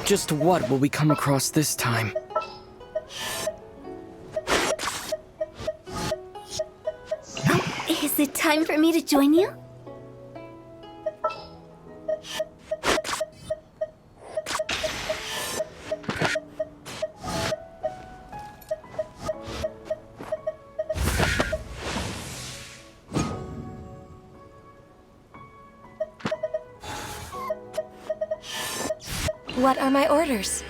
Just what will we come across this time? Is it time for me to join you? What are my orders?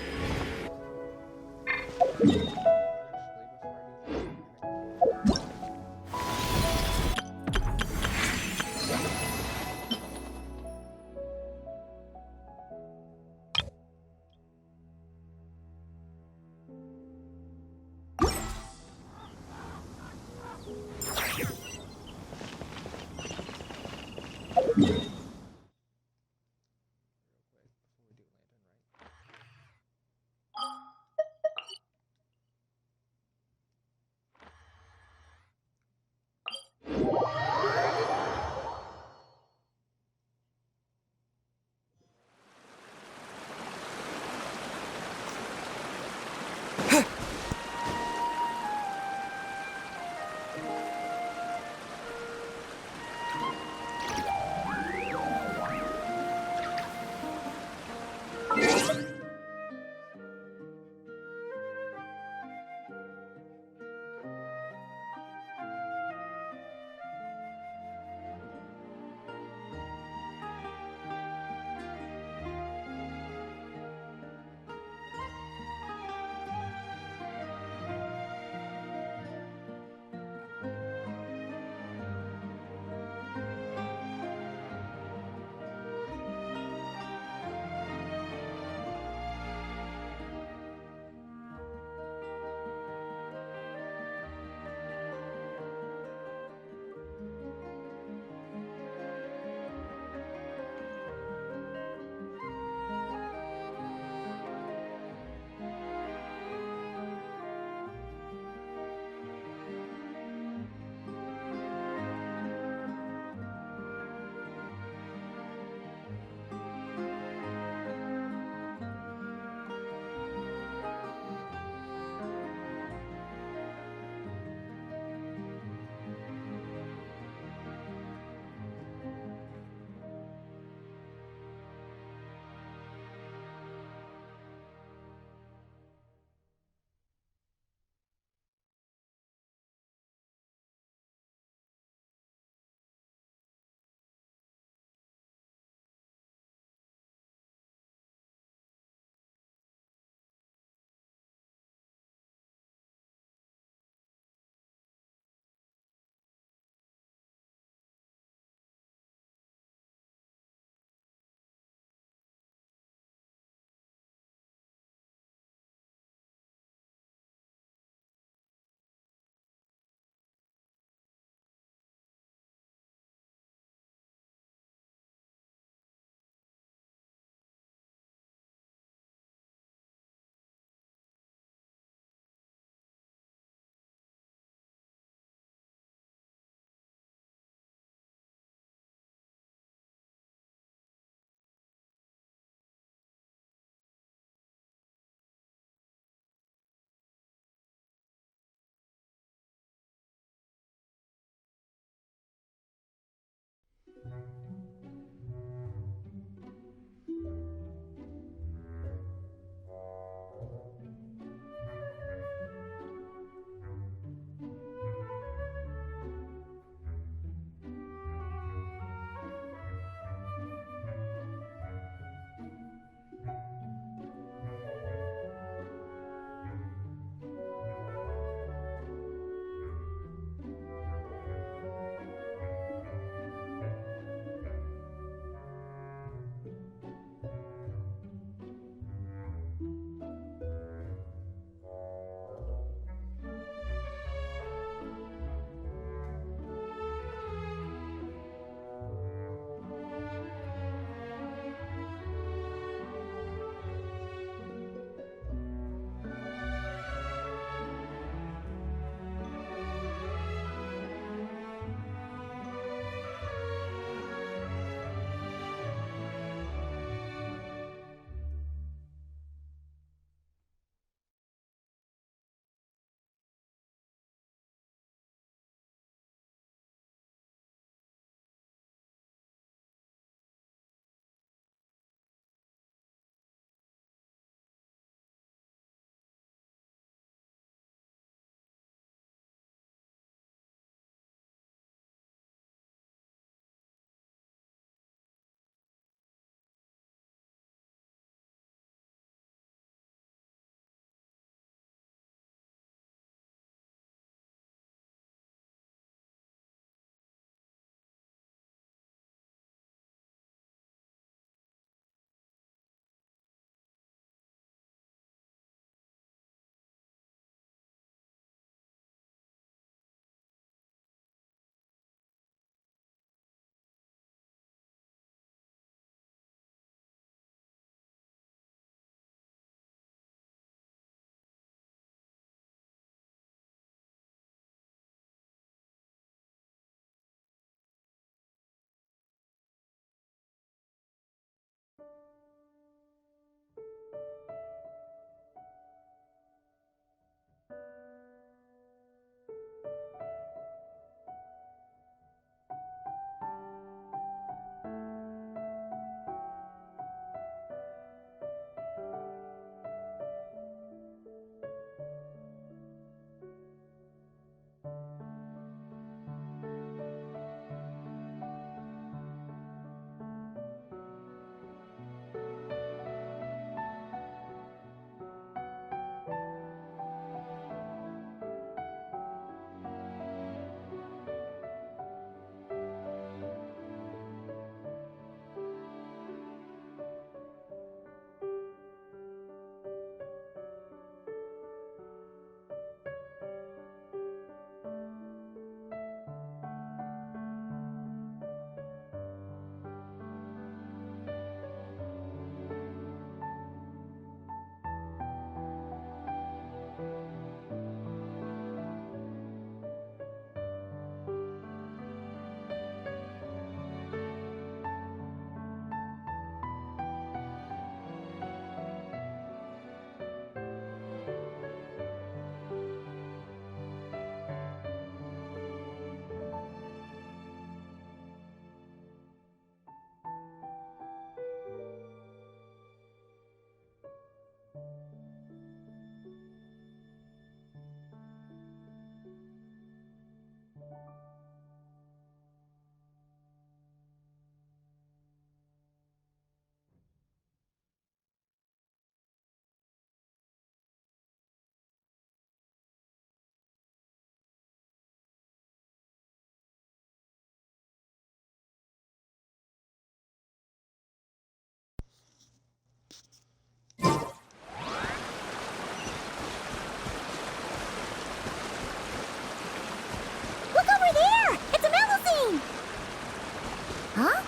Huh?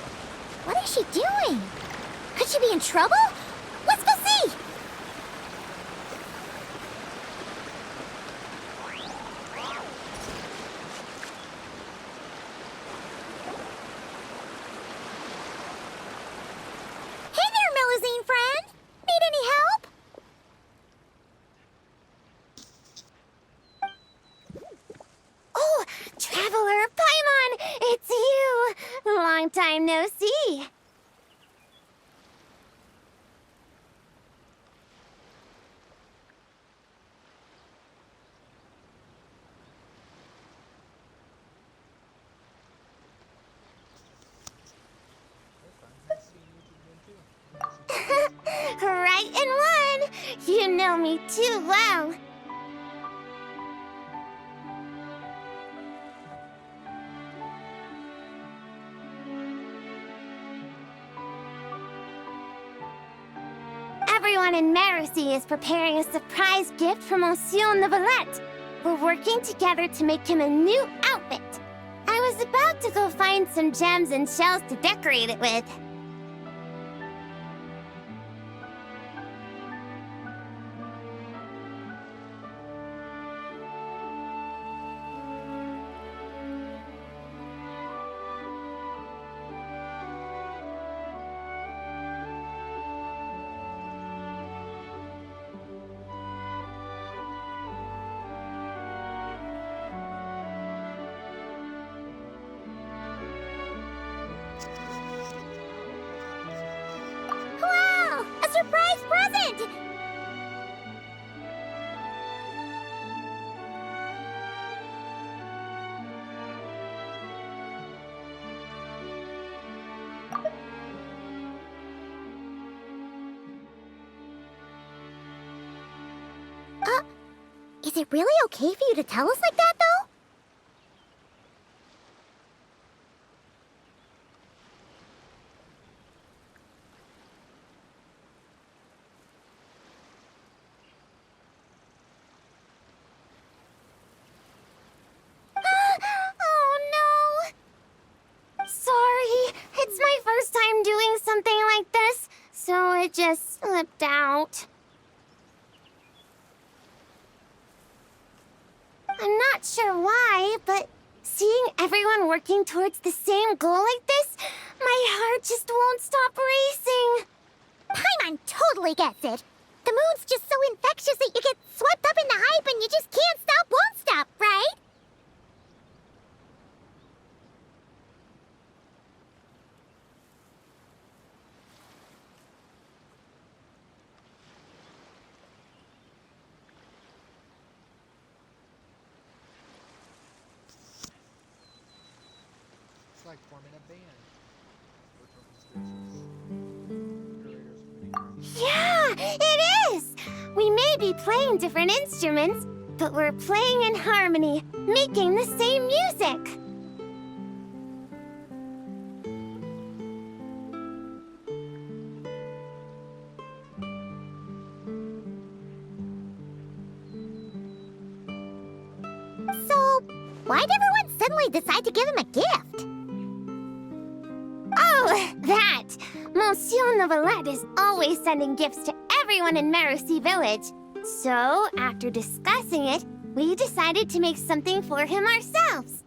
What is she doing? Could she be in trouble? Let's go see! Hey there, Melusine friend! Need any help? Oh, Traveler, Paimon! It's you! Long time no see. Right in one! You know me too well. Everyone in Marcy is preparing a surprise gift for Monsieur Neuvillette. We're working together to make him a new outfit. I was about to go find some gems and shells to decorate it with. Wow! A surprise present! Is it really okay for you to tell us like that, though? Oh no! Sorry, it's my first time doing something like this, so it just slipped out. I'm not sure why, but seeing everyone working towards the same goal like this, my heart just won't stop racing. Paimon totally gets it. The mood's just so infectious that you get swept up in the hype and you just can't stop, won't stop, right? It's like forming a band. Yeah, it is! We may be playing different instruments, but we're playing in harmony, making the same music. So, why'd everyone suddenly decide to give him a gift? Oh, that! Monsieur Neuvillette is always sending gifts to everyone in Marcy Village. So, after discussing it, we decided to make something for him ourselves.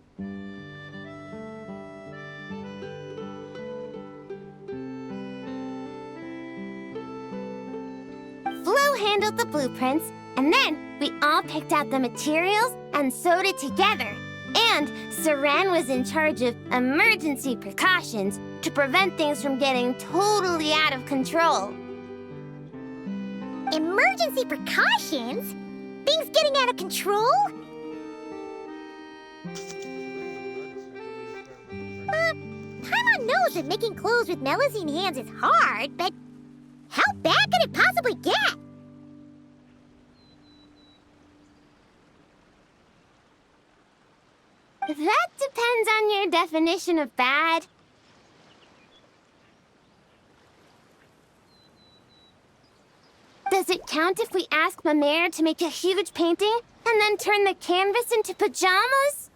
Flo handled the blueprints, and then we all picked out the materials and sewed it together. And Saran was in charge of emergency precautions to prevent things from getting totally out of control. Emergency precautions? Things getting out of control? Paimon knows that making clothes with Melusine hands is hard, but how bad could it possibly get? That depends on your definition of bad. Does it count if we ask Ma Mère to make a huge painting and then turn the canvas into pajamas?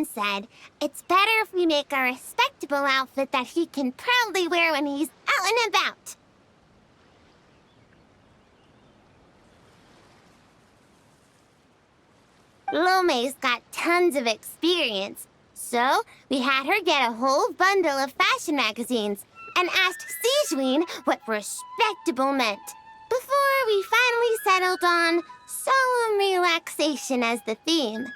friend said, it's better if we make a respectable outfit that he can proudly wear when he's out and about. Lome's got tons of experience, so we had her get a whole bundle of fashion magazines and asked Sijween what respectable meant, before we finally settled on solemn relaxation as the theme.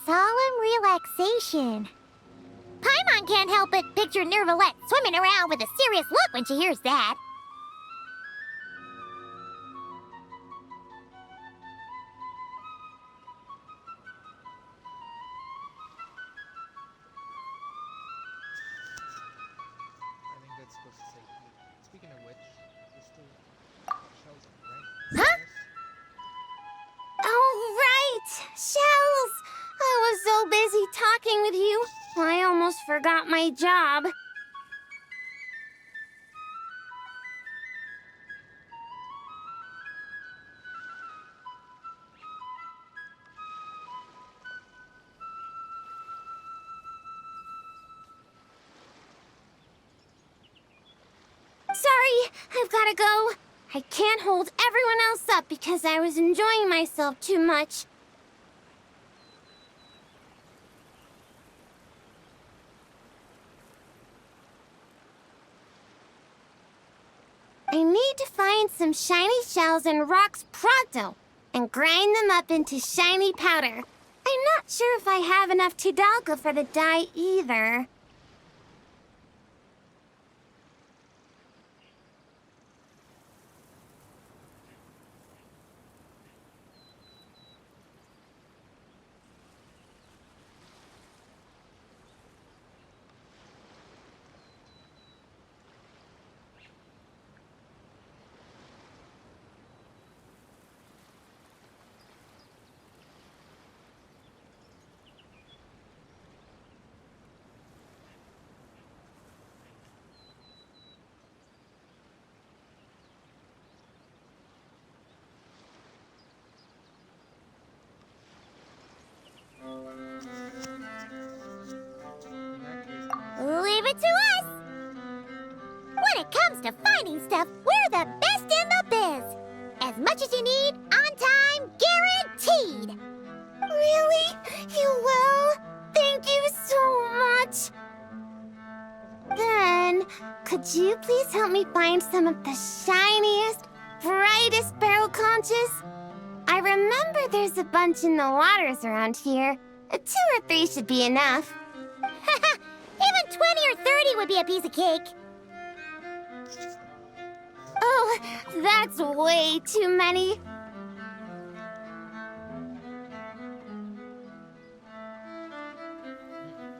Solemn relaxation. Paimon can't help but picture Nervalette swimming around with a serious look when she hears that. I think that's supposed to say heat. Speaking of which, there's still shells of Rite. Huh? Oh, right! Shells! I was so busy talking with you, I almost forgot my job. Sorry, I've gotta go. I can't hold everyone else up because I was enjoying myself too much. I need to find some shiny shells and rocks pronto and grind them up into shiny powder. I'm not sure if I have enough Tidalga for the dye either. Leave it to us! When it comes to finding stuff, we're the best in the biz. As much as you need, on time, guaranteed. Really? You will? Thank you so much. Then, could you please help me find some of the shiniest, brightest barrel conches? I remember there's a bunch in the waters around here. 2 or 3 should be enough. Even 20 or 30 would be a piece of cake. Oh, that's way too many.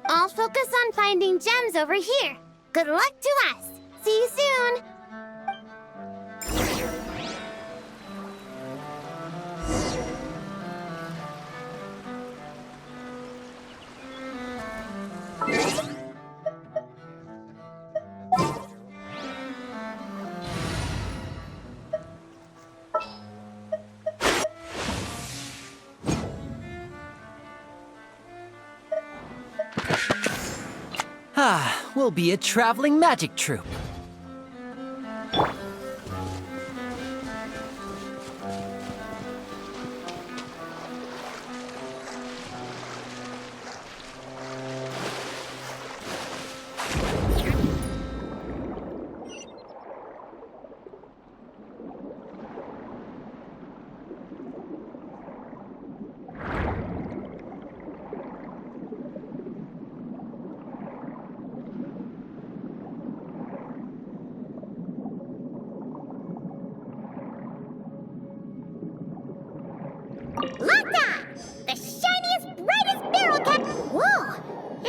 I'll focus on finding gems over here. Good luck to us. See you soon. Ah, we'll be a traveling magic troupe. Lotta! The shiniest, brightest barrel cap! Whoa!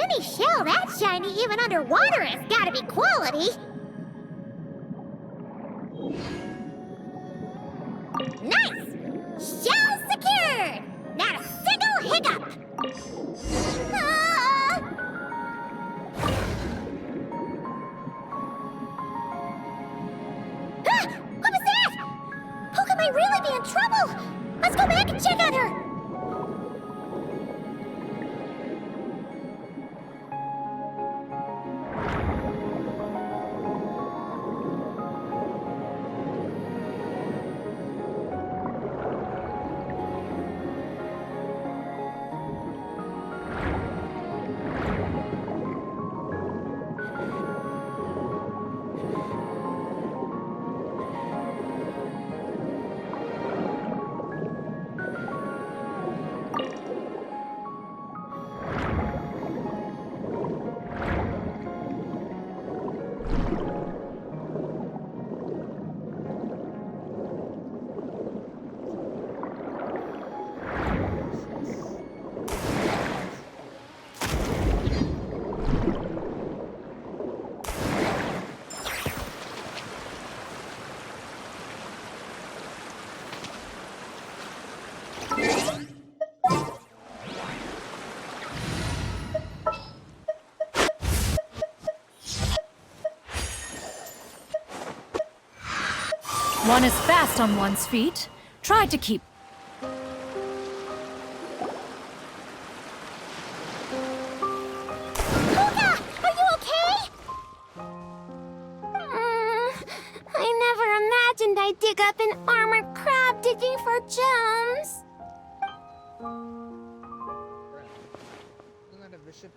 Any shell that shiny, even underwater, has gotta be quality! Nice! Shell secured! Not a single hiccup! Ah! Ah! What was that? might really be in trouble! Let's go back and check on her! One is fast on one's feet. Try to keep. Puka! Are you okay? I never imagined I'd dig up an armored crab digging for gems. Right. Isn't that a bishop?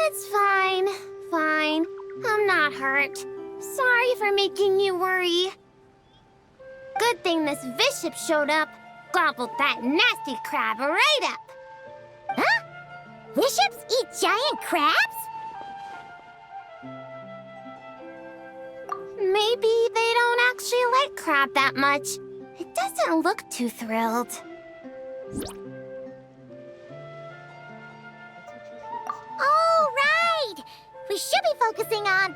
It's fine. Fine. I'm not hurt. Sorry for making you worry. Good thing this bishop showed up. Gobbled that nasty crab right up. Huh? Bishops eat giant crabs? Maybe they don't actually like crab that much. It doesn't look too thrilled. Oh, right! We should be focusing on...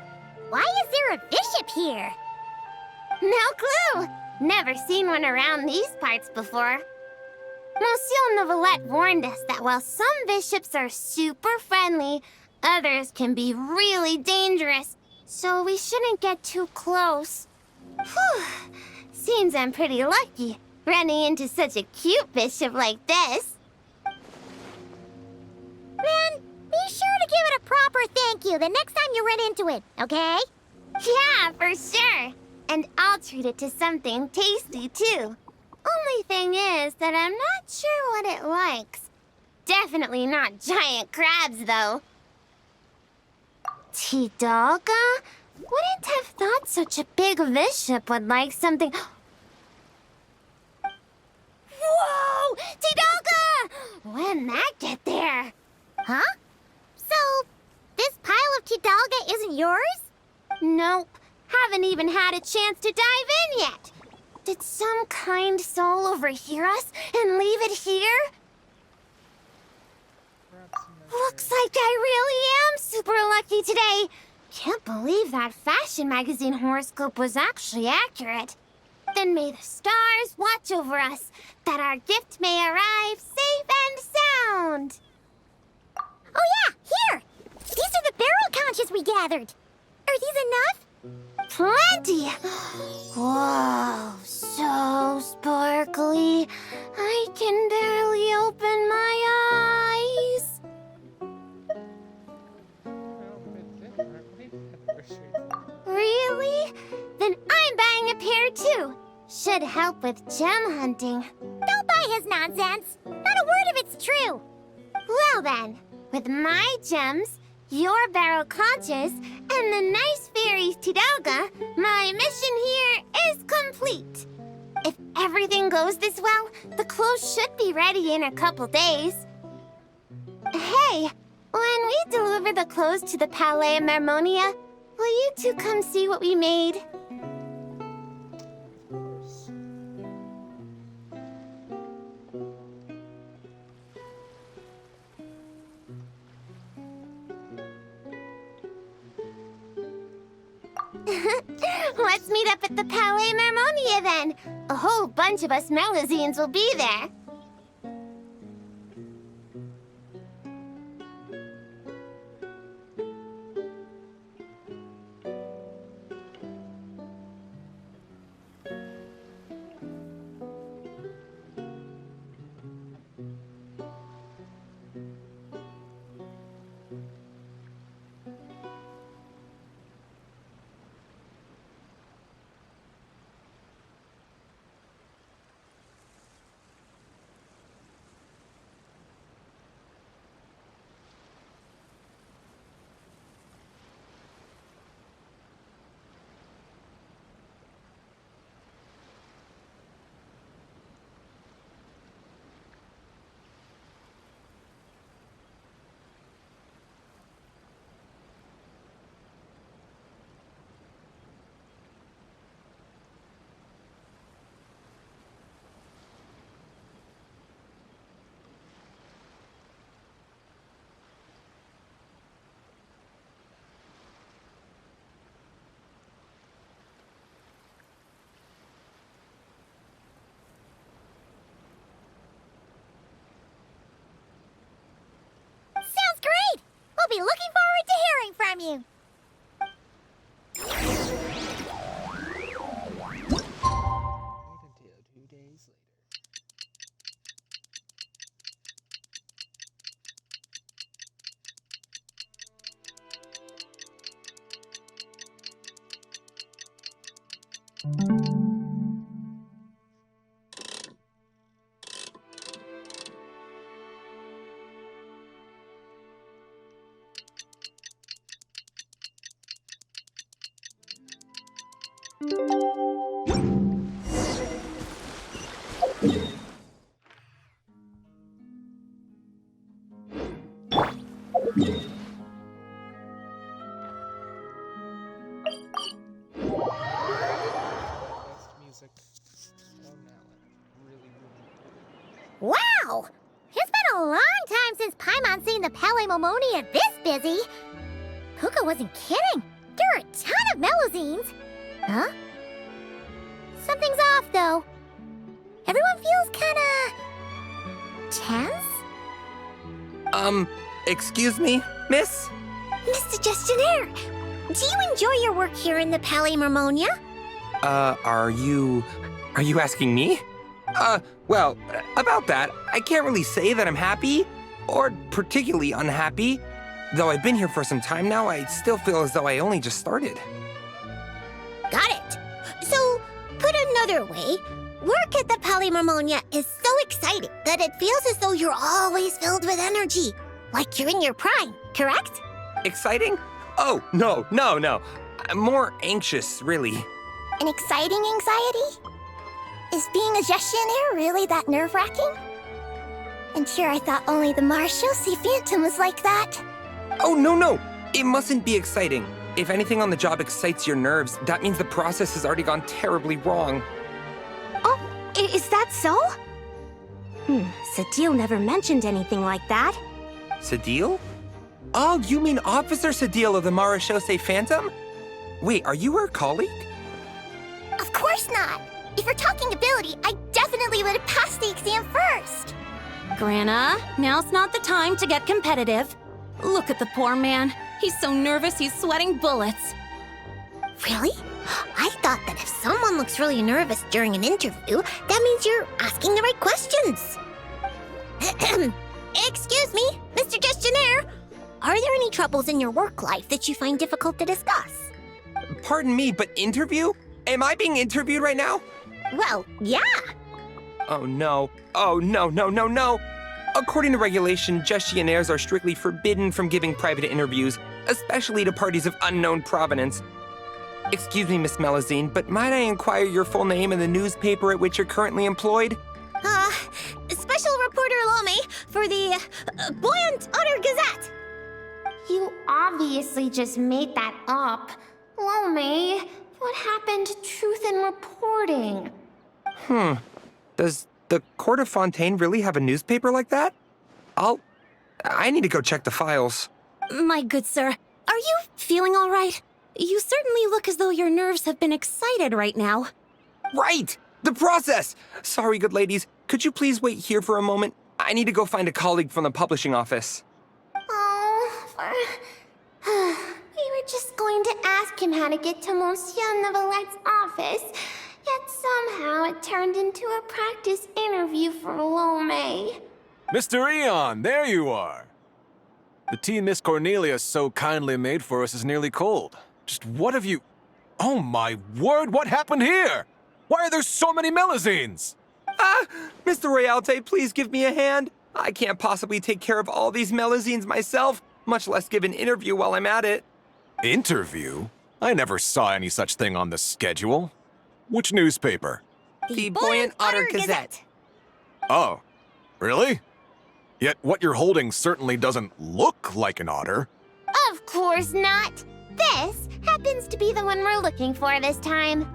Why is there a bishop here? No clue! Never seen one around these parts before. Monsieur Novelette warned us that while some bishops are super friendly, others can be really dangerous, so we shouldn't get too close. Whew. Seems I'm pretty lucky, running into such a cute bishop like this. Then, be sure to give it a proper thank you the next time you run into it, okay? Yeah, for sure. And I'll treat it to something tasty, too. Only thing is that I'm not sure what it likes. Definitely not giant crabs, though. Tidalga? Wouldn't have thought such a big bishop would like something... Whoa! Tidalga! When'd that get there? Huh? So, this pile of Tidalga isn't yours? Nope. Haven't even had a chance to dive in yet. Did some kind soul overhear us and leave it here? Looks like I really am super lucky today. Can't believe that fashion magazine horoscope was actually accurate. Then may the stars watch over us, that our gift may arrive safe and sound. Oh yeah, here! These are the barrel conches we gathered. Are these enough? Plenty! Whoa, so sparkly. I can barely open my eyes. Really? Then I'm buying a pair too. Should help with gem hunting. Don't buy his nonsense. Not a word of it's true. Well then, with my gems, your barrel conches, and the nice fairy's Tidalga, my mission here is complete. If everything goes this well, the clothes should be ready in a couple days. Hey, when we deliver the clothes to the Palais Mermonia, will you two come see what we made? Let's meet up at the Palais Mermonia then. A whole bunch of us Melazines will be there. Sounds great! We'll be looking forward to hearing from you. Wait until 2 days later. Wow! It's been a long time since Paimon seen the Palais Momonia this busy. Puka wasn't kidding. There are a ton of Melazines. Huh? Something's off, though. Everyone feels kinda... tense? Excuse me, miss? Mr. Gestionnaire, do you enjoy your work here in the Palais Mermonia? Are you asking me? Well, about that, I can't really say that I'm happy, or particularly unhappy. Though I've been here for some time now, I still feel as though I only just started. Got it. So, put another way, work at the Palais Mermonia is so exciting that it feels as though you're always filled with energy. Like you're in your prime, correct? Exciting? Oh, no. I'm more anxious, really. An exciting anxiety? Is being a gestionnaire really that nerve-wracking? And here I thought only the Marechaussee Phantom was like that. Oh, no. It mustn't be exciting. If anything on the job excites your nerves, that means the process has already gone terribly wrong. Oh, is that so? Sadil never mentioned anything like that. Sadil? Oh, you mean Officer Sadil of the Marechaussee Phantom? Wait, are you her colleague? Of course not. If you're talking ability, I definitely would have passed the exam first. Grana, now's not the time to get competitive. Look at the poor man. He's so nervous he's sweating bullets. Really? I thought that if someone looks really nervous during an interview, that means you're asking the right questions. Excuse me, Mr. Gestionnaire. Are there any troubles in your work life that you find difficult to discuss? Pardon me, but interview? Am I being interviewed right now? Well, yeah. Oh, no. Oh, no. According to regulation, gestionnaires are strictly forbidden from giving private interviews, especially to parties of unknown provenance. Excuse me, Miss Melazine, but might I inquire your full name and the newspaper at which you're currently employed? Special Reporter Lome for the Buoyant Otter Gazette. You obviously just made that up. Lome, what happened to truth in reporting? Does the Court of Fontaine really have a newspaper like that? I need to go check the files. My good sir, are you feeling all right? You certainly look as though your nerves have been excited right now. Right! The process! Sorry, good ladies. Could you please wait here for a moment? I need to go find a colleague from the publishing office. We were just going to ask him how to get to Monsieur Nevelette's office, yet somehow it turned into a practice interview for Lome. Mr. Eon, there you are. The tea Miss Cornelia so kindly made for us is nearly cold. Just what have you... Oh my word, what happened here? Why are there so many Melazines? Mr. Royalte, please give me a hand. I can't possibly take care of all these Melazines myself, much less give an interview while I'm at it. Interview? I never saw any such thing on the schedule. Which newspaper? The Buoyant Otter Gazette. Oh, really? Yet what you're holding certainly doesn't look like an otter. Of course not. This happens to be the one we're looking for this time.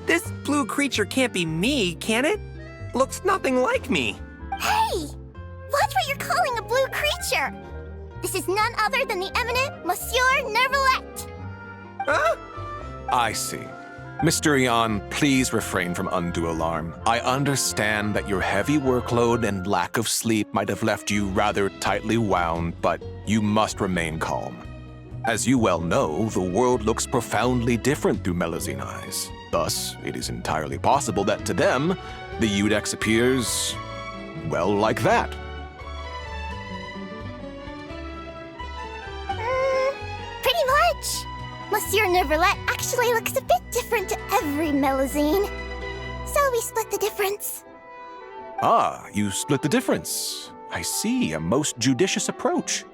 This blue creature can't be me, can it? Looks nothing like me. Hey! Watch what you're calling a blue creature! This is none other than the eminent Monsieur Neverlet! I see. Mr. Eon, please refrain from undue alarm. I understand that your heavy workload and lack of sleep might have left you rather tightly wound, but you must remain calm. As you well know, the world looks profoundly different through Melazine eyes. Thus, it is entirely possible that to them, the Eudex appears, well, like that. Pretty much. Monsieur Neverlet actually looks a bit different to every Melazine. So we split the difference. Ah, you split the difference. I see, a most judicious approach.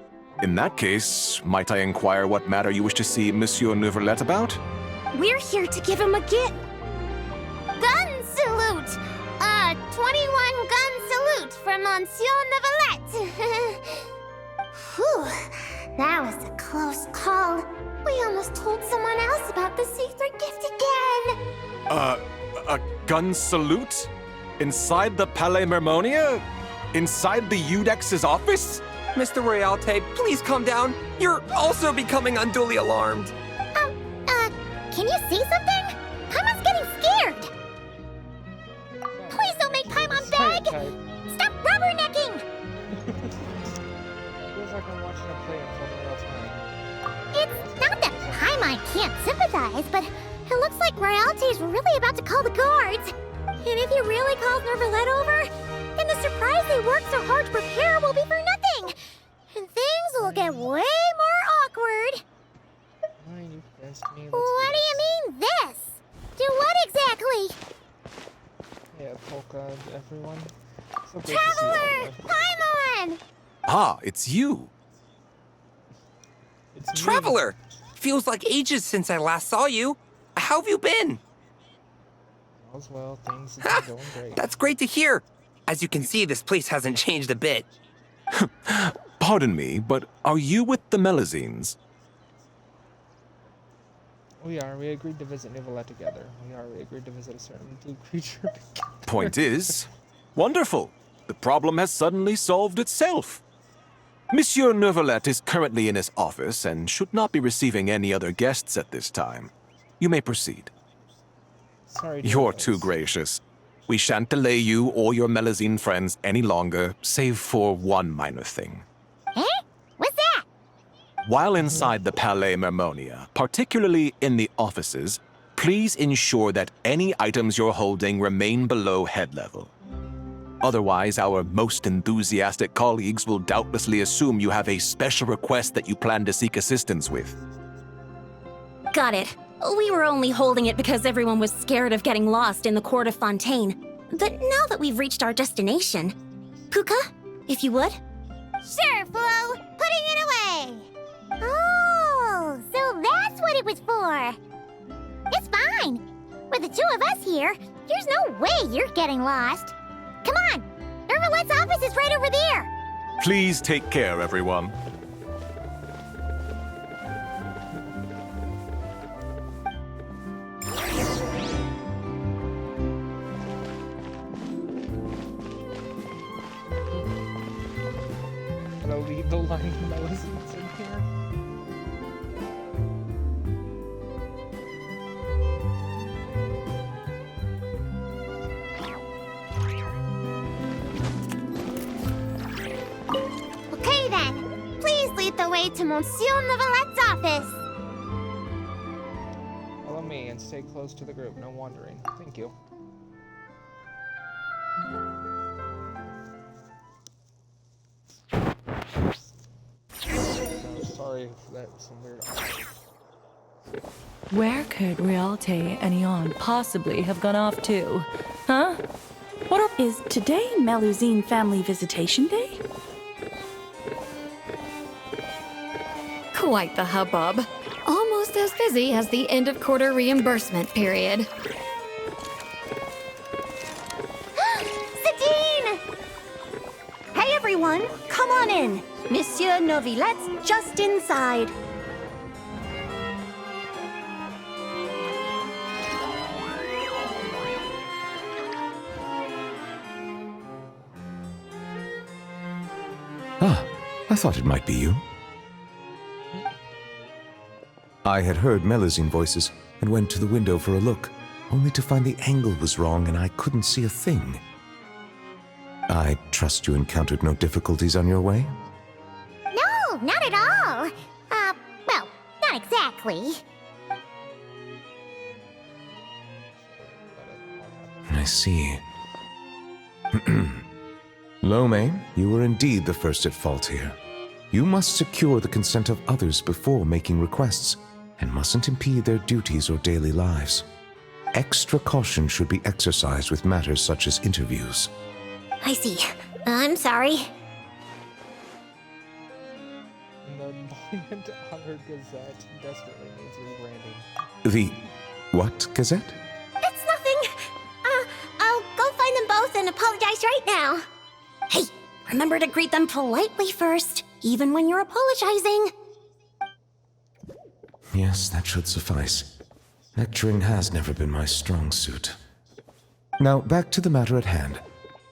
In that case, might I inquire what matter you wish to see Monsieur Neverlet about? We're here to give him a gift. Gun salute! 21 gun salute from Monsieur Nevelet. Whew, that was a close call. We almost told someone else about the secret gift again. A gun salute? Inside the Palais Mermonia? Inside the Udex's office? Mr. Royalte, please calm down. You're also becoming unduly alarmed. Can you see something? Paimon's getting scared! Please don't make Paimon beg! Stop rubbernecking! Feels like I'm watching a play in full real time. It's not that Paimon can't sympathize, but it looks like Royalty's really about to call the guards. And if he really calls Nervalette over, then the surprise they worked so hard to prepare will be for nothing! And things will get way more awkward. Fine, you convinced me. Let's What do you mean, this? Do what exactly? Yeah, Polka, everyone. So great to see all Traveler! of you. Paimon! Ah, it's you. It's me. Traveler! Feels like ages since I last saw you. How have you been? All's well, things have been going great. That's great to hear. As you can see, this place hasn't changed a bit. Pardon me, but are you with the Melazines? We agreed to visit Nivelette together. We agreed to visit a certain blue creature together. Point is, wonderful. The problem has suddenly solved itself. Monsieur Neuvillette is currently in his office and should not be receiving any other guests at this time. You may proceed. Sorry to You're hear too this. gracious. We shan't delay you or your Melazine friends any longer, save for one minor thing. Eh? What's that? While inside the Palais Mermonia, particularly in the offices, please ensure that any items you're holding remain below head level. Otherwise, our most enthusiastic colleagues will doubtlessly assume you have a special request that you plan to seek assistance with. Got it. We were only holding it because everyone was scared of getting lost in the court of Fontaine. But now that we've reached our destination, Puka, if you would? Sure, Flo. Putting it away. Oh, so that's what it was for. It's fine. With the two of us here, there's no way you're getting lost. Come on. Nervalette's office is right over there. Please take care, everyone. Gonna leave the line of medicines in here. Okay then, please lead the way to Monsieur Nevelette's office. Follow me and stay close to the group. No wandering. Thank you. So sorry for that. Some weird. Where could Realte and Eon possibly have gone off to? Huh? Is today Melusine Family Visitation Day? Quite the hubbub. Almost as busy as the end of quarter reimbursement period. Satine! Hey everyone, come on in. Monsieur Novillette's just inside. Ah, I thought it might be you. I had heard Melazine voices and went to the window for a look, only to find the angle was wrong and I couldn't see a thing. I trust you encountered no difficulties on your way? No, not at all. Well, not exactly. I see. Lome, you were indeed the first at fault here. You must secure the consent of others before making requests, and mustn't impede their duties or daily lives. Extra caution should be exercised with matters such as interviews. I see. I'm sorry. The buoyant Honor Gazette desperately needs rebranding. The what, Gazette? It's nothing. I'll go find them both and apologize right now. Hey, remember to greet them politely first, even when you're apologizing. Yes, that should suffice. Lecturing has never been my strong suit. Now, back to the matter at hand.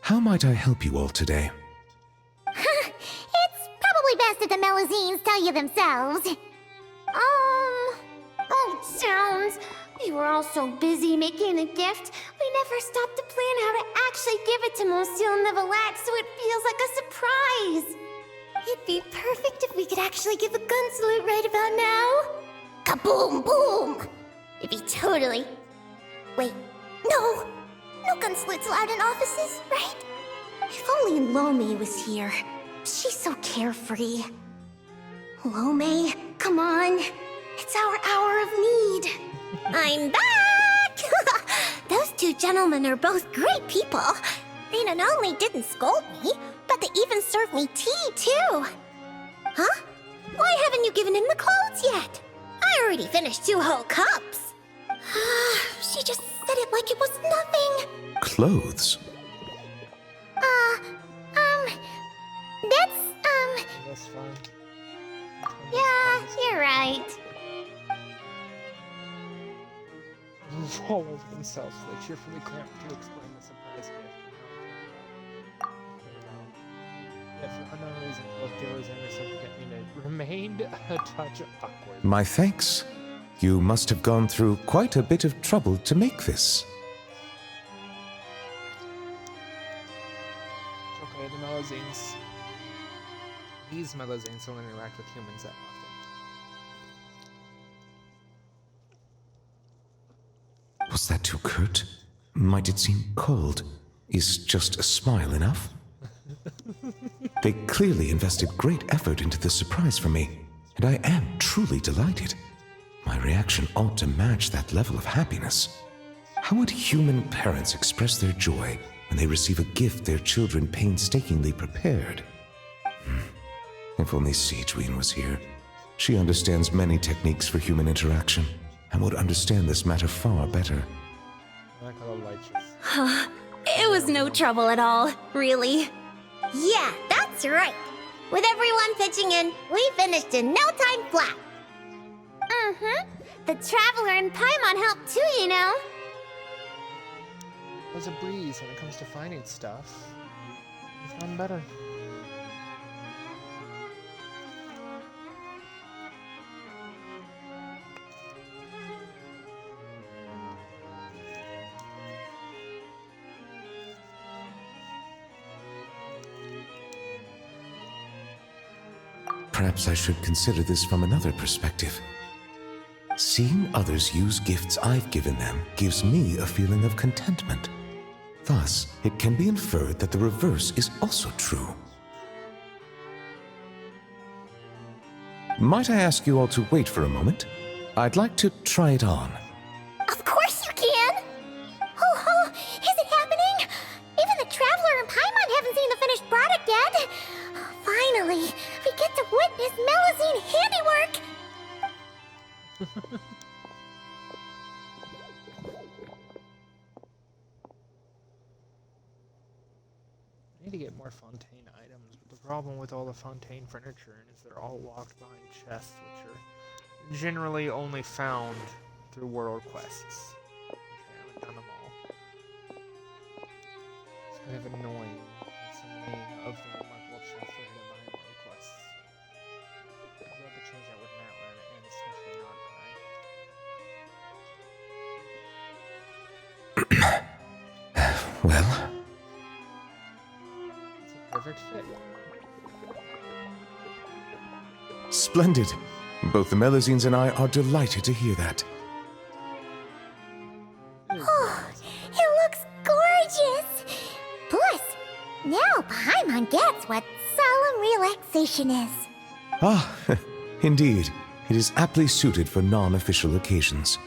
How might I help you all today? It's probably best if the Melusines tell you themselves. Oh, Jones. We were all so busy making a gift, we never stopped to plan how to actually give it to Monsieur Neuvillette, so it feels like a surprise. It'd be perfect if we could actually give a gun salute right about now. Kaboom, boom! It'd be totally... Wait, no! No gun salutes allowed in offices, right? If only Lomei was here. She's so carefree. Lomei, come on. It's our hour of need. I'm back! Those two gentlemen are both great people. They not only didn't scold me, but they even served me tea, too. Huh? Why haven't you given him the clothes yet? I already finished 2 whole cups. She just said it like it was nothing. Clothes? That's fine. Yeah, you're right. All over themselves, they cheerfully clamored to explain the surprise gift. Yet for unknown reason, both dealers and their supplicant unit remained a touch awkward. My thanks. You must have gone through quite a bit of trouble to make this. Okay, the Melusines. These Melusines don't interact with humans that often. Was that too curt? Might it seem cold? Is just a smile enough? They clearly invested great effort into this surprise for me, and I am truly delighted. My reaction ought to match that level of happiness. How would human parents express their joy when they receive a gift their children painstakingly prepared? If only Siegewien was here. She understands many techniques for human interaction and would understand this matter far better. I like how the lights just... It was no trouble at all, really. Yeah, that's right. With everyone pitching in, we finished in no time flat. Mm-hmm. The Traveler and Paimon helped too, you know. There's a breeze when it comes to finding stuff. It's gotten better. Perhaps I should consider this from another perspective. Seeing others use gifts I've given them gives me a feeling of contentment. Thus, it can be inferred that the reverse is also true. Might I ask you all to wait for a moment? I'd like to try it on. Of course you can! Oh, is it happening? Even the Traveler and Paimon haven't seen the finished product yet. Finally, we get to witness Melusine handiwork! I need to get more Fontaine items, but the problem with all the Fontaine furniture is they're all locked behind chests, which are generally only found through world quests. Which I haven't done them all. It's kind of annoying that so many of the remarkable chests are hidden behind world quests. I'd love to change that with Matland and especially Nodkai. Well, It's a perfect fit. splendid. Both the Melusines and I are delighted to hear that. Oh, it looks gorgeous! Plus, now Paimon gets what solemn relaxation is. Ah, indeed. It is aptly suited for non-official occasions.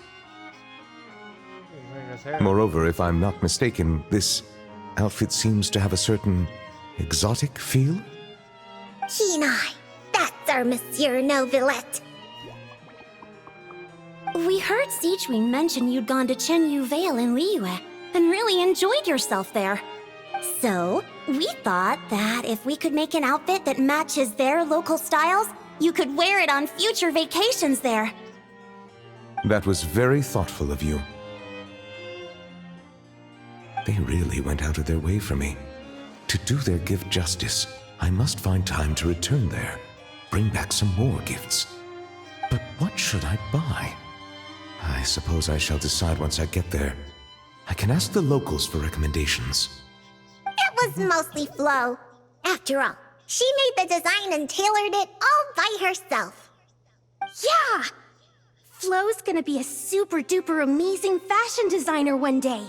Very nice hair. Moreover, if I'm not mistaken, this outfit seems to have a certain exotic feel? Chinai, that's our Monsieur Neuvillette. We heard Siegewien mention you'd gone to Chenyu Vale in Liyue and really enjoyed yourself there. So, we thought that if we could make an outfit that matches their local styles, you could wear it on future vacations there. That was very thoughtful of you. They really went out of their way for me. To do their gift justice, I must find time to return there, bring back some more gifts. But what should I buy? I suppose I shall decide once I get there. I can ask the locals for recommendations. It was mostly Flo. After all, she made the design and tailored it all by herself. Yeah! Flo's gonna be a super duper amazing fashion designer one day.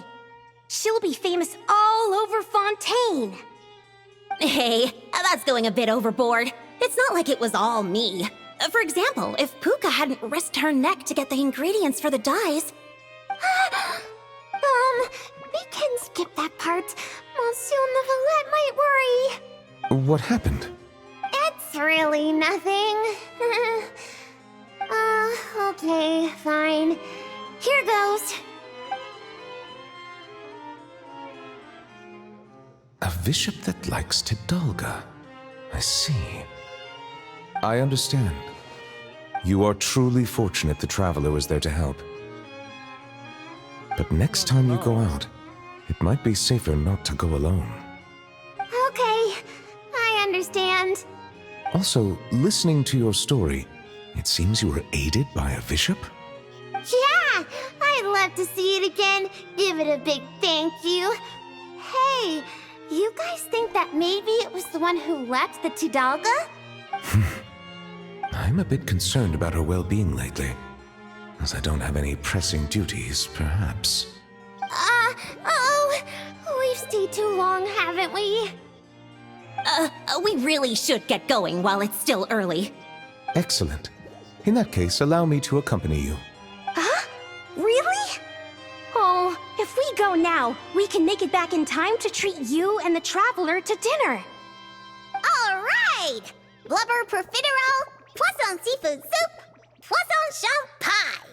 She'll be famous all over Fontaine. Hey, that's going a bit overboard. It's not like it was all me. For example, if Puka hadn't risked her neck to get the ingredients for the dyes... We can skip that part. Monsieur Neuvillette might worry. What happened? It's really nothing. Okay, fine. Here goes. A bishop that likes Tidalga. I see. I understand. You are truly fortunate the traveler was there to help. But next time you go out, it might be safer not to go alone. Okay, I understand. Also, listening to your story, it seems you were aided by a bishop? Yeah, I'd love to see it again. Give it a big thank you. Hey, you guys think that maybe it was the one who left the Tidalga? I'm a bit concerned about her well-being lately. As I don't have any pressing duties, perhaps. We've stayed too long, haven't we? We really should get going while it's still early. Excellent. In that case, allow me to accompany you. Huh? Really? Oh, if we go now, we can make it back in time to treat you and the traveler to dinner. All right! Blubber profiterole, poisson seafood soup, poisson champ pie.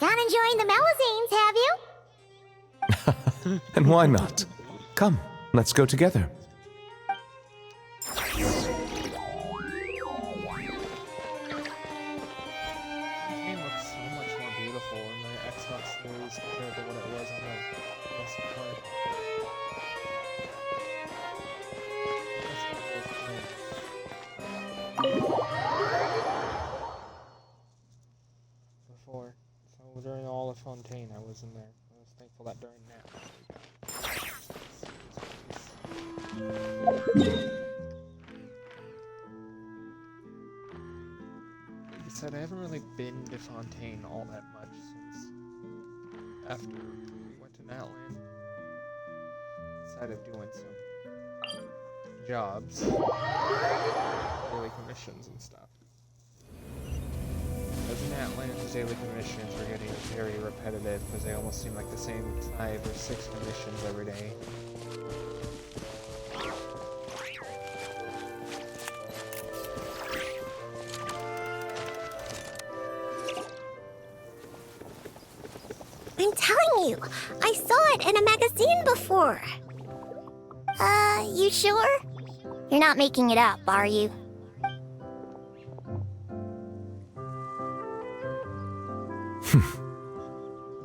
Not enjoying the Melazines, have you? And why not? Come, let's go together. Compared to what it was on the PS part. Before. So during all of Fontaine I was in there. I was thankful that during that. Like I said, I haven't really been to Fontaine all that much since after we went to Natland. Decided doing some jobs, daily commissions and stuff. Because Natland's daily commissions were getting very repetitive because they almost seem like the same 5 or 6 commissions every day. I'm telling you, I saw it in a magazine before. You sure? You're not making it up, are you?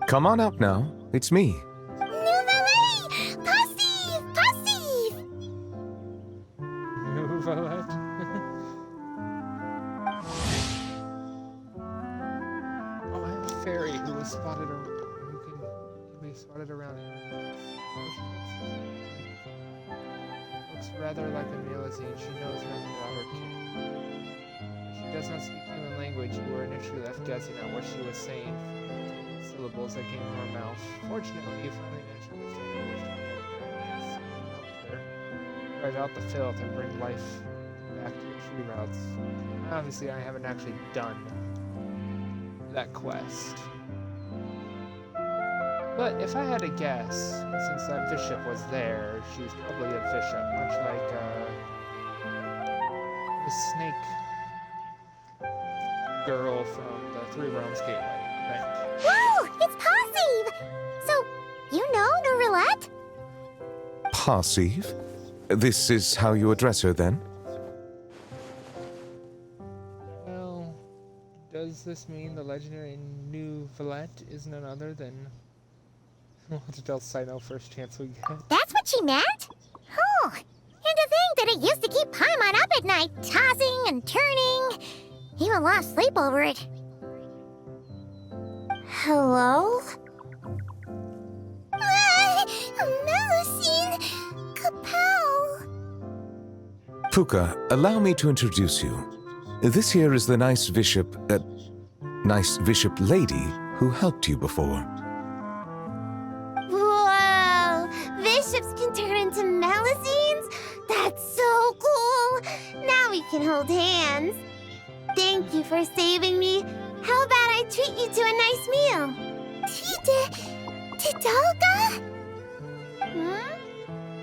Come on out now. It's me. Nouvelle! Passive! Passive! Nouvelle? Oh, I have a fairy who was spotted who can be spotted around. Looks rather like a Melazine. She knows nothing about her king. She does not speak human language. You were initially left guessing at what she was saying. Syllables that came from her mouth. Fortunately, you finally managed to understand her wish. Drive out the filth and bring life back to the tree routes. Obviously, I haven't actually done that quest. But if I had to guess, since that bishop was there, she's probably a bishop, much like the snake girl from the Three Realms Gateway. Right? Whoa! It's Passive! So, you know Nouvillette? Passive? This is how you address her, then? Well, does this mean the legendary Nouvillette is none other than We'll have to tell Sino first chance we get. That's what she meant? Oh, and to think that it used to keep Paimon up at night, tossing and turning. Even lost sleep over it. Hello? Melusine! Capel! Puka, allow me to introduce you. This here is the nice bishop lady who helped you before. Whoa! Bishops can turn into Melusines? That's so cool! Now we can hold hands. Thank you for saving me. How about I treat you to a nice meal? Tidalga? Hmm?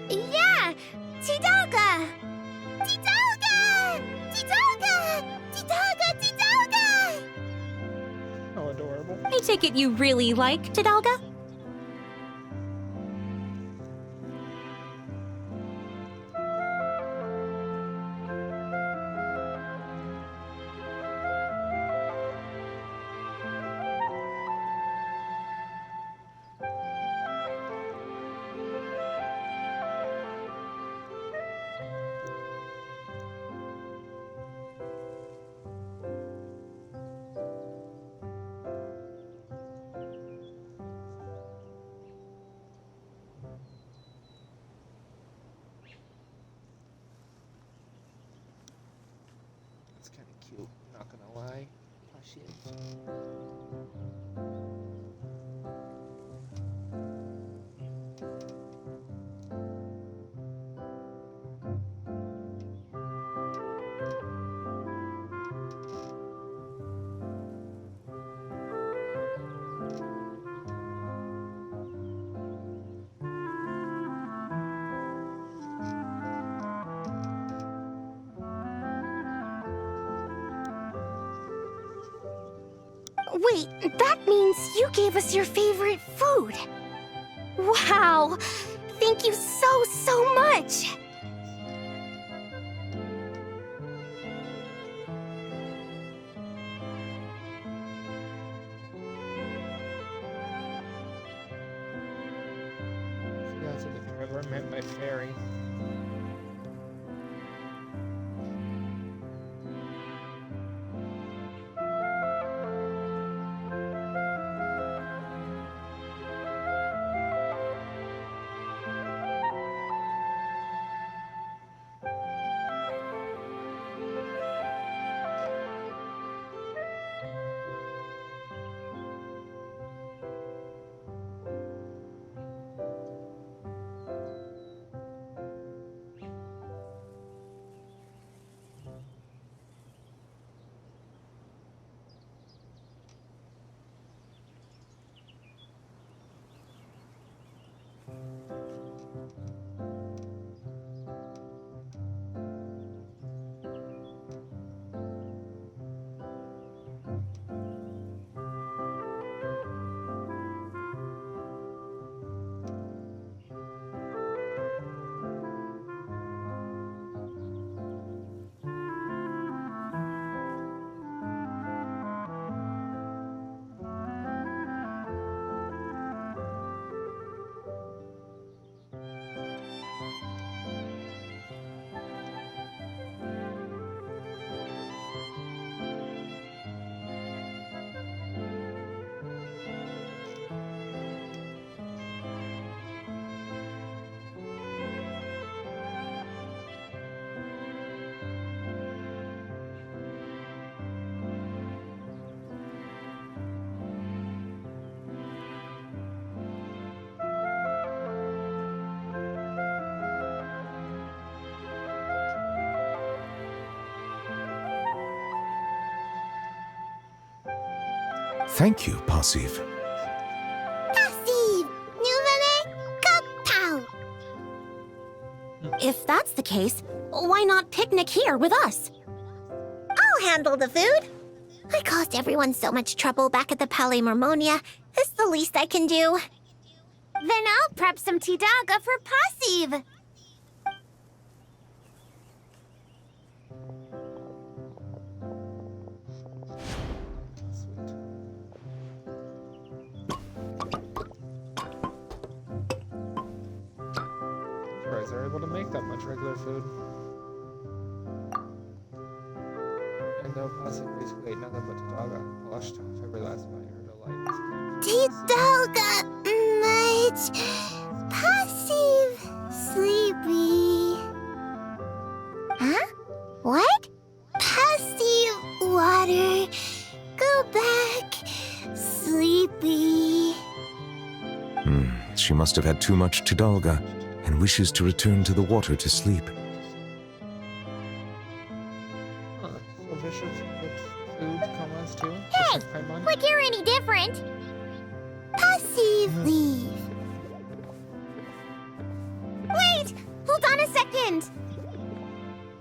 Yeah! Tidalga! Tidalga! Tidalga! Tidalga! Tidalga! How adorable. I take it you really like Tidalga? That's kind of cute, not gonna lie. Oh, shit. Wait, that means you gave us your favorite food. Wow! Thank you so much! That's what the driver meant by fairy. Thank you, Pasiv. Passive! Nouvelle Kapow! If that's the case, why not picnic here with us? I'll handle the food. I caused everyone so much trouble back at the Palais Mormonia. It's the least I can do. Then I'll prep some Tidalga for Passive. surprised they're able to make that much regular food. And they'll possibly basically ate nothing but Tadaga and polished off every last bite her delight. Tidalga, much passive, sleepy. Huh? What? Passive water. Go back, sleepy. She must have had too much Tidalga and wishes to return to the water to sleep. Huh. So Bishop's good food comas too? Hey! Bishop Paimon? Like you're any different. Passive leave. Wait! Hold on a second!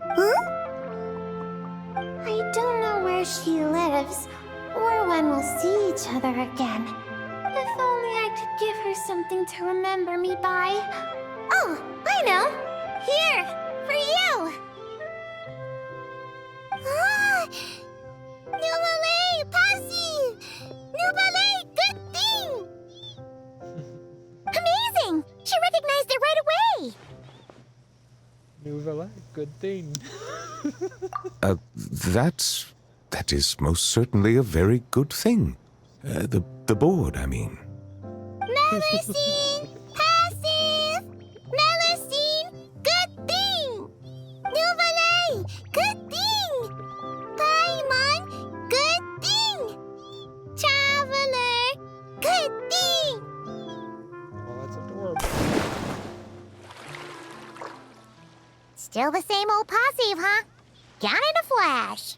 Huh? I don't know where she lives, or when we'll see each other again. If only I could give her something to remember me by. Oh, I know! Here! For you! Ah! Nouvelle passive! Nouvelle good thing! Amazing! She recognized it right away! Nouvelle, good thing. That is most certainly a very good thing. The board, I mean. Melusine! Passive! Melusine! Good thing! Nouvelle! Good thing! Paimon! Good thing! Traveler! Good thing! Oh, that's adorable. Still the same old passive, huh? Gone in a flash.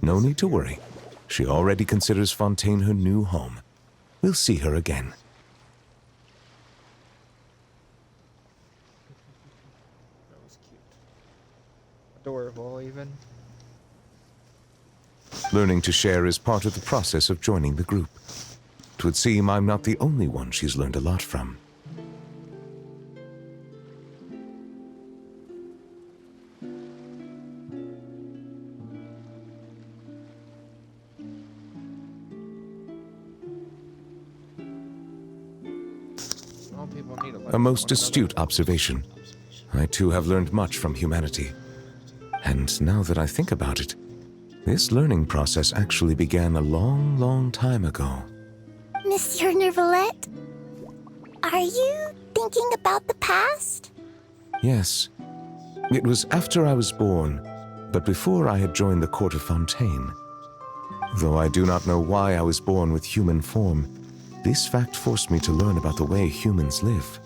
No need to worry. She already considers Fontaine her new home. We'll see her again. That was cute. Adorable, even. Learning to share is part of the process of joining the group. It would seem I'm not the only one she's learned a lot from. All people need to A most astute observation. I too have learned much from humanity. And now that I think about it, this learning process actually began a long, long time ago. Monsieur Nervalette, are you thinking about the past? Yes. It was after I was born, but before I had joined the court of Fontaine. Though I do not know why I was born with human form, this fact forced me to learn about the way humans live.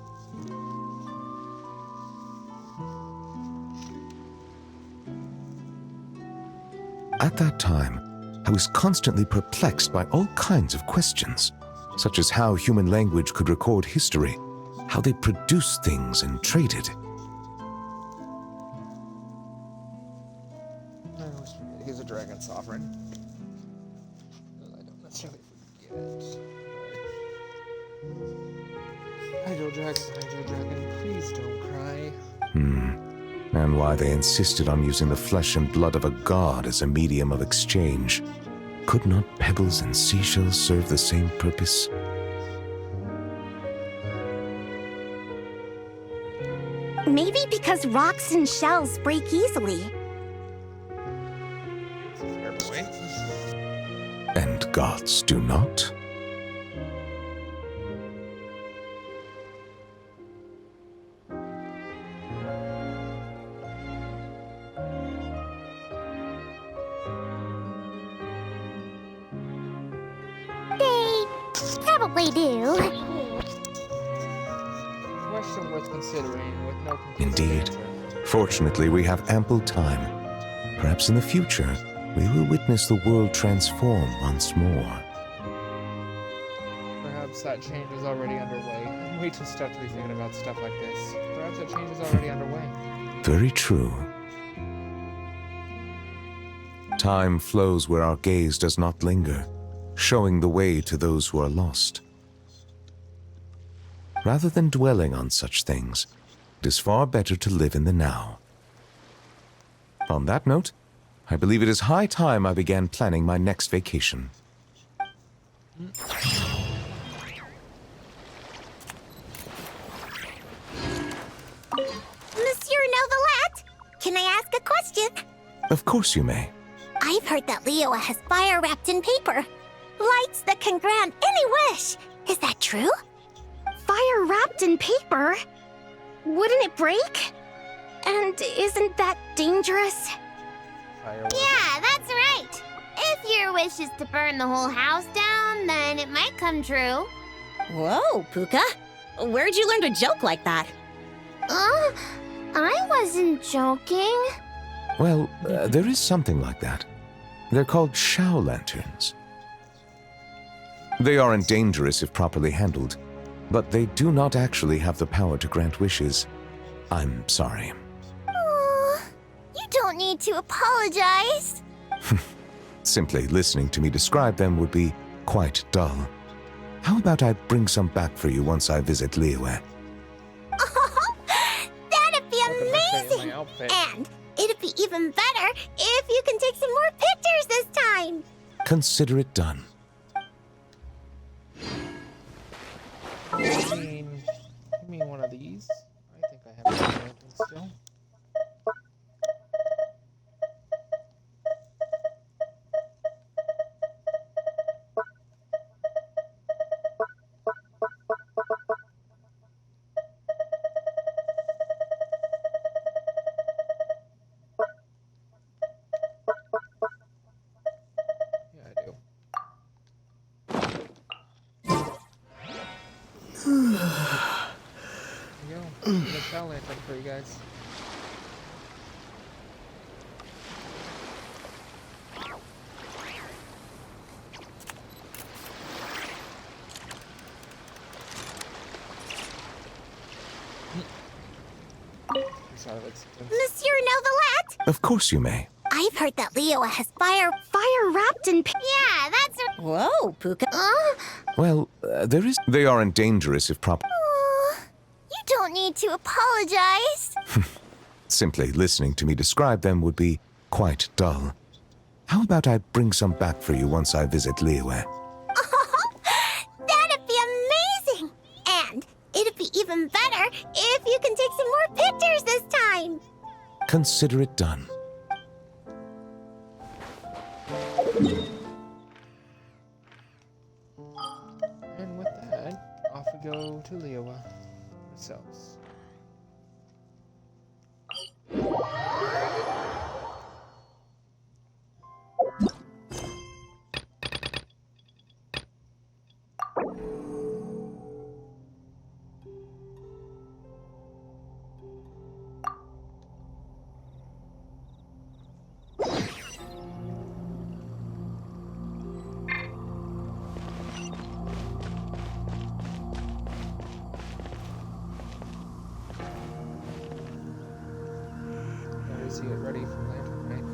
At that time, I was constantly perplexed by all kinds of questions, such as how human language could record history, how they produced things and traded. He's a dragon sovereign. I don't necessarily forget. Hydro dragon, please don't cry. And why they insisted on using the flesh and blood of a god as a medium of exchange. Could not pebbles and seashells serve the same purpose? Maybe because rocks and shells break easily. Fair point. And gods do not? They probably do. Question worth considering with no conclusive Indeed. answer. Fortunately, we have ample time. Perhaps in the future, we will witness the world transform once more. Perhaps that change is already underway. I'm way too stuck to be thinking about stuff like this. Perhaps that change is already underway. Very true. Time flows where our gaze does not linger, showing the way to those who are lost. Rather than dwelling on such things, it is far better to live in the now. On that note, I believe it is high time I began planning my next vacation. a question? Of course you may. I've heard that Liyue has fire wrapped in paper. Lights that can grant any wish. Is that true? Fire wrapped in paper? Wouldn't it break? And isn't that dangerous? Fireworks. Yeah, that's right. If your wish is to burn the whole house down, then it might come true. Whoa, Puka. Where'd you learn to joke like that? I wasn't joking. Well, there is something like that. They're called Shao lanterns. They aren't dangerous if properly handled, but they do not actually have the power to grant wishes. I'm sorry. You don't need to apologize. Simply listening to me describe them would be quite dull. How about I bring some back for you once I visit Liyue? That'd be Look at my face, amazing! my outfit. And it'd be even better if you can take some more pictures this time! Consider it done. Give me one of these. I think I have one open still. Yeah, I do. There you go. There's a Shao lantern for you guys. It's out of existence. Monsieur Novelette! Of course you may. I've heard that Liyue has fire wrapped in paper. Yeah, that's Whoa, Puka. Well, they aren't dangerous if proper. You don't need to apologize. Simply listening to me describe them would be quite dull. How about I bring some back for you once I visit Liyue? That'd be amazing! And it'd be even better if you can take some more pictures this time! Consider it done. And with that, off we go to Liyue ourselves. Always get ready for lantern, right?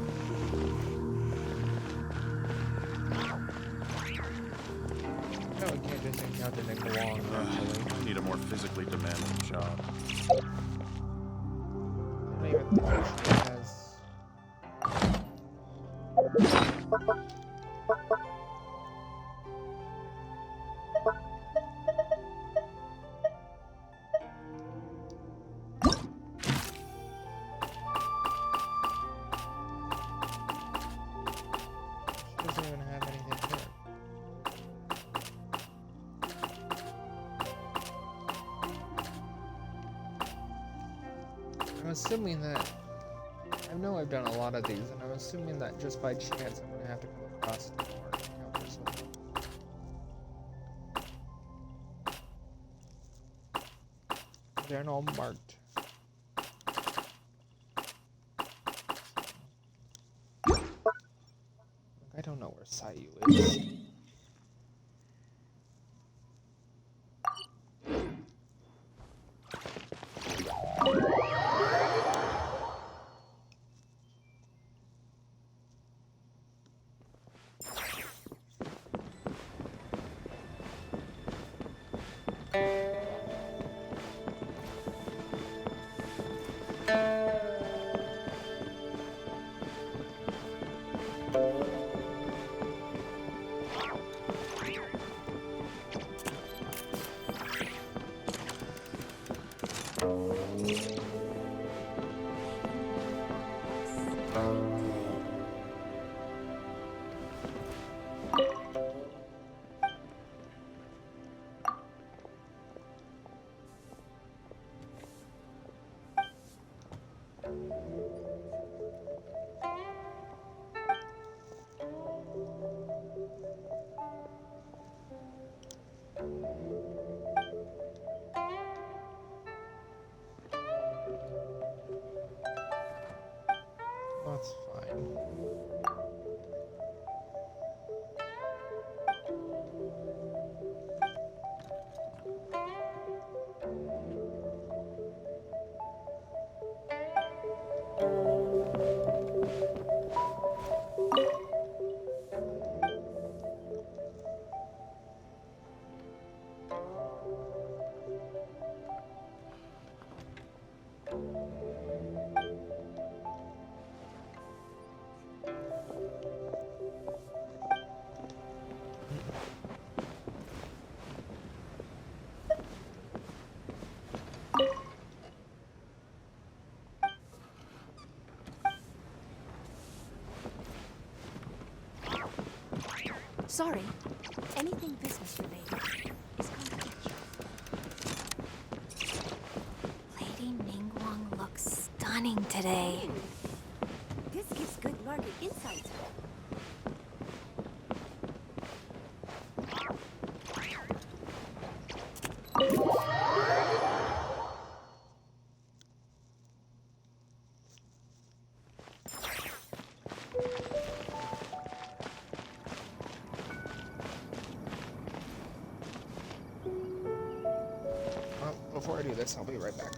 No, we can't just encounter Nick Wong eventually. I need a more physically demanding job. I don't even think she has. She doesn't even have anything here. I'm assuming that I know I've done a lot of these, and I'm assuming that just by chance I'm gonna have to come across more encounters. They're all marked. I don't know where Sayu is. That's fine. Sorry. Anything business related is confidential. Lady Ningguang looks stunning today. This gives good market insight. Well, before I do this, I'll be right back.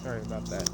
Sorry about that.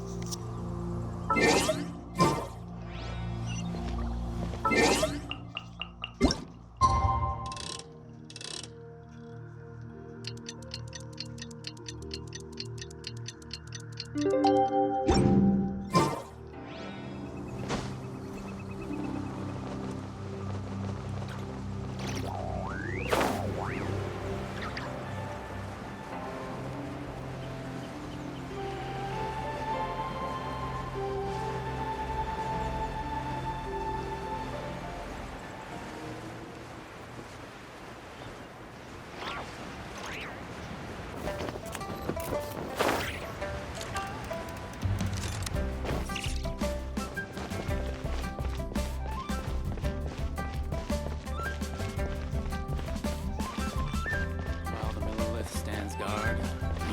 While the Millilith stands guard,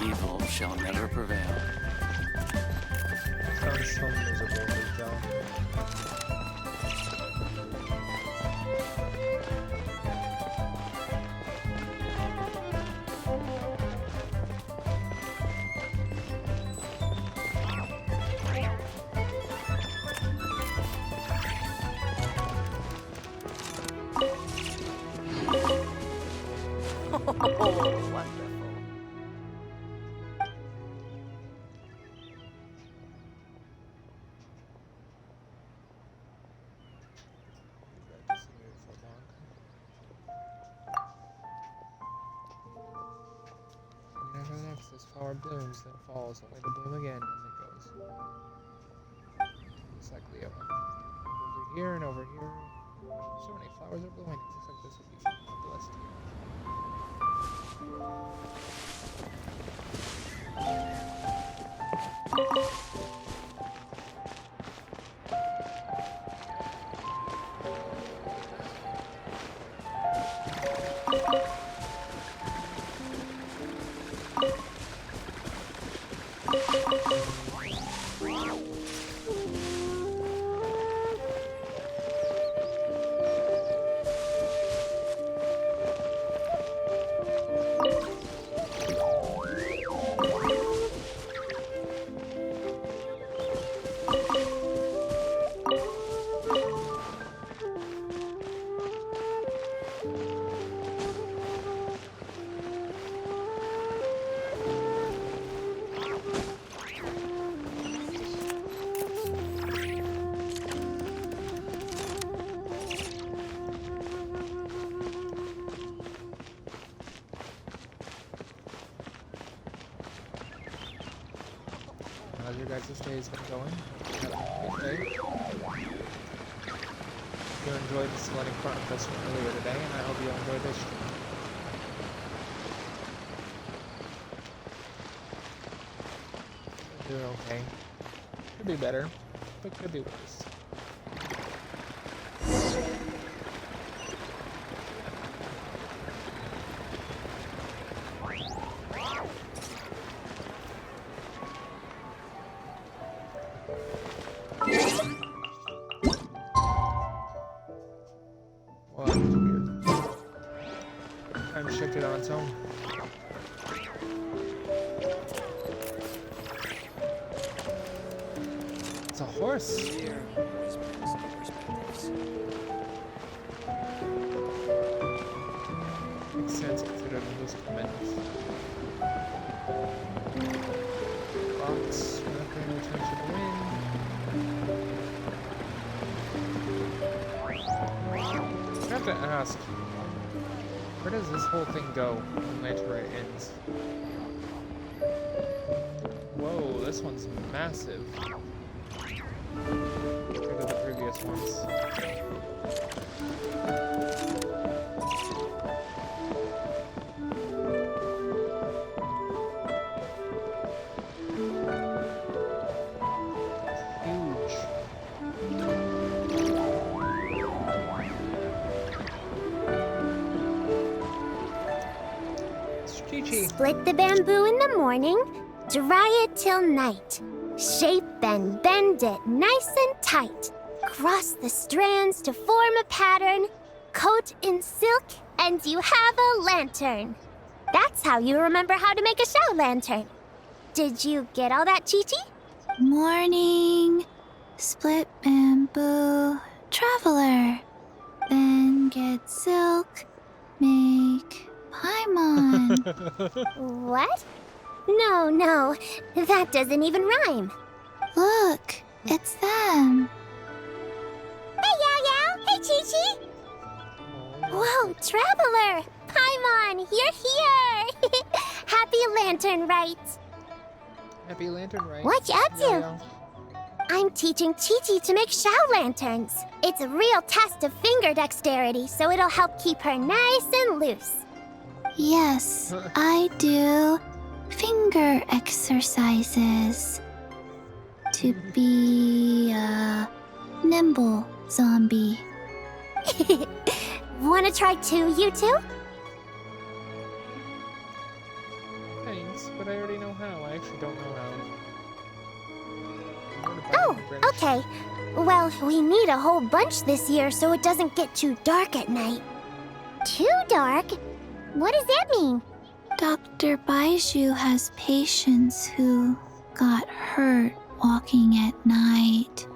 evil shall never prevail. Sounds so miserable, this job. Oh, wonderful. Never left, this flower blooms, then falls, only to bloom again as it goes. Just like Leo. Over here and over here. So many flowers are blooming. It looks like this would be a blessed year. How's your guys' days been going? Having a good day? You enjoyed the Selenium Front investment earlier today, and I hope you enjoyed this stream. doing okay. Could be better, but could be worse. Well, that was weird. Time shifted on its own. It's a horse. Makes sense considering those comments. Box, not paying attention to the wind. I have to ask, where does this whole thing go when Rite ends? Whoa, this one's massive. Compared to the previous ones. Split the bamboo in the morning, dry it till night. Shape and bend it nice and tight. Cross the strands to form a pattern. Coat in silk, and you have a lantern. That's how you remember how to make a show lantern. Did you get all that, Chi-Chi? Morning, split bamboo, traveler. Then get silk, make Paimon. What? No, that doesn't even rhyme. Look, it's them. Hey, Yao Yao! Hey, Chi-Chi! Whoa, Traveler! Paimon, you're here! Happy Lantern Rite! Happy Lantern Rite. What you up to? I'm teaching Chi-Chi to make show lanterns. It's a real test of finger dexterity, so it'll help keep her nice and loose. Yes, I do finger exercises to be a nimble zombie. Wanna try too, you two? Thanks, but I already know how. I actually don't know how. Oh, okay. Well, we need a whole bunch this year so it doesn't get too dark at night. Too dark? What does that mean? Dr. Baiju has patients who got hurt walking at night.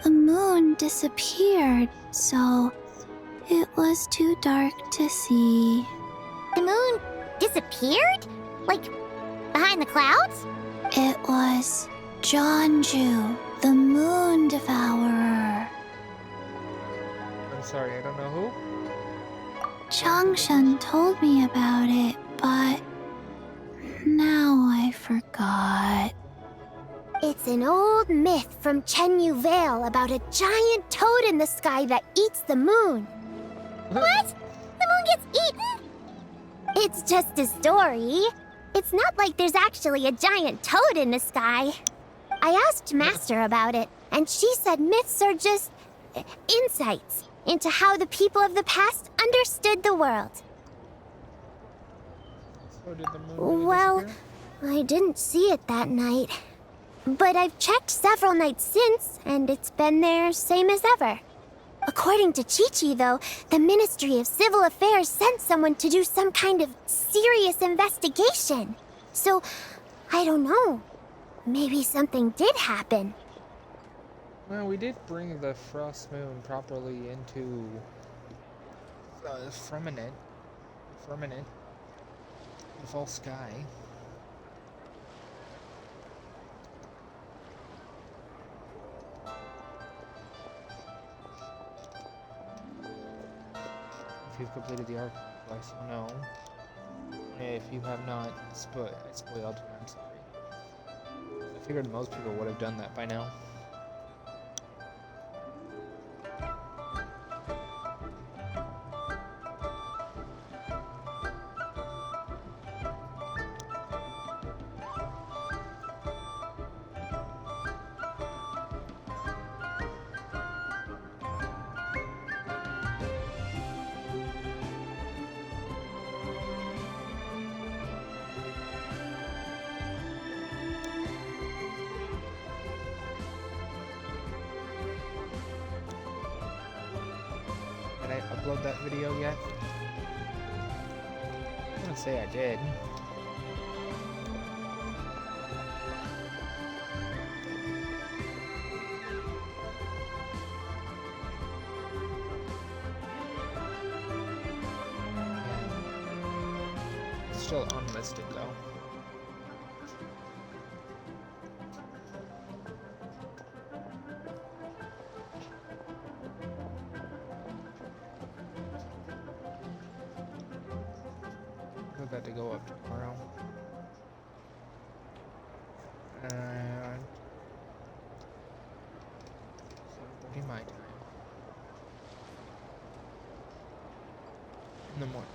The moon disappeared, so it was too dark to see. The moon disappeared? Like, behind the clouds? It was Jonju, the moon devourer. I'm sorry, I don't know who. Changshan told me about it, but now I forgot. It's an old myth from Chenyu Vale about a giant toad in the sky that eats the moon. What? The moon gets eaten? It's just a story. It's not like there's actually a giant toad in the sky. I asked Master about it, and she said myths are just insights into how the people of the past understood the world. So did the moon really Well, disappear? I didn't see it that night. But I've checked several nights since, and it's been there same as ever. According to Chi-Chi, though, the Ministry of Civil Affairs sent someone to do some kind of serious investigation. So, I don't know. Maybe something did happen. Well, we did bring the frost moon properly into firmament, the false sky. If you've completed the arc, let us know. If you have not, spoiled. I'm sorry. I figured most people would have done that by now. upload that video yet? I'm gonna say I did. It's still unlisted though. That to go up tomorrow. 7:30 my time. In the morning.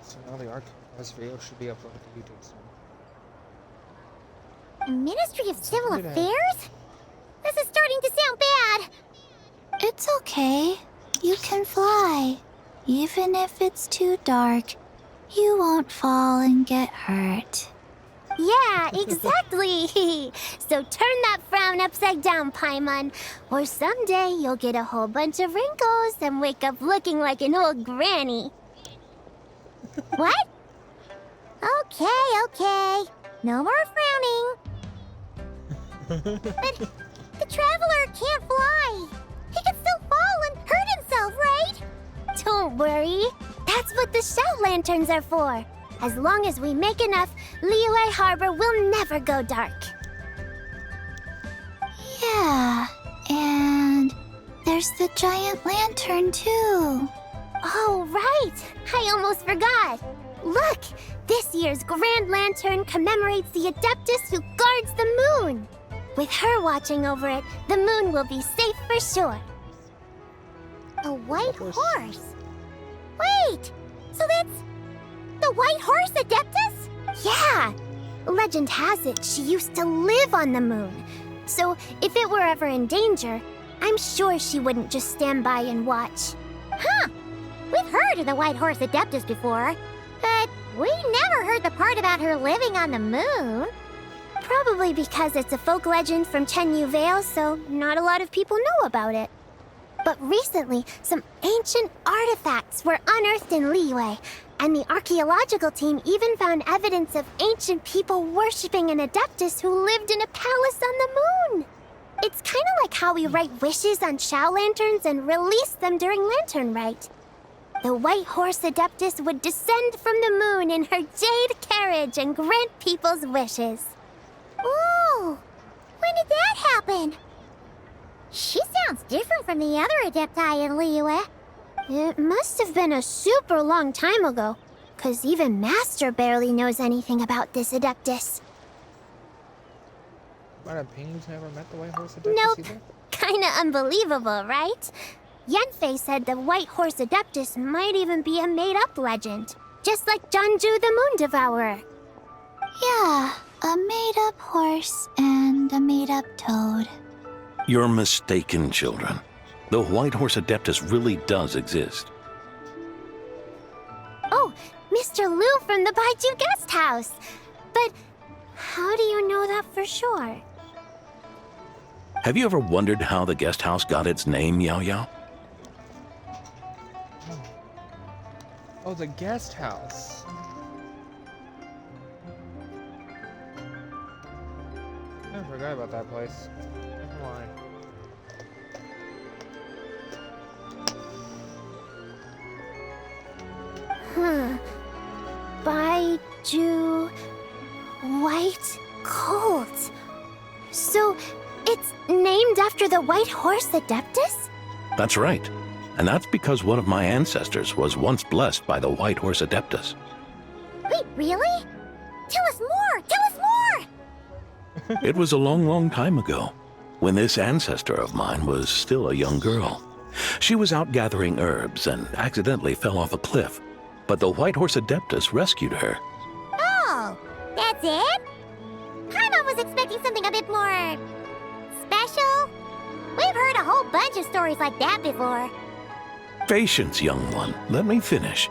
So now the Archives video should be uploaded to YouTube soon. Ministry of Civil Affairs? This is starting to sound bad. It's okay. You can fly. Even if it's too dark, you won't fall and get hurt. Yeah, exactly. So turn that frown upside down, Paimon. Or someday you'll get a whole bunch of wrinkles and wake up looking like an old granny. What? Okay. No more frowning. But the Traveler can't fly. He can still fall and hurt himself, right? Don't worry. That's what the shout lanterns are for. As long as we make enough, Liyue Harbor will never go dark. Yeah, and there's the giant lantern too. Oh, right. I almost forgot. Look, this year's Grand Lantern commemorates the Adeptus who guards the moon. With her watching over it, the moon will be safe for sure. A white horse? Wait, so that's the White Horse Adeptus? Yeah. Legend has it she used to live on the moon. So if it were ever in danger, I'm sure she wouldn't just stand by and watch. Huh. We've heard of the White Horse Adeptus before, but we never heard the part about her living on the moon. Probably because it's a folk legend from Chenyu Vale, so not a lot of people know about it. But recently, some ancient artifacts were unearthed in Liyue, and the archaeological team even found evidence of ancient people worshipping an Adeptus who lived in a palace on the moon. It's kind of like how we write wishes on Shao lanterns and release them during Lantern Rite. The White Horse Adeptus would descend from the moon in her jade carriage and grant people's wishes. Ooh, when did that happen? She sounds different from the other Adepti in Liyue. It must have been a super long time ago, 'cause even Master barely knows anything about this Adeptus. But Ping's never met the White Horse Adeptus Nope. either? Kinda unbelievable, right? Yenfei said the White Horse Adeptus might even be a made-up legend, just like Janju the Moon Devourer. Yeah, a made-up horse and a made-up toad. You're mistaken, children. The White Horse Adeptus really does exist. Oh, Mr. Liu from the Baiju Guest House. But how do you know that for sure? Have you ever wondered how the guest house got its name, Yao Yao? Oh, the guest house. I forgot about that place. Never mind. Baiju White Colt. So it's named after the White Horse Adeptus? That's right. And that's because one of my ancestors was once blessed by the White Horse Adeptus. Wait, really? Tell us more! Tell us more! It was a long, long time ago, when this ancestor of mine was still a young girl. She was out gathering herbs and accidentally fell off a cliff, but the White Horse Adeptus rescued her. Oh, that's it? Paimon was expecting something a bit more special. We've heard a whole bunch of stories like that before. Patience, young one. Let me finish.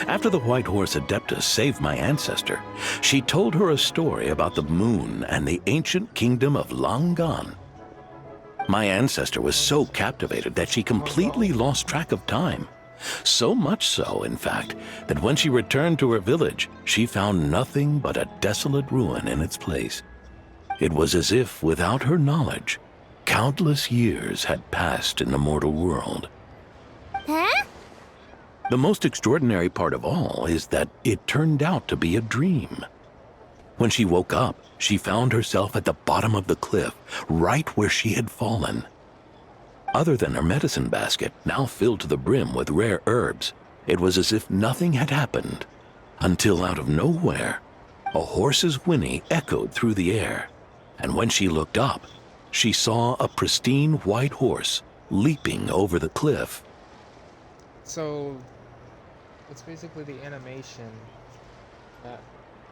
After the White Horse Adeptus saved my ancestor, she told her a story about the moon and the ancient kingdom of Long Gone. My ancestor was so captivated that she completely lost track of time. So much so, in fact, that when she returned to her village, she found nothing but a desolate ruin in its place. It was as if, without her knowledge, countless years had passed in the mortal world. Huh? The most extraordinary part of all is that it turned out to be a dream. When she woke up, she found herself at the bottom of the cliff, right where she had fallen. Other than her medicine basket, now filled to the brim with rare herbs, it was as if nothing had happened, until out of nowhere, a horse's whinny echoed through the air, and when she looked up, she saw a pristine white horse leaping over the cliff. So, it's basically the animation that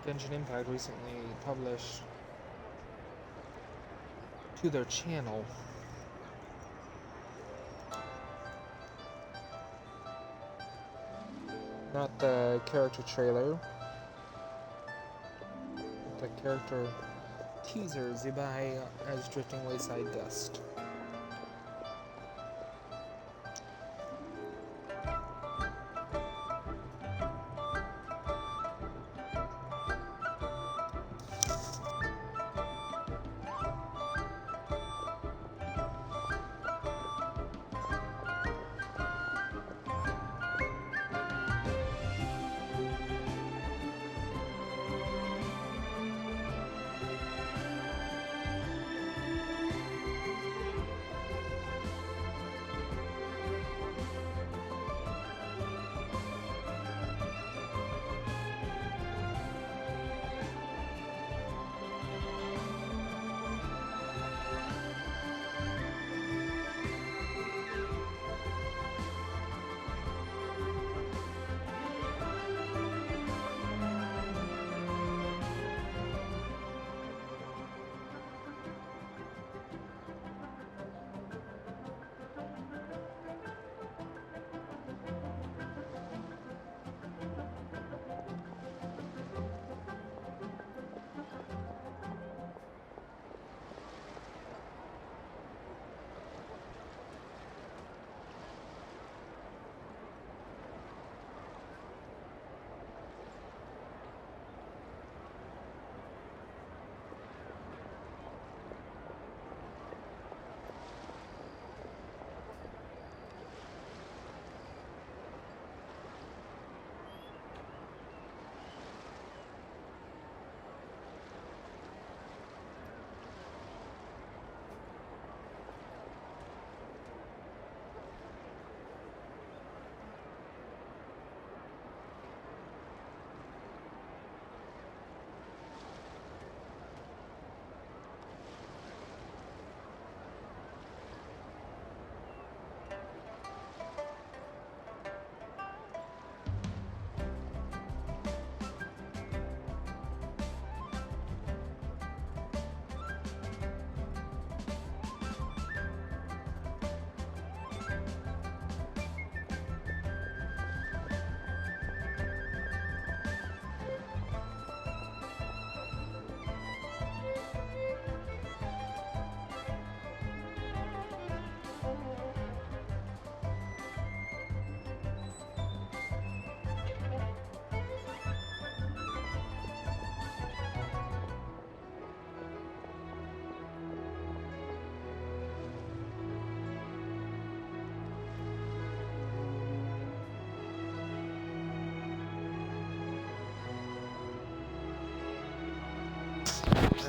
Genshin Impact recently published to their channel. Not the character trailer, but the character teaser, Zibai as Drifting Wayside Dust.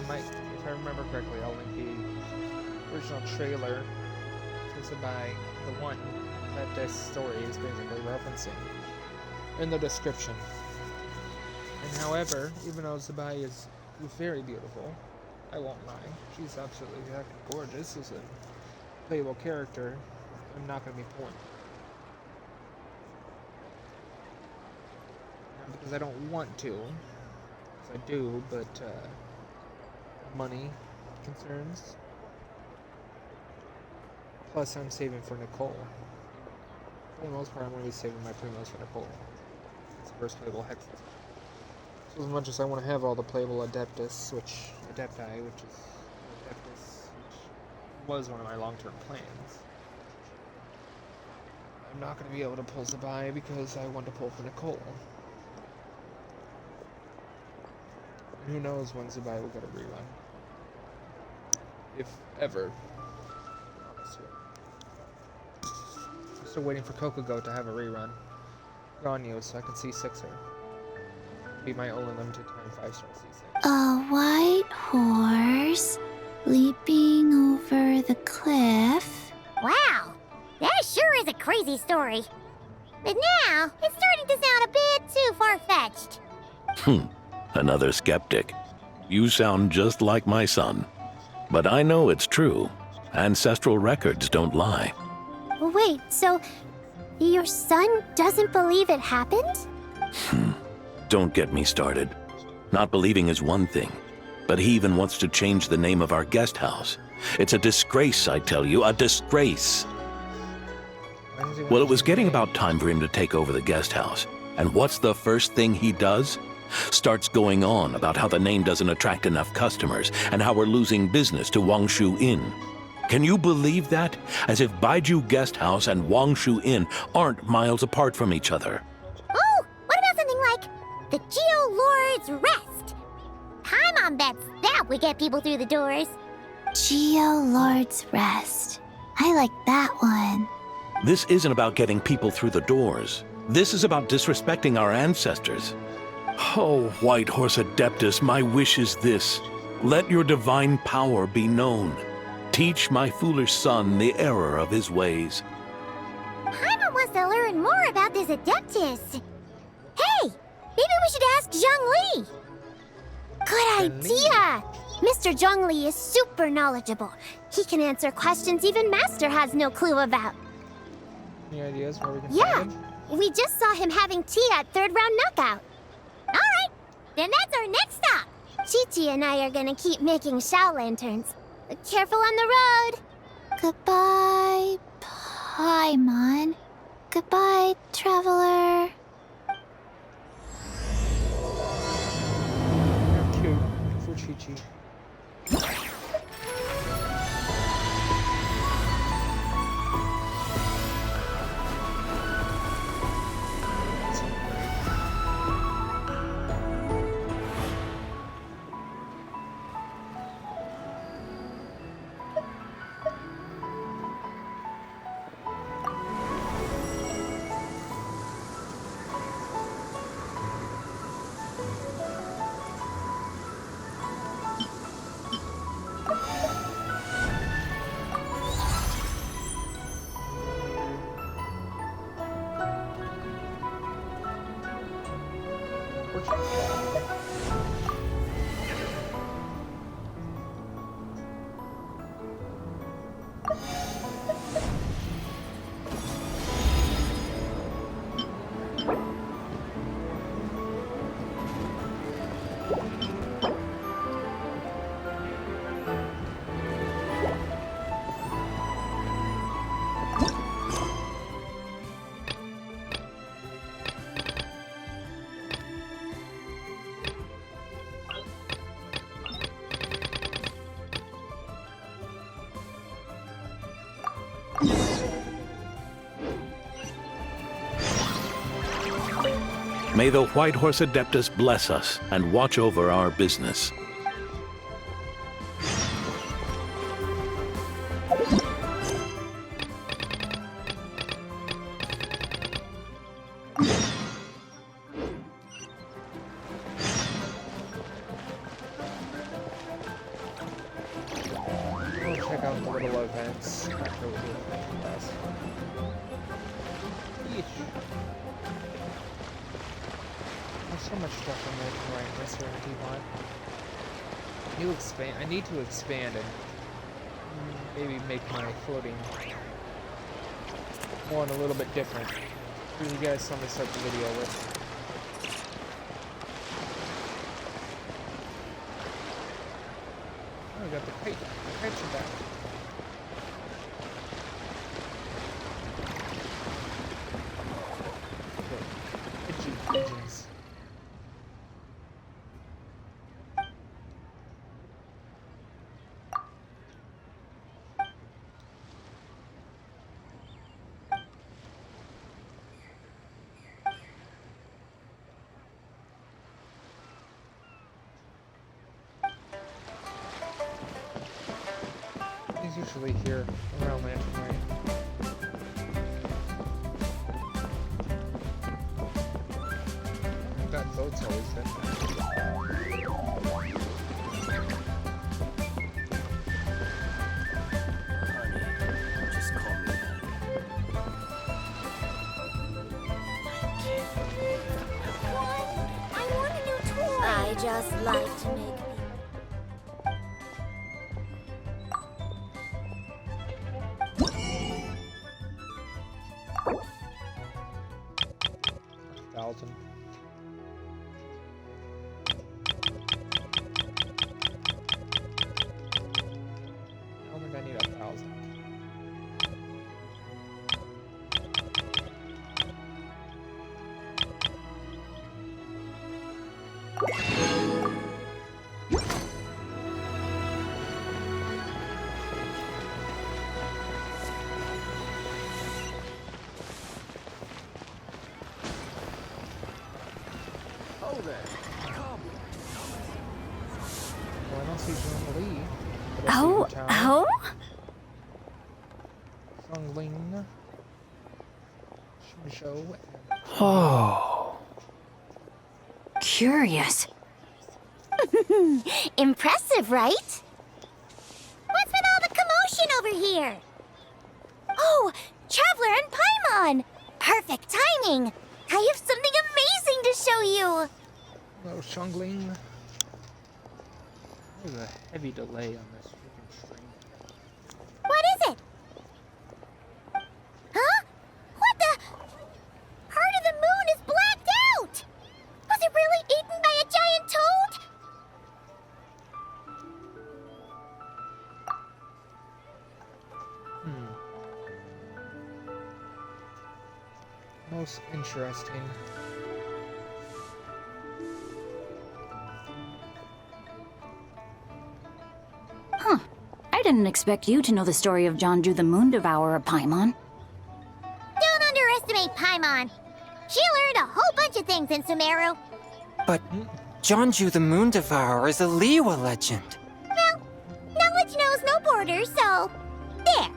If I remember correctly, I'll link the original trailer to Zibai, the one that this story is basically referencing, in the description. And however, even though Zibai is very beautiful, I won't lie, she's absolutely gorgeous as a playable character, I'm not going to be porn. Not because I don't want to, because I do, but money concerns. Plus, I'm saving for Nicole. For the most part, I'm going to be saving my primos for Nicole. first playable hexes. So as much as I want to have all the playable Adeptus, which was one of my long-term plans, I'm not going to be able to pull Zabai because I want to pull for Nicole. And who knows when Zabai will get a rerun. If ever. Honestly. I'm still waiting for Kokugo to have a rerun. Ganyu, so I can see Sixer. Be my only limited time 5-star C6. A white horse leaping over the cliff. Wow, that sure is a crazy story. But now, it's starting to sound a bit too far-fetched. Another skeptic. You sound just like my son. But I know it's true. Ancestral records don't lie. Wait, so your son doesn't believe it happened? Don't get me started. Not believing is one thing, but he even wants to change the name of our guest house. It's a disgrace, I tell you, a disgrace. Well, it was getting about time for him to take over the guest house. And what's the first thing he does? Starts going on about how the name doesn't attract enough customers and how we're losing business to Wangshu Inn. Can you believe that? As if Baiju Guest House and Wangshu Inn aren't miles apart from each other. Oh, what about something like the Geo Lord's Rest? Paimon bets that would get people through the doors. Geo Lord's Rest. I like that one. This isn't about getting people through the doors. This is about disrespecting our ancestors. Oh, White Horse Adeptus, my wish is this. Let your divine power be known. Teach my foolish son the error of his ways. Paimon wants to learn more about this Adeptus. Hey, maybe we should ask Zhongli. Good idea! Mr. Zhongli is super knowledgeable. He can answer questions even Master has no clue about. Any ideas where we can Yeah, find him? we just saw him having tea at third round knockout. All right, then that's our next stop. Chi-Chi and I are gonna keep making Shao lanterns. Careful on the road. Goodbye, Paimon. Goodbye, traveler. Cute. For Chi-Chi. May the White Horse Adeptus bless us and watch over our business. We'll check out the little events after we do the class. There's so much stuff I'm making right this here in Devon. I need to expand and maybe make my floating one a little bit different. Give you guys something to start the video with. Oh, we got the kite. The kites are back. Okay. Itchy pigeons. He's usually here around Lantern Way. That boat's always been there. Just call me I want a new toy. I just like to make $1,000. I don't think I need 1,000. Oh there. Come. Well, I don't see Zhong Li. Oh, oh? Zhong Ling. Shou. Oh. Curious. Impressive, right? What's with all the commotion over here? Oh, Traveler and Paimon! Perfect timing! I have something amazing to show you! Hello, Shongling. There's a heavy delay on this freaking stream. What is it? Huh? What the? Heart of the Moon is blacked out! Was it really eaten by a giant toad? Most interesting. Huh. I didn't expect you to know the story of Jonju the Moon Devourer, Paimon. Don't underestimate Paimon. She learned a whole bunch of things in Sumeru. But Jonju the Moon Devourer is a Liyue legend. Well, knowledge knows no borders, so... there.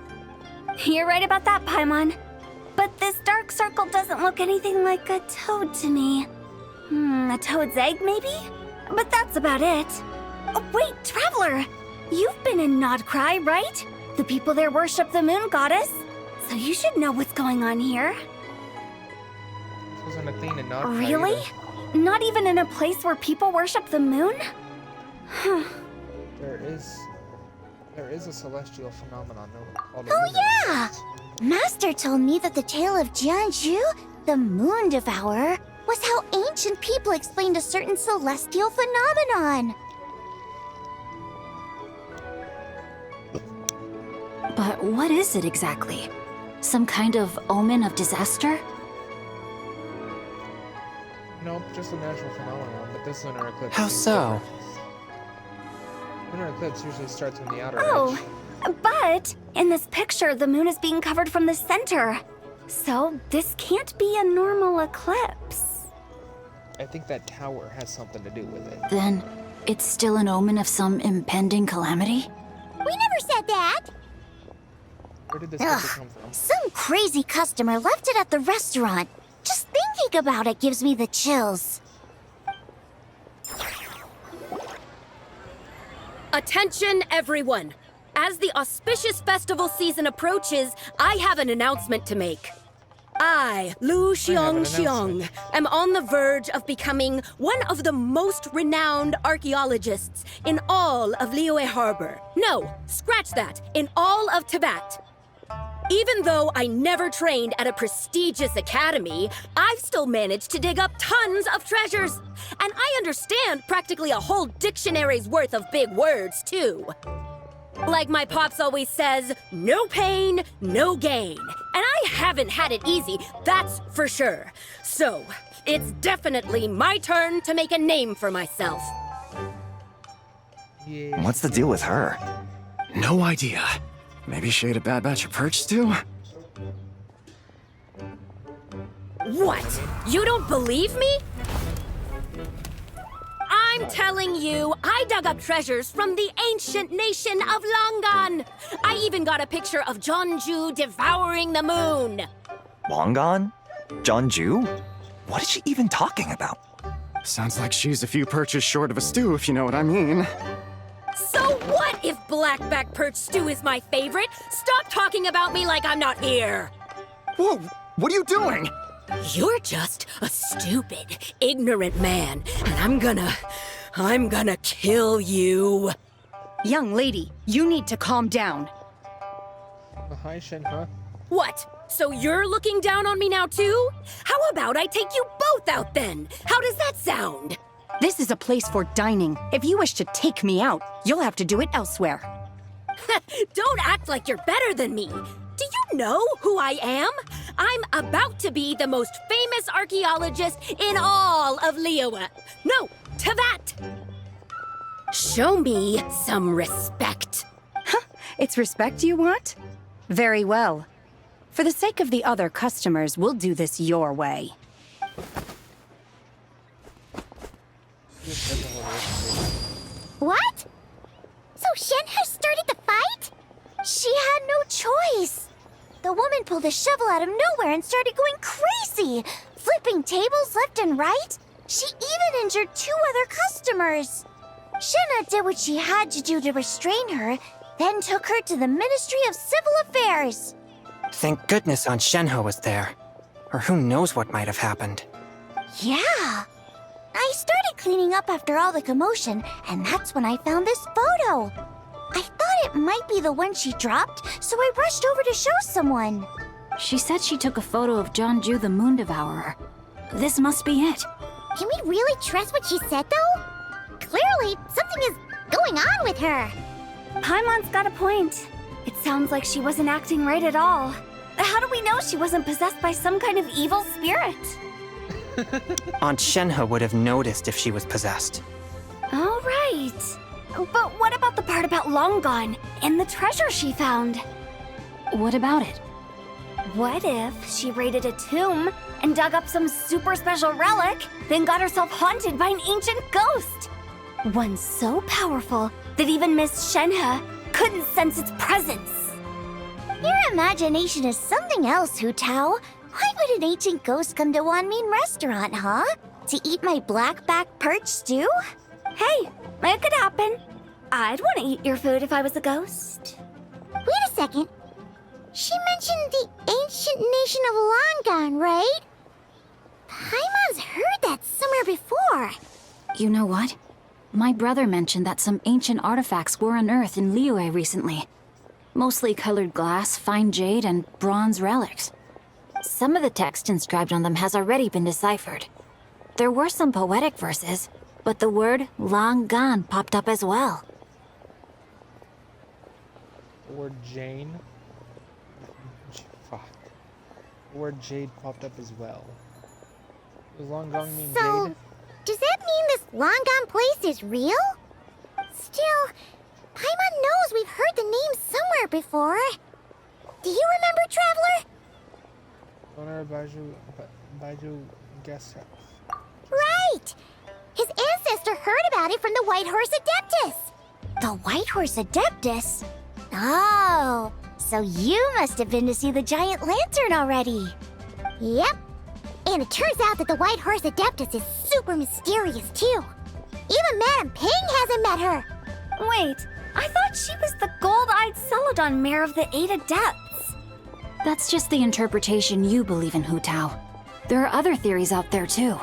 You're right about that, Paimon. But this dark circle doesn't look anything like a toad to me. A toad's egg, maybe? But that's about it. Oh, wait, Traveler! You've been in Nodcry, right? The people there worship the moon goddess. So you should know what's going on here. This wasn't a thing in Nodcry Really? either. Not even in a place where people worship the moon? Huh. There is a celestial phenomenon called a Oh lunar yeah! eclipse. Master told me that the tale of Jianzhu, the Moon Devourer, was how ancient people explained a certain celestial phenomenon. But what is it exactly? Some kind of omen of disaster? Nope, just a natural phenomenon, but this lunar eclipse... How seems so? different. Lunar eclipse usually starts from the outer Oh, edge. but in this picture, the moon is being covered from the center. So this can't be a normal eclipse. I think that tower has something to do with it. Then it's still an omen of some impending calamity? We never said that! Where did this picture come from? Some crazy customer left it at the restaurant. Just thinking about it gives me the chills. Attention, everyone! As the auspicious festival season approaches, I have an announcement to make. I, Lu Xiong, am on the verge of becoming one of the most renowned archaeologists in all of Liyue Harbor. No, scratch that, in all of Tibet. Even though I never trained at a prestigious academy, I've still managed to dig up tons of treasures. And I understand practically a whole dictionary's worth of big words, too. Like my pops always says, no pain, no gain. And I haven't had it easy, that's for sure. So, it's definitely my turn to make a name for myself. Yeah. What's the deal with her? No idea. Maybe she ate a bad batch of perch stew? What? You don't believe me? I'm telling you, I dug up treasures from the ancient nation of Longan. I even got a picture of Jeonju devouring the moon. Longan? Jeonju? What is she even talking about? Sounds like she's a few perches short of a stew, if you know what I mean. So what if blackback perch stew is my favorite? Stop talking about me like I'm not here. Whoa, what are you doing? You're just a stupid, ignorant man, and I'm gonna kill you. Young lady, you need to calm down. Hi, Shenhe. What? So you're looking down on me now too? How about I take you both out then? How does that sound? This is a place for dining. If you wish to take me out, you'll have to do it elsewhere. Don't act like you're better than me. Do you know who I am? I'm about to be the most famous archaeologist in all of Liyue. No, Tevat! Show me some respect. It's respect you want? Very well. For the sake of the other customers, we'll do this your way. What? So Shenhe started the fight? She had no choice. The woman pulled a shovel out of nowhere and started going crazy, flipping tables left and right. She even injured 2 other customers. Shenhe did what she had to do to restrain her, then took her to the Ministry of Civil Affairs. Thank goodness Aunt Shenhe was there. Or who knows what might have happened. Yeah. I started cleaning up after all the commotion, and that's when I found this photo. I thought it might be the one she dropped, so I rushed over to show someone. She said she took a photo of Jeonju the Moon Devourer. This must be it. Can we really trust what she said, though? Clearly, something is going on with her. Paimon's got a point. It sounds like she wasn't acting right at all. How do we know she wasn't possessed by some kind of evil spirit? Aunt Shenhe would have noticed if she was possessed. All right. But what about the part about Long Gone and the treasure she found? What about it? What if she raided a tomb and dug up some super special relic, then got herself haunted by an ancient ghost? One so powerful that even Miss Shenhe couldn't sense its presence. Your imagination is something else, Hu Tao. Why would an ancient ghost come to Wanmin restaurant, huh? To eat my blackback perch stew? Hey, it could happen. I'd want to eat your food if I was a ghost. Wait a second. She mentioned the ancient nation of Longan, right? Paimon's heard that somewhere before. You know what? My brother mentioned that some ancient artifacts were unearthed in Liyue recently. Mostly colored glass, fine jade, and bronze relics. Some of the text inscribed on them has already been deciphered. There were some poetic verses, but the word long gone popped up as well. The word Jane? Fuck. The word Jade popped up as well. Does long gone mean So, Jade? does that mean this Longan place is real? Still, Paimon knows we've heard the name somewhere before. Do you remember, Traveler? Owner Baiju guest house. Right! His ancestor heard about it from the White Horse Adeptus. The White Horse Adeptus? Oh, so you must have been to see the giant lantern already. Yep. And it turns out that the White Horse Adeptus is super mysterious, too. Even Madame Ping hasn't met her. Wait, I thought she was the gold-eyed Celadon mare of the 8 Adepts. That's just the interpretation you believe in, Hu Tao. There are other theories out there, too.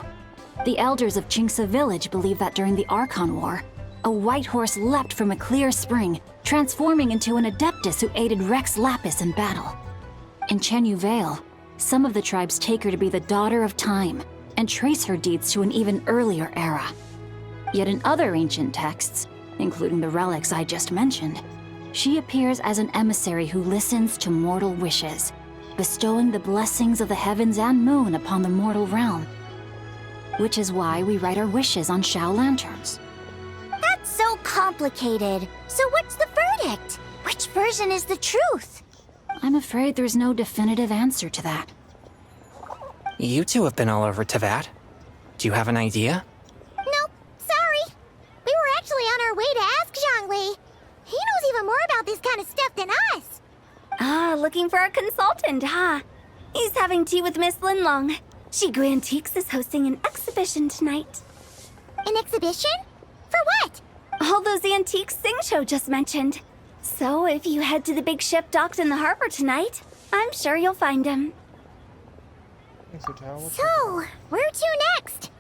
The elders of Qingce Village believe that during the Archon War, a white horse leapt from a clear spring, transforming into an Adeptus who aided Rex Lapis in battle. In Chenyu Vale, some of the tribes take her to be the daughter of time and trace her deeds to an even earlier era. Yet in other ancient texts, including the relics I just mentioned, she appears as an emissary who listens to mortal wishes, bestowing the blessings of the heavens and moon upon the mortal realm. Which is why we write our wishes on Shao lanterns. That's so complicated. So what's the verdict? Which version is the truth? I'm afraid there's no definitive answer to that. You two have been all over Tevat. Do you have an idea? Nope, sorry. better way to ask Zhongli. He knows even more about this kind of stuff than us. Ah, looking for a consultant, huh? He's having tea with Miss Linlong. Shigu Antiques is hosting an exhibition tonight. An exhibition? For what? All those antiques Sing Show just mentioned. So if you head to the big ship docked in the harbor tonight, I'm sure you'll find him. So, where to next?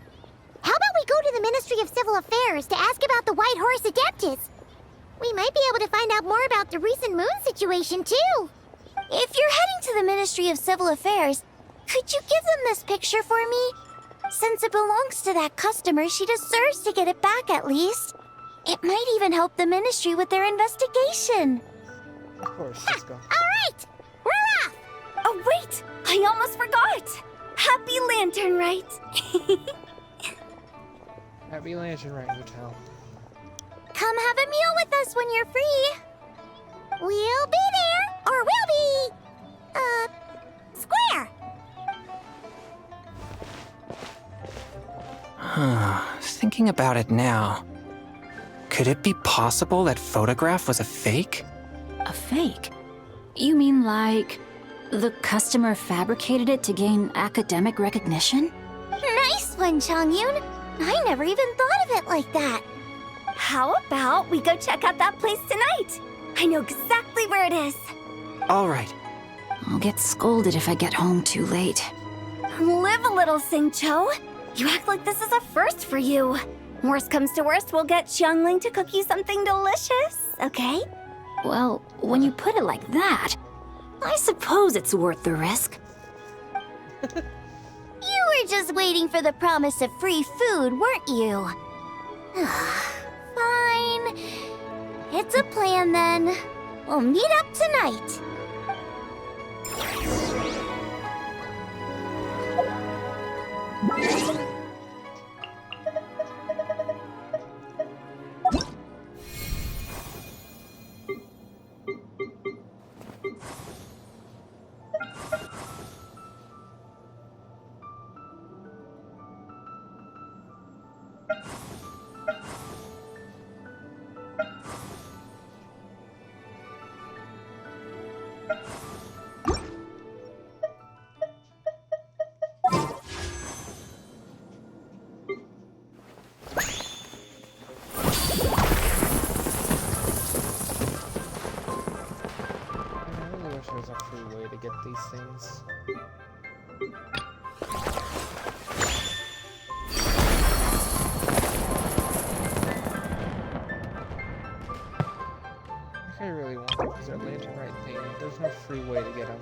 How about we go to the Ministry of Civil Affairs to ask about the White Horse Adeptus? We might be able to find out more about the recent moon situation, too. If you're heading to the Ministry of Civil Affairs, could you give them this picture for me? Since it belongs to that customer, she deserves to get it back at least. It might even help the Ministry with their investigation. Of course, let's go. All right, we're off! Oh, wait! I almost forgot! Happy Lantern Rite! Happy Lantern Rite Hotel. Come have a meal with us when you're free. We'll be there, or we'll be... square. Thinking about it now, could it be possible that photograph was a fake? A fake? You mean like the customer fabricated it to gain academic recognition? Nice one, Changyun. I never even thought of it like that. How about we go check out that place tonight? I know exactly where it is. All right. I'll get scolded if I get home too late. Live a little, Sing-Cho. You act like this is a first for you. Worst comes to worst, we'll get Xiangling to cook you something delicious, okay? Well, when you put it like that, I suppose it's worth the risk. You were just waiting for the promise of free food, weren't you? Fine. It's a plan then. We'll meet up tonight. Get these things. I really want them because they're Lantern Rite themed. There's no free way to get them.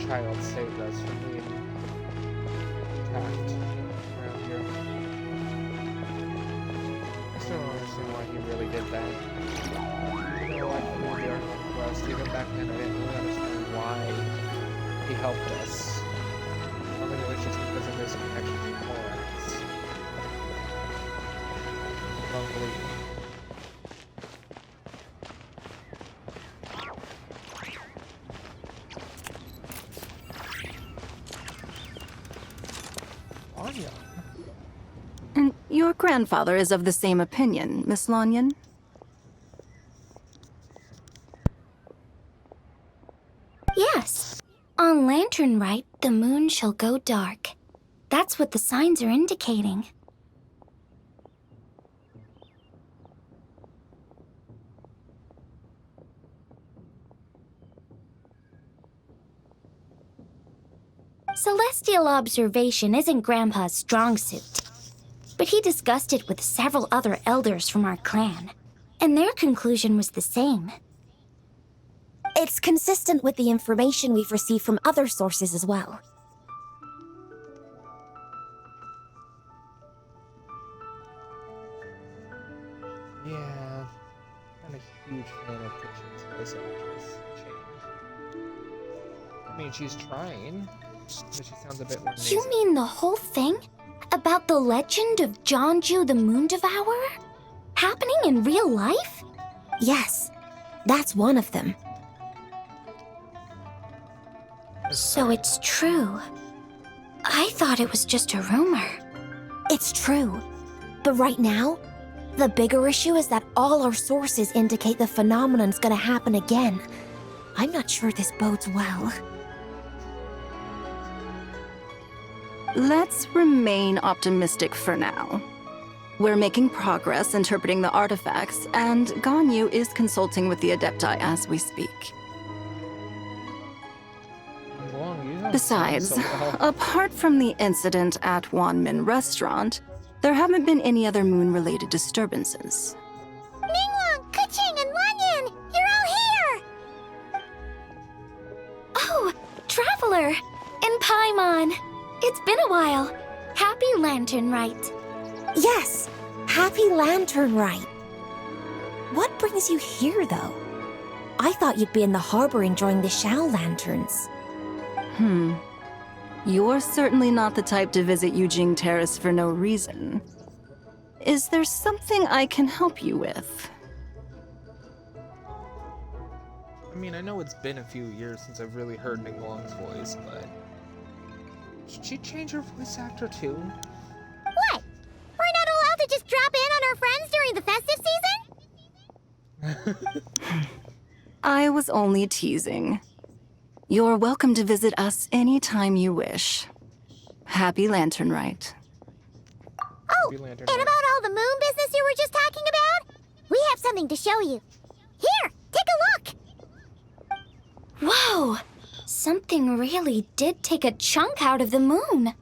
Child saved us from being attacked around here. I still don't understand why he really did that. You know, like we were doing the quest, even back then I didn't really understand why he helped us. I think it was just because of his connection to Morax. Unbelievable. Your grandfather is of the same opinion, Miss Lanyan. Yes. On Lantern Rite, the moon shall go dark. That's what the signs are indicating. Celestial observation isn't Grandpa's strong suit, but he discussed it with several other elders from our clan, and their conclusion was the same. It's consistent with the information we've received from other sources as well. Yeah, not a huge fan of Katrina's voice actress change. I mean, she's trying, but she sounds a bit more nasal. You mean the whole thing? About the legend of Jeonju the Moon Devourer? Happening in real life? Yes, that's one of them. So it's true. I thought it was just a rumor. It's true. But right now, the bigger issue is that all our sources indicate the phenomenon's gonna happen again. I'm not sure this bodes well. Let's remain optimistic for now. We're making progress interpreting the artifacts, and Ganyu is consulting with the Adepti as we speak. Besides, apart from the incident at Wanmin Restaurant, there haven't been any other moon-related disturbances. Ningguang, Keqing, and Lanyan! You're all here! Oh, Traveler! And Paimon! It's been a while. Happy Lantern Rite. Yes, happy Lantern Rite. What brings you here, though? I thought you'd be in the harbor enjoying the Shao Lanterns. You're certainly not the type to visit Yujing Terrace for no reason. Is there something I can help you with? I mean, I know it's been a few years since I've really heard Ningguang's voice, but should she change her voice actor too? What? We're not allowed to just drop in on our friends during the festive season? I was only teasing. You're welcome to visit us anytime you wish. Happy Lantern Rite. Oh, and about all the moon business you were just talking about? We have something to show you. Here, take a look! Whoa! Something really did take a chunk out of the moon.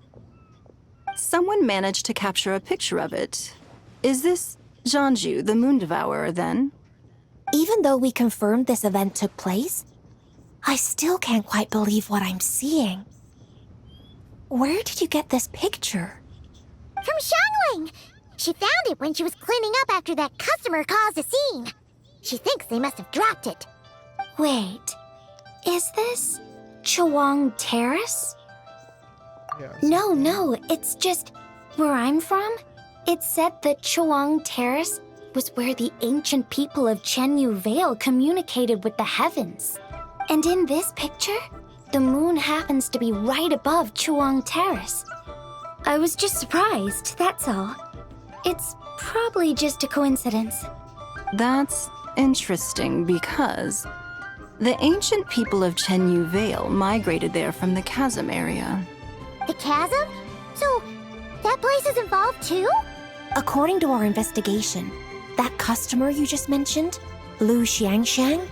Someone managed to capture a picture of it. Is this Jeonju, the Moon Devourer, then? Even though we confirmed this event took place, I still can't quite believe what I'm seeing. Where did you get this picture? From Xiangling! She found it when she was cleaning up after that customer caused a scene. She thinks they must have dropped it. Wait, is this Chawang Terrace? Yeah, No, it's just where I'm from. It said that Chawang Terrace was where the ancient people of Chenyu Vale communicated with the heavens. And in this picture, the moon happens to be right above Chawang Terrace. I was just surprised, that's all. It's probably just a coincidence. That's interesting because the ancient people of Chenyu Vale migrated there from the chasm area. The chasm? So, that place is involved too? According to our investigation, that customer you just mentioned, Lu Xiangxiang,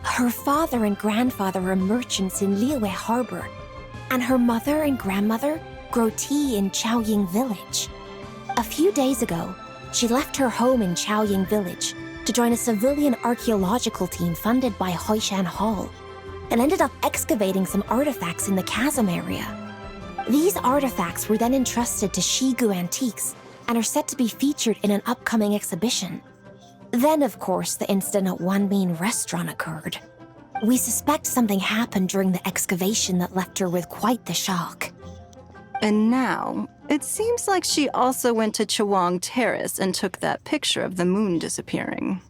her father and grandfather are merchants in Liyue Harbor, and her mother and grandmother grow tea in Chaoying Village. A few days ago, she left her home in Chaoying Village to join a civilian archaeological team funded by Hoishan Hall, and ended up excavating some artifacts in the chasm area. These artifacts were then entrusted to Shigu Antiques and are set to be featured in an upcoming exhibition. Then, of course, the incident at Wanmin Restaurant occurred. We suspect something happened during the excavation that left her with quite the shock. And now, it seems like she also went to Chawang Terrace and took that picture of the moon disappearing.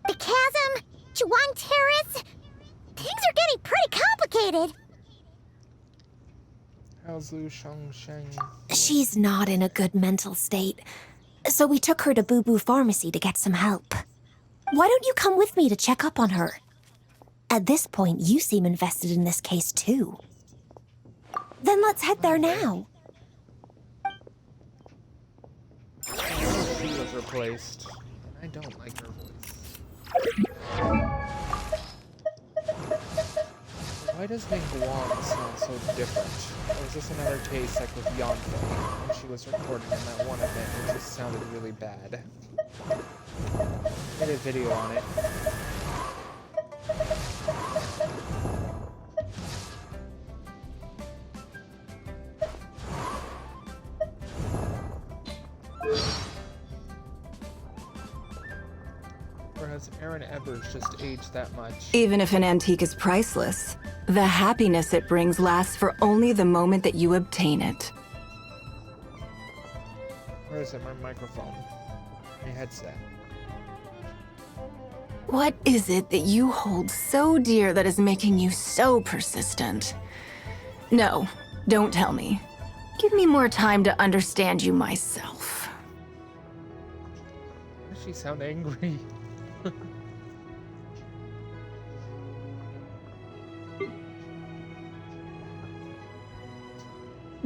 The chasm? Chawang Terrace? Things are getting pretty complicated. How's Lu Sheng? She's not in a good mental state, so we took her to Boo Boo Pharmacy to get some help. Why don't you come with me to check up on her? At this point, you seem invested in this case, too. Then let's head there now. She was replaced, and I don't like her voice. Why does Ning Guang sound so different? Or is this another case like with Yanfei, when she was recording in that one event, it just sounded really bad? I did a video on it. Or has Aaron Evers just aged that much? Even if an antique is priceless, the happiness it brings lasts for only the moment that you obtain it. Where is it? My microphone. My headset. What is it that you hold so dear that is making you so persistent? No, don't tell me. Give me more time to understand you myself. Why does she sound angry?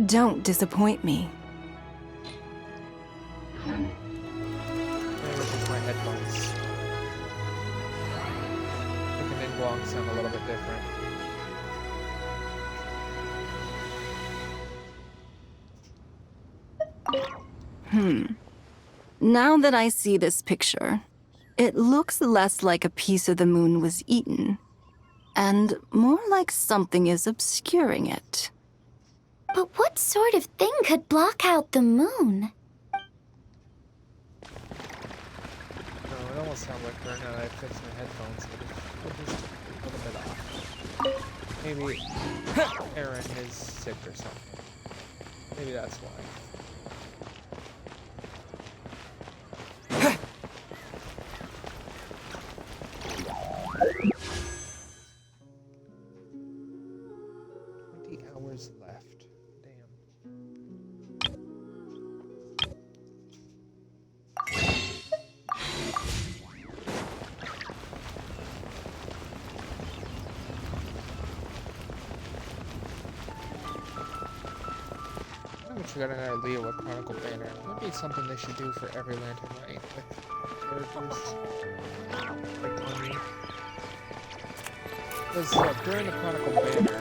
Don't disappoint me. Maybe it's just my headphones. Making Ning Guang sound a little bit different. Now that I see this picture, it looks less like a piece of the moon was eaten, and more like something is obscuring it. But what sort of thing could block out the moon? No, it almost sounds like her now that I fixed my headphones. But just a little bit off. Maybe Aaron is sick or something. Maybe that's why. Hours left. Damn. I wish we got another Leo with Chronicle banner. That'd be something they should do for every Lantern Rite with characters like Tony. Because during the Chronicle banner,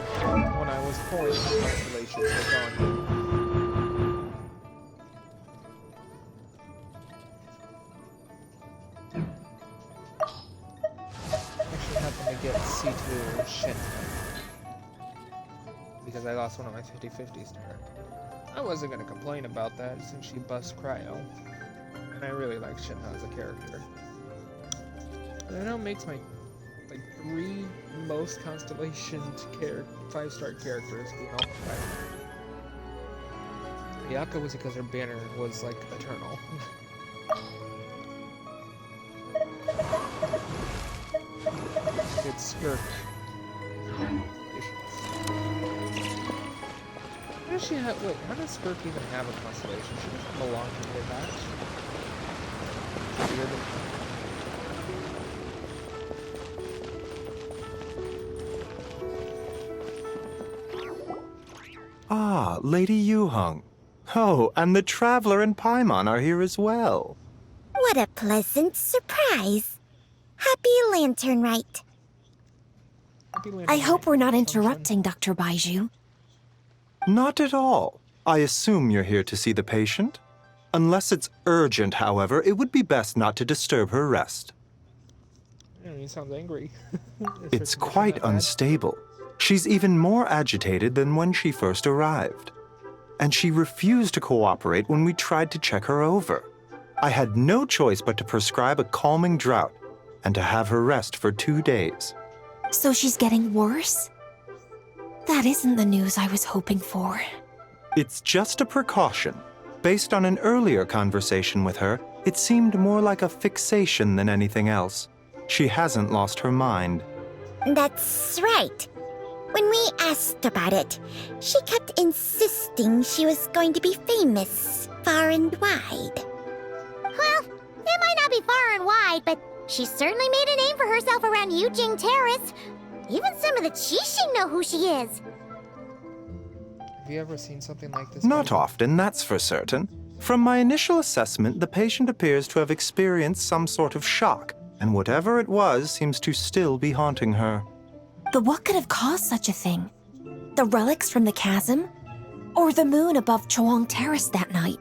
when I was pulling the constellations with Genshin, actually happened to get C2 Shin because I lost one of my 50/50s to her. I wasn't going to complain about that since she busts Cryo, and I really like Shinha as a character. But I know it makes my 3 most constellation 5-star characters being all Cryo. Ayaka was because her banner was like eternal. Good Skirk. How does she have? Wait, how does Skirk even have a constellation? She doesn't belong to her batch. Weird. Ah, Lady Yuheng. Oh, and the Traveler and Paimon are here as well. What a pleasant surprise. Happy Lantern Rite. I hope we're not interrupting, Dr. Baiju. Not at all. I assume you're here to see the patient? Unless it's urgent, however, it would be best not to disturb her rest. He sounds angry. It's quite unstable. She's even more agitated than when she first arrived. And she refused to cooperate when we tried to check her over. I had no choice but to prescribe a calming draught and to have her rest for 2 days. So she's getting worse? That isn't the news I was hoping for. It's just a precaution. Based on an earlier conversation with her, it seemed more like a fixation than anything else. She hasn't lost her mind. That's right. When we asked about it, she kept insisting she was going to be famous far and wide. Well, it might not be far and wide, but she certainly made a name for herself around Yujing Terrace. Even some of the Qixing know who she is. Have you ever seen something like this? Not often, that's for certain. From my initial assessment, the patient appears to have experienced some sort of shock, and whatever it was seems to still be haunting her. But what could have caused such a thing? The relics from the chasm? Or the moon above Chuang Terrace that night?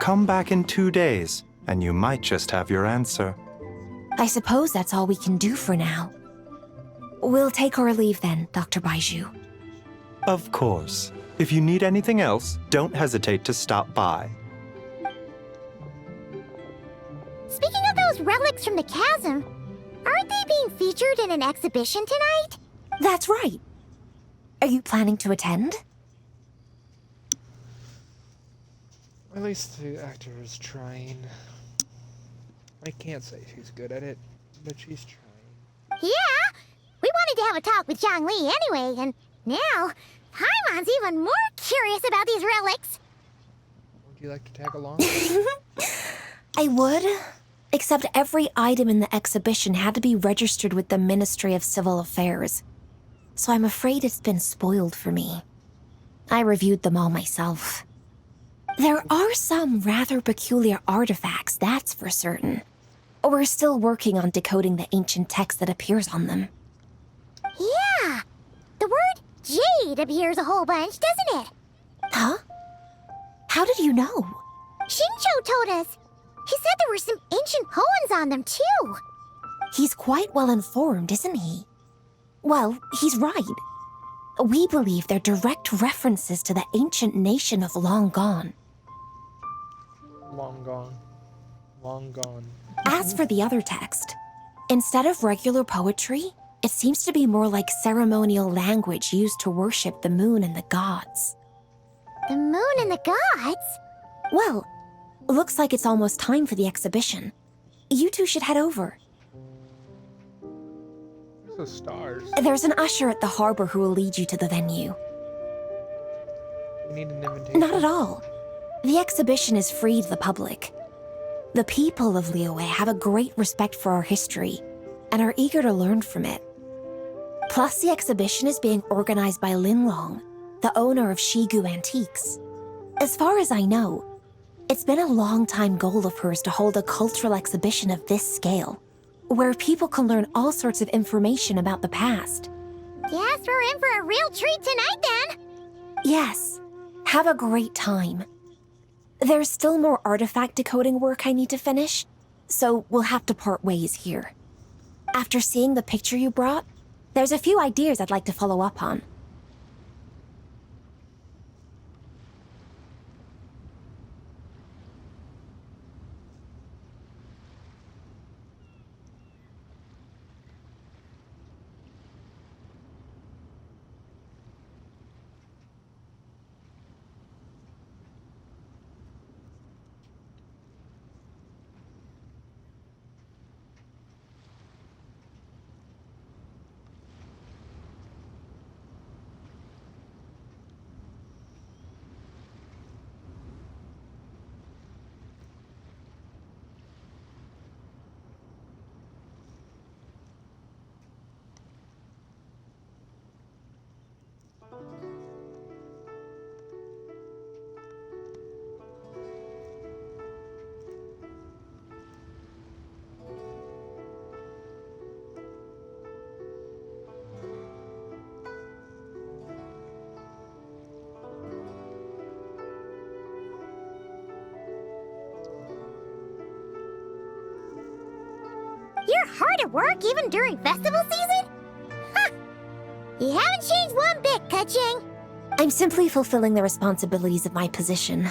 Come back in 2 days, and you might just have your answer. I suppose that's all we can do for now. We'll take our leave then, Dr. Baiju. Of course. If you need anything else, don't hesitate to stop by. Speaking of those relics from the chasm, aren't they being featured in an exhibition tonight? That's right. Are you planning to attend? At least the actor is trying. I can't say she's good at it, but she's trying. Yeah! We wanted to have a talk with Zhang Li anyway, and now Paimon's even more curious about these relics. Would you like to tag along? I would, except every item in the exhibition had to be registered with the Ministry of Civil Affairs. So I'm afraid it's been spoiled for me. I reviewed them all myself. There are some rather peculiar artifacts, that's for certain. We're still working on decoding the ancient text that appears on them. Yeah! The word jade appears a whole bunch, doesn't it? Huh? How did you know? Shincho told us. He said there were some ancient poems on them, too. He's quite well informed, isn't he? Well, he's right. We believe they're direct references to the ancient nation of Long Gone. Long gone. Long gone. As for the other text, instead of regular poetry, it seems to be more like ceremonial language used to worship the moon and the gods. The moon and the gods? Well, looks like it's almost time for the exhibition. You two should head over. There's the stars. There's an usher at the harbor who will lead you to the venue. We need an invitation. Not at all. The exhibition is free to the public. The people of Liyue have a great respect for our history and are eager to learn from it. Plus, the exhibition is being organized by Lin Long, the owner of Shigu Antiques. As far as I know, it's been a long-time goal of hers to hold a cultural exhibition of this scale, where people can learn all sorts of information about the past. Guess we're in for a real treat tonight, then. Yes, have a great time. There's still more artifact decoding work I need to finish, so we'll have to part ways here. After seeing the picture you brought, there's a few ideas I'd like to follow up on. You're hard at work even during festival season? Ha! You haven't changed one bit, Ka-Ching. I'm simply fulfilling the responsibilities of my position.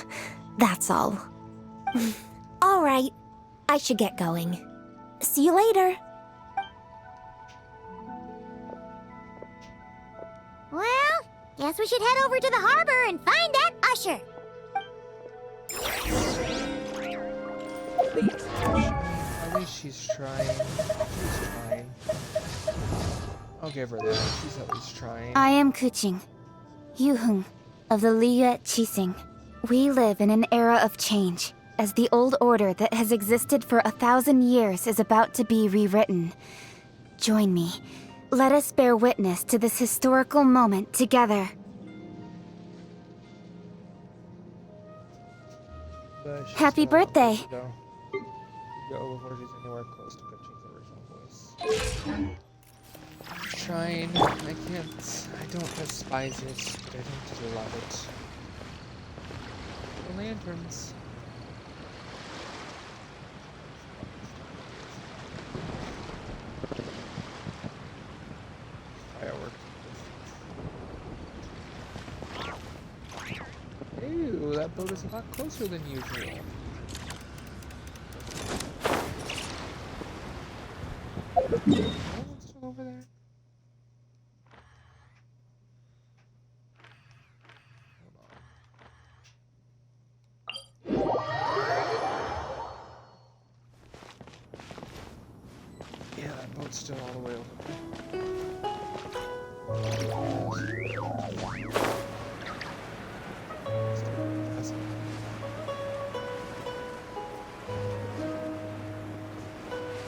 That's all. All right, I should get going. See you later. Well, guess we should head over to the harbor and find that usher. At least she's trying. She's trying. I'll give her that. She's at least trying. I am Kuching, Yuhung of the Liyue Qixing. We live in an era of change, as the old order that has existed for 1,000 years is about to be rewritten. Join me. Let us bear witness to this historical moment together. Happy birthday! Go before she's anywhere close to Kuching's original voice. Trying. I can't. I don't despise it, but I don't love it. The lanterns. Fireworks. Ew, that boat is a lot closer than usual. Someone's still over there? Yeah, that boat's still all the way over there.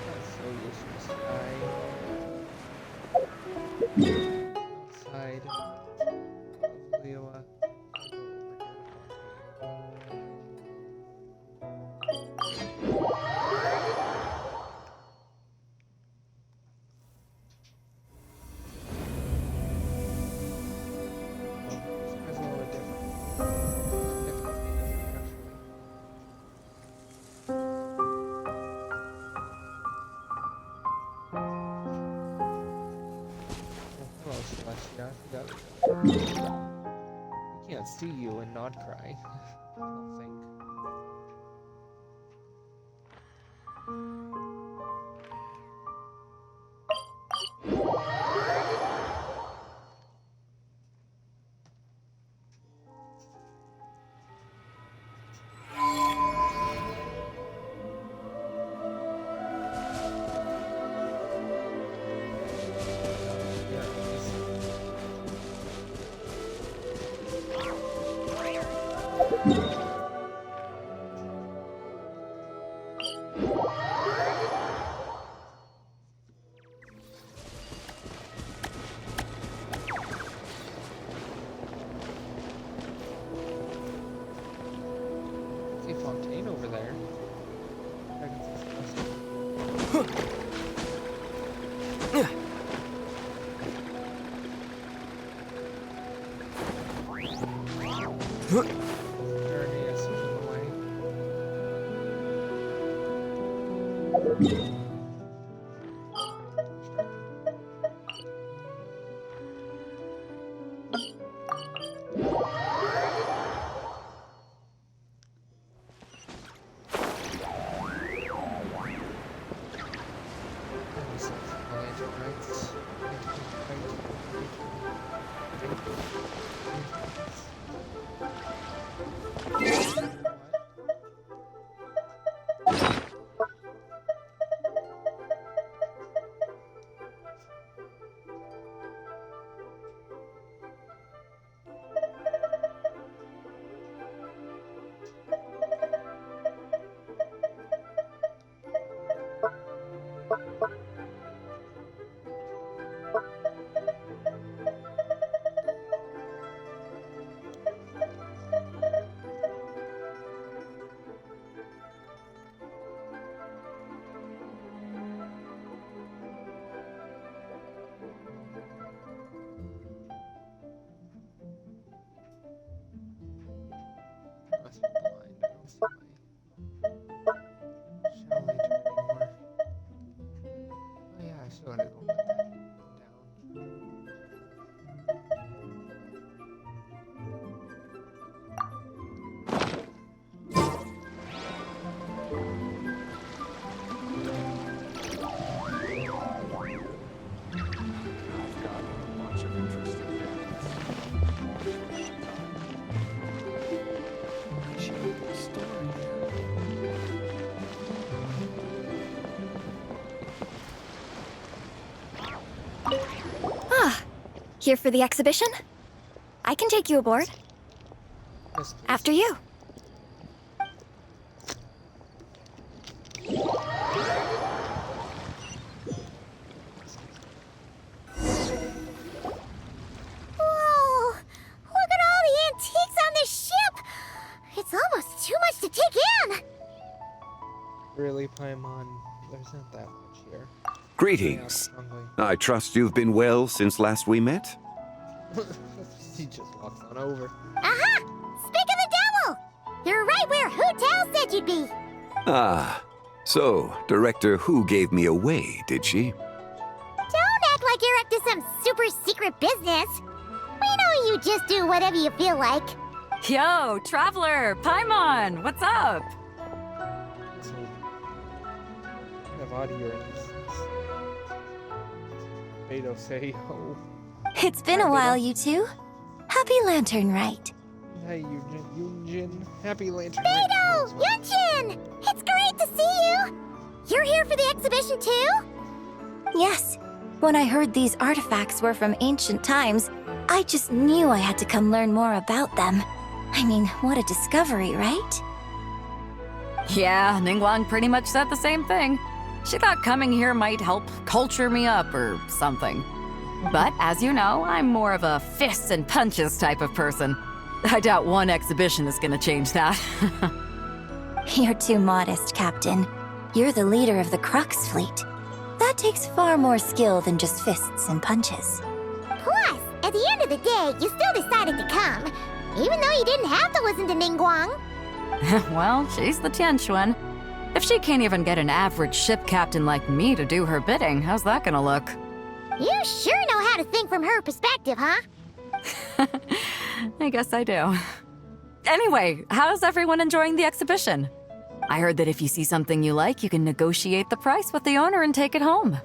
That's so useless. Outside of Liyue. We can't see you and not cry. I don't think. See Fontaine over there. Here for the exhibition? I can take you aboard. Yes, please. After you. Whoa! Look at all the antiques on this ship! It's almost too much to take in! Really, Paimon? There's not that much here. Greetings. Yeah, I'm hungry. I trust you've been well since last we met? He just walks on over. Aha! Speak of the devil! You're right where Hu Tao said you'd be! Ah, so Director Hu gave me away, did she? Don't act like you're up to some super secret business! We know you just do whatever you feel like. Yo, Traveler! Paimon! What's up? So, kind of odd hearing Beto say, oh. It's been a while, you two. Happy Lantern, Rite. Hey, Yunjin. Happy Lantern. Beto! Yunjin! It's great to see you! You're here for the exhibition too? Yes. When I heard these artifacts were from ancient times, I just knew I had to come learn more about them. I mean, what a discovery, right? Yeah, Ningguang pretty much said the same thing. She thought coming here might help culture me up or something. But as you know, I'm more of a fists and punches type of person. I doubt one exhibition is gonna change that. You're too modest, Captain. You're the leader of the Crux fleet. That takes far more skill than just fists and punches. Plus, at the end of the day, you still decided to come, even though you didn't have to listen to Ningguang. Well, she's the Tianquan. If she can't even get an average ship captain like me to do her bidding, how's that gonna look? You sure know how to think from her perspective, huh? I guess I do. Anyway, how's everyone enjoying the exhibition? I heard that if you see something you like, you can negotiate the price with the owner and take it home.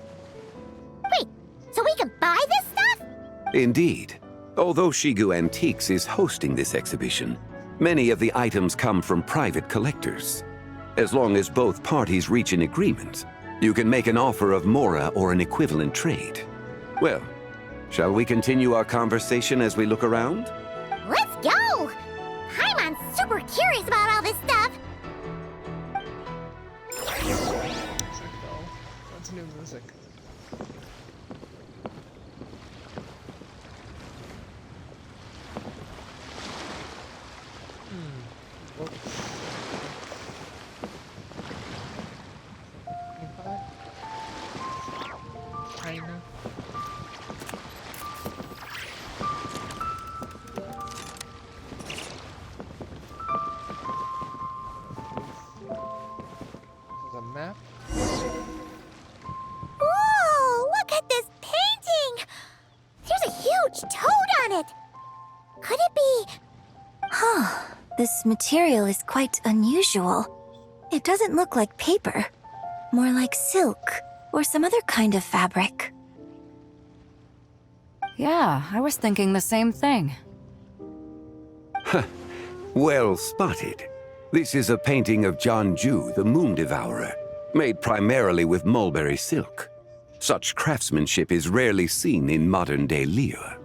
Wait, so we can buy this stuff? Indeed. Although Shigu Antiques is hosting this exhibition, many of the items come from private collectors. As long as both parties reach an agreement, you can make an offer of mora or an equivalent trade. Well, shall we continue our conversation as we look around? Let's go! Paimon's super curious about all this stuff. What's new music? China. There's a map. Whoa, look at this painting! There's a huge toad on it! Could it be... Huh. This material is quite unusual. It doesn't look like paper. More like silk, or some other kind of fabric. Yeah, I was thinking the same thing. Well spotted. This is a painting of Jianju, the Moon Devourer, made primarily with mulberry silk. Such craftsmanship is rarely seen in modern-day Liyue.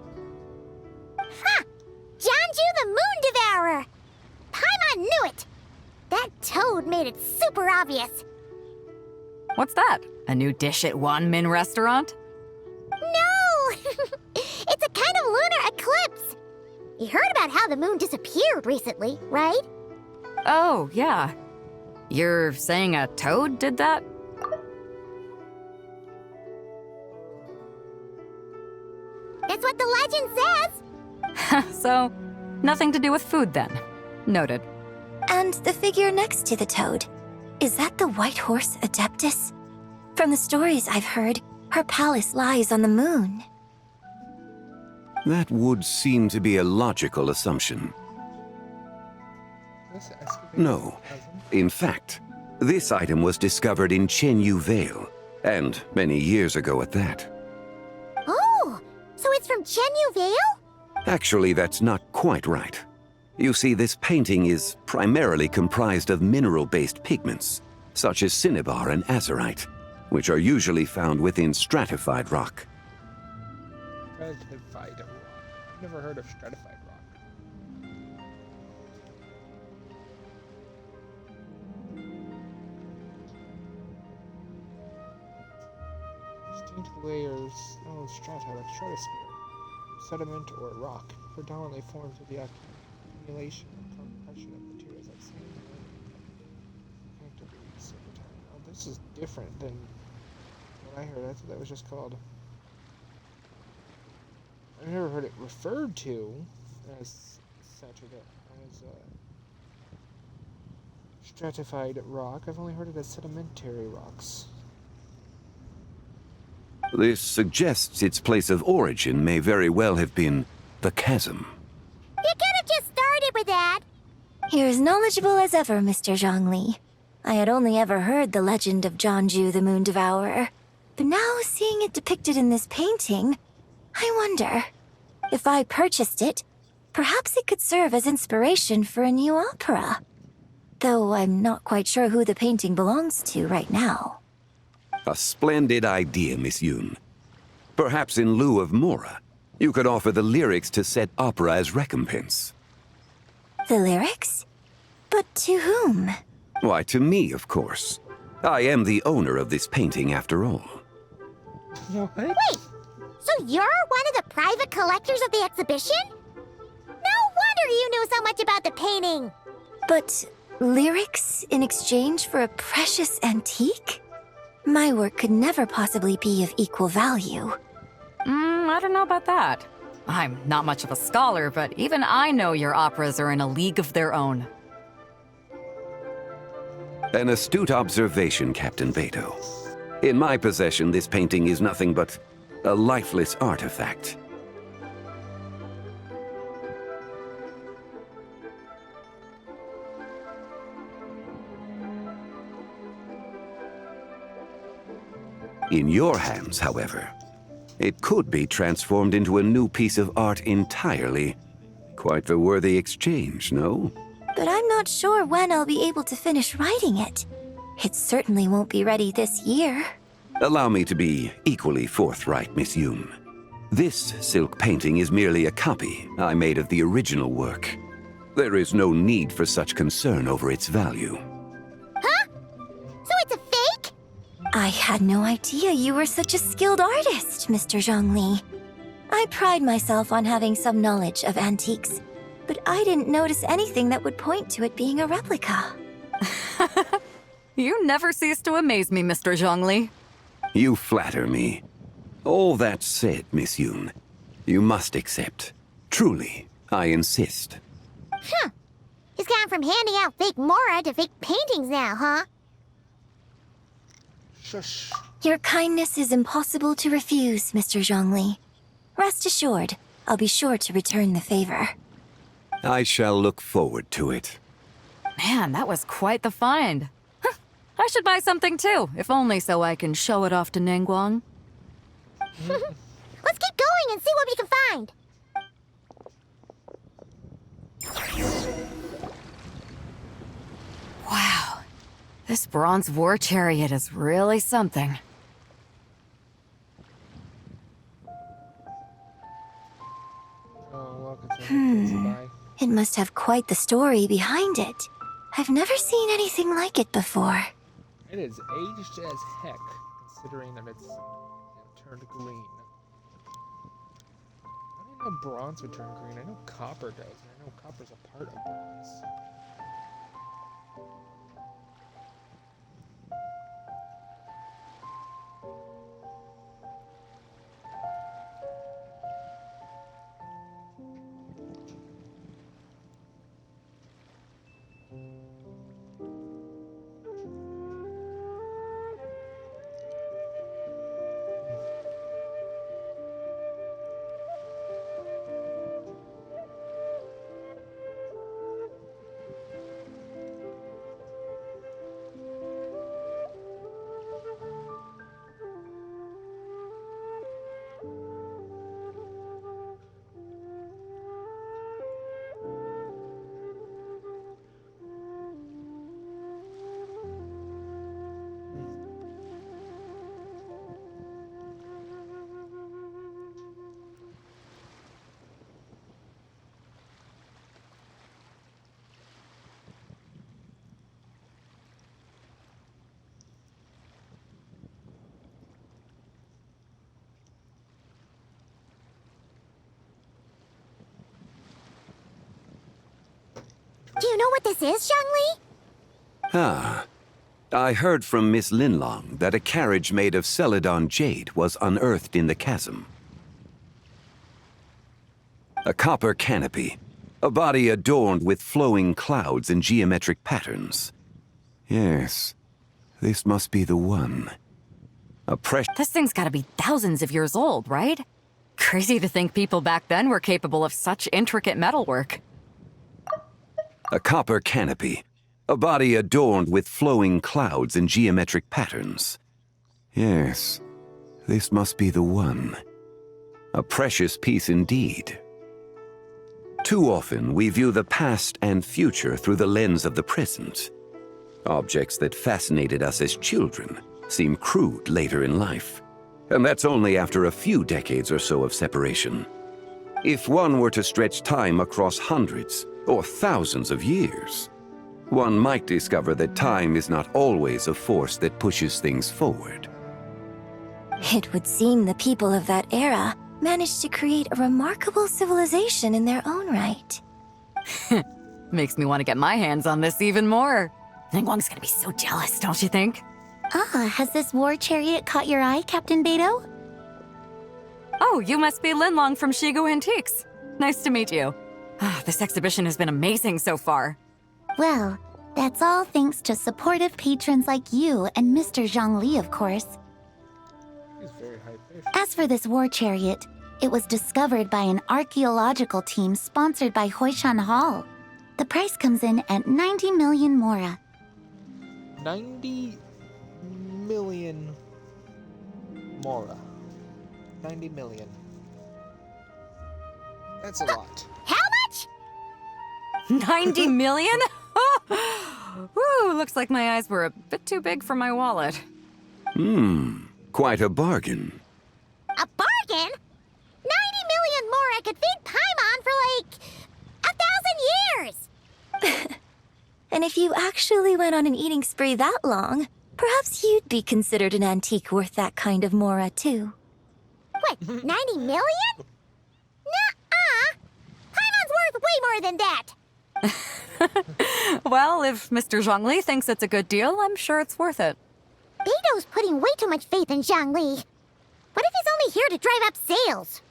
Ha! Jianju the Moon Devourer! Paimon knew it! That toad made it super obvious. What's that? A new dish at Wanmin restaurant? No! It's a kind of lunar eclipse. You heard about how the moon disappeared recently, right? Oh, yeah. You're saying a toad did that? It's what the legend says. So, nothing to do with food then. Noted. And the figure next to the toad. Is that the White Horse Adeptus? From the stories I've heard, her palace lies on the moon. That would seem to be a logical assumption. No. In fact, this item was discovered in Chenyu Vale, and many years ago at that. Oh, so it's from Chenyu Vale? Actually, that's not quite right. You see, this painting is primarily comprised of mineral-based pigments, such as cinnabar and azurite, which are usually found within stratified rock. Stratified rock. I've never heard of stratified rock. Distinct layers, strata, like stratosphere, sediment or rock, predominantly formed through the accumulation or compression of materials like sand and oh, this is different than what I heard. I thought that was just called. I've never heard it referred to as such as stratified rock. I've only heard it as sedimentary rocks. This suggests its place of origin may very well have been the chasm. You could have just started with that. You're as knowledgeable as ever, Mr. Zhongli. I had only ever heard the legend of Jianzhu the Moon Devourer, but now seeing it depicted in this painting, I wonder, if I purchased it, perhaps it could serve as inspiration for a new opera. Though I'm not quite sure who the painting belongs to right now. A splendid idea, Miss Yoon. Perhaps in lieu of Mora, you could offer the lyrics to said opera as recompense. The lyrics? But to whom? Why, to me, of course. I am the owner of this painting, after all. What? Wait, so you're one of the private collectors of the exhibition? No wonder you knew so much about the painting. But lyrics in exchange for a precious antique? My work could never possibly be of equal value. I don't know about that. I'm not much of a scholar, but even I know your operas are in a league of their own. An astute observation, Captain Beto. In my possession, this painting is nothing but a lifeless artifact. In your hands, however, it could be transformed into a new piece of art entirely. Quite the worthy exchange, no? But I'm not sure when I'll be able to finish writing it. It certainly won't be ready this year. Allow me to be equally forthright, Miss Yoon. This silk painting is merely a copy I made of the original work. There is no need for such concern over its value. Huh? So it's a fake? I had no idea you were such a skilled artist, Mr. Zhongli. I pride myself on having some knowledge of antiques, but I didn't notice anything that would point to it being a replica. You never cease to amaze me, Mr. Zhongli. You flatter me. All that said, Miss Yoon, you must accept. Truly, I insist. Huh. He's gone from handing out fake Mora to fake paintings now, huh? Shush. Your kindness is impossible to refuse, Mr. Zhongli. Rest assured, I'll be sure to return the favor. I shall look forward to it. Man, that was quite the find. I should buy something too, if only so I can show it off to Ningguang. Let's keep going and see what we can find. Wow, this bronze war chariot is really something. Oh, look, it's a buy. It must have quite the story behind it. I've never seen anything like it before. It is aged as heck, considering that it's turned green. I didn't know bronze would turn green. I know copper does, and I know copper's a part of bronze. Do you know what this is, Zhongli? Ah. I heard from Miss Linlong that a carriage made of Celadon jade was unearthed in the chasm. A copper canopy. A body adorned with flowing clouds and geometric patterns. Yes, this must be the one. A precious... This thing's gotta be thousands of years old, right? Crazy to think people back then were capable of such intricate metalwork. A copper canopy. A body adorned with flowing clouds and geometric patterns. Yes, this must be the one. A precious piece indeed. Too often, we view the past and future through the lens of the present. Objects that fascinated us as children seem crude later in life. And that's only after a few decades or so of separation. If one were to stretch time across hundreds or thousands of years, one might discover that time is not always a force that pushes things forward. It would seem the people of that era managed to create a remarkable civilization in their own right. Makes me want to get my hands on this even more. Ningguang's gonna be so jealous, don't you think? Ah, has this war chariot caught your eye, Captain Beidou? Oh, you must be Linlong from Shigu Antiques. Nice to meet you. This exhibition has been amazing so far. Well, that's all thanks to supportive patrons like you and Mr. Zhongli, of course. He's very high-pitched. As for this war chariot, it was discovered by an archaeological team sponsored by Hoishan Hall. The price comes in at 90 million mora. 90 million mora. 90 million. That's a lot. How much? 90 million? Woo, looks like my eyes were a bit too big for my wallet. Quite a bargain. A bargain? 90 million more I could feed Paimon for like 1,000 years! And if you actually went on an eating spree that long, perhaps you'd be considered an antique worth that kind of mora, too. What, 90 million? Nuh-uh! Paimon's worth way more than that! Well, if Mr. Zhongli thinks it's a good deal, I'm sure it's worth it. Beidou's putting way too much faith in Zhongli. What if he's only here to drive up sales?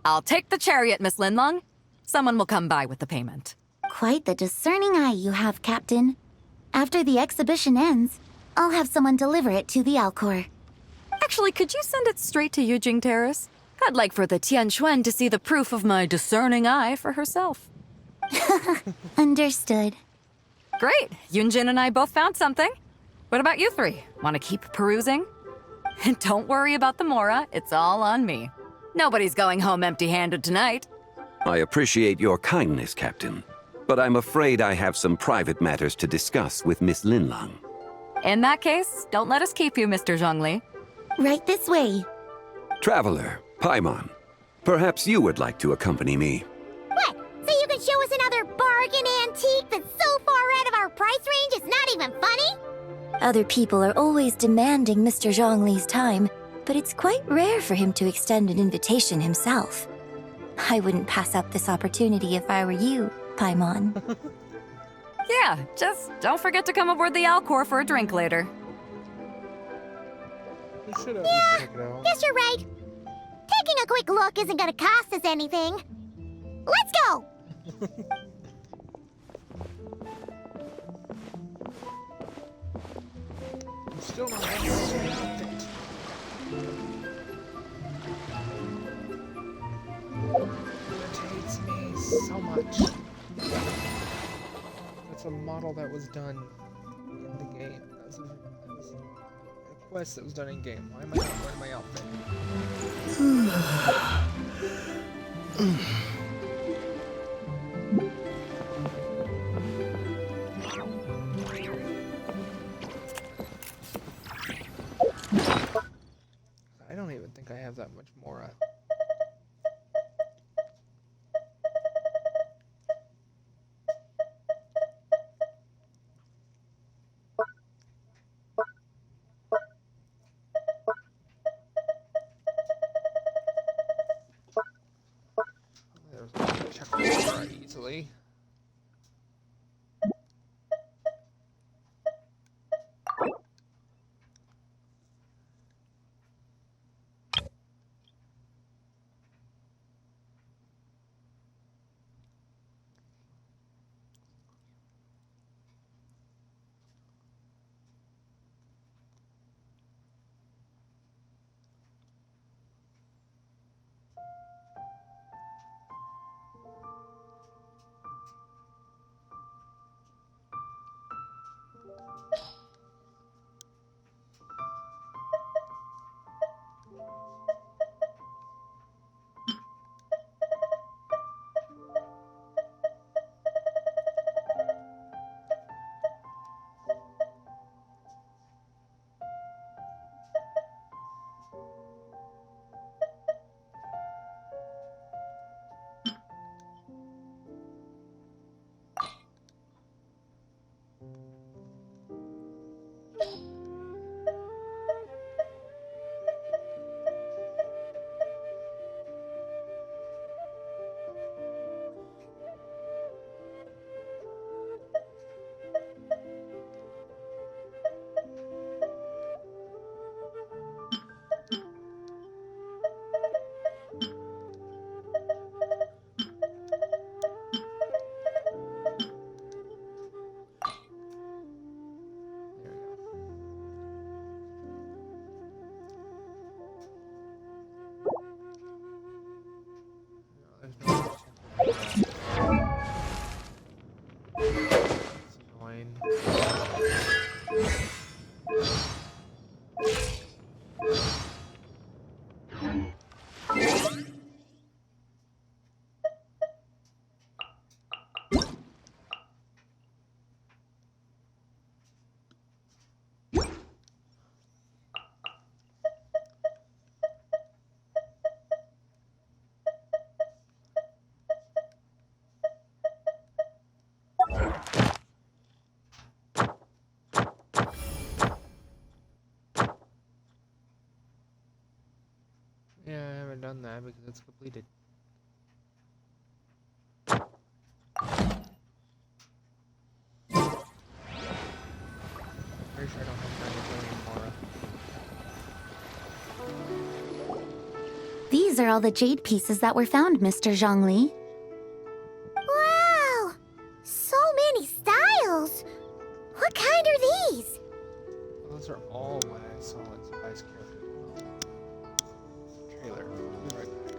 I'll take the chariot, Miss Linlong. Someone will come by with the payment. Quite the discerning eye you have, Captain. After the exhibition ends, I'll have someone deliver it to the Alcor. Actually, could you send it straight to Yujing Terrace? I'd like for the Tianquan to see the proof of my discerning eye for herself. Understood. Great. Yunjin and I both found something. What about you three? Want to keep perusing? And don't worry about the mora. It's all on me. Nobody's going home empty-handed tonight. I appreciate your kindness, Captain, but I'm afraid I have some private matters to discuss with Miss Linlong. In that case, don't let us keep you, Mr. Zhongli. Right this way. Traveler, Paimon, perhaps you would like to accompany me. What? So you can show us another bargain antique that's so far out of our price range it's not even funny? Other people are always demanding Mr. Zhongli's time, but it's quite rare for him to extend an invitation himself. I wouldn't pass up this opportunity if I were you, Paimon. Yeah, just don't forget to come aboard the Alcor for a drink later. We should have check it out. Guess you're right. Taking a quick look isn't gonna cost us anything. Let's go! I'm still not having the outfit. Irritates me so much. That's a model that was done in the game. That was a quest that was done in game. Why am I not wearing my outfit? I don't even think I have that much mora. There's easily. Yeah, I haven't done that because it's completed. Pretty sure I don't have time to play anymore. These are all the jade pieces that were found, Mr. Zhongli. Wow! So many styles! What kind are these? Those are all what I saw in Spy's character trailer. I'll be right back.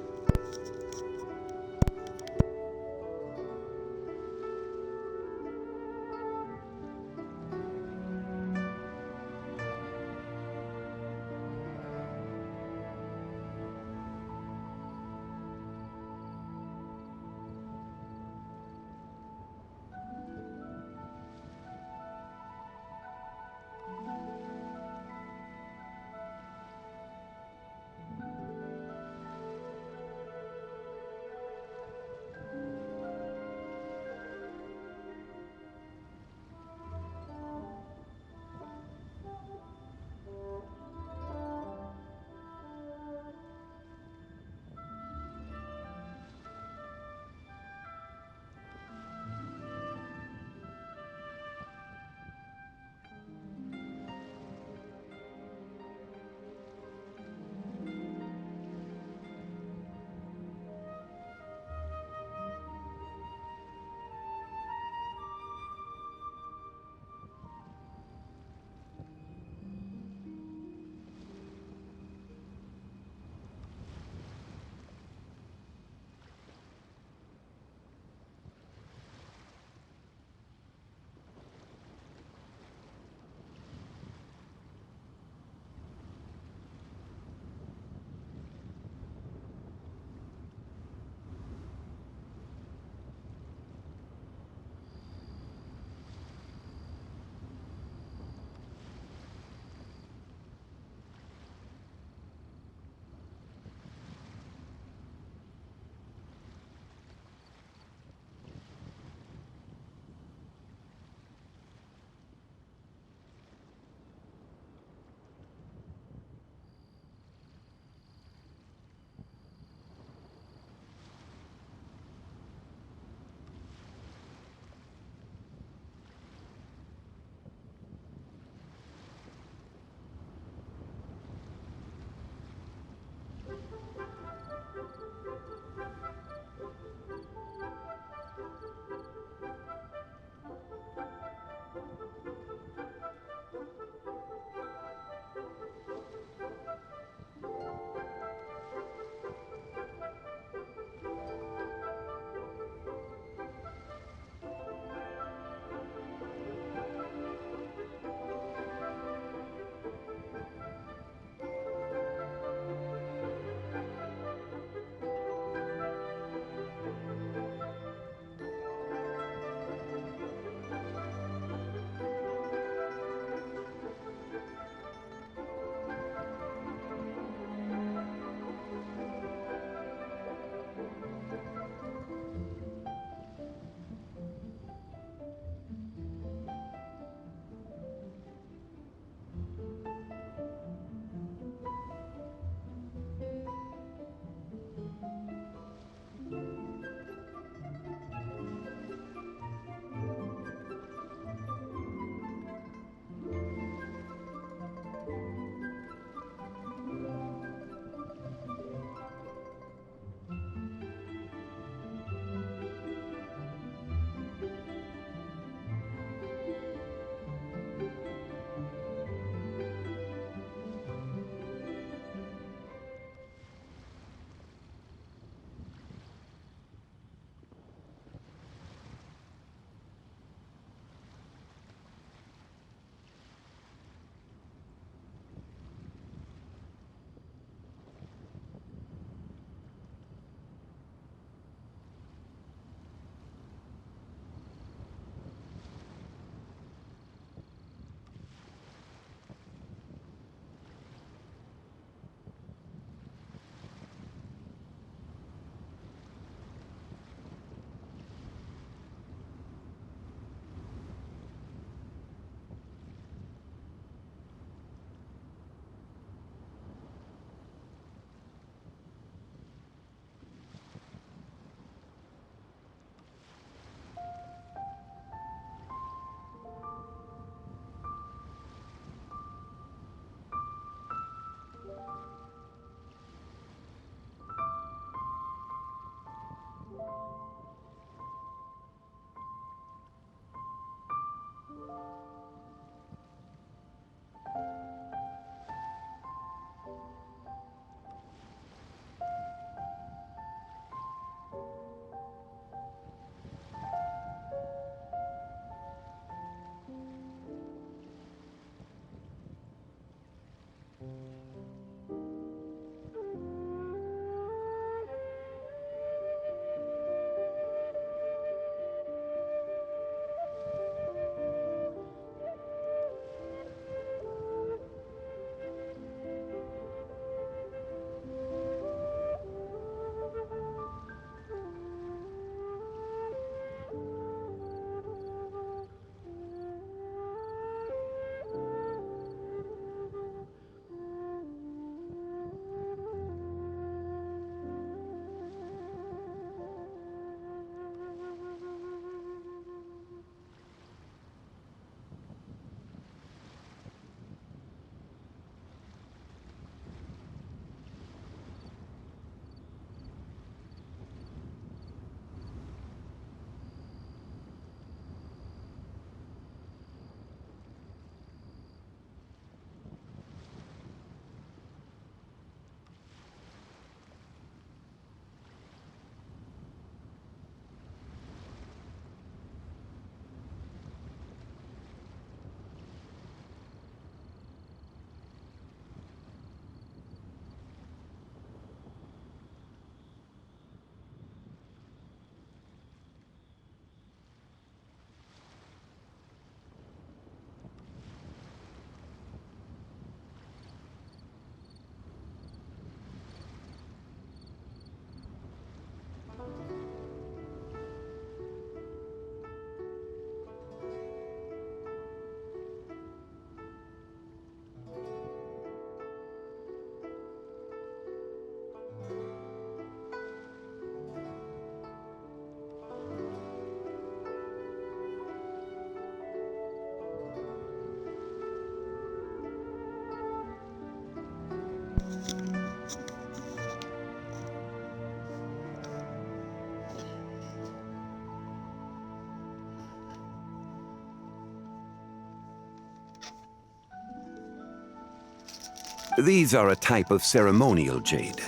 These are a type of ceremonial jade.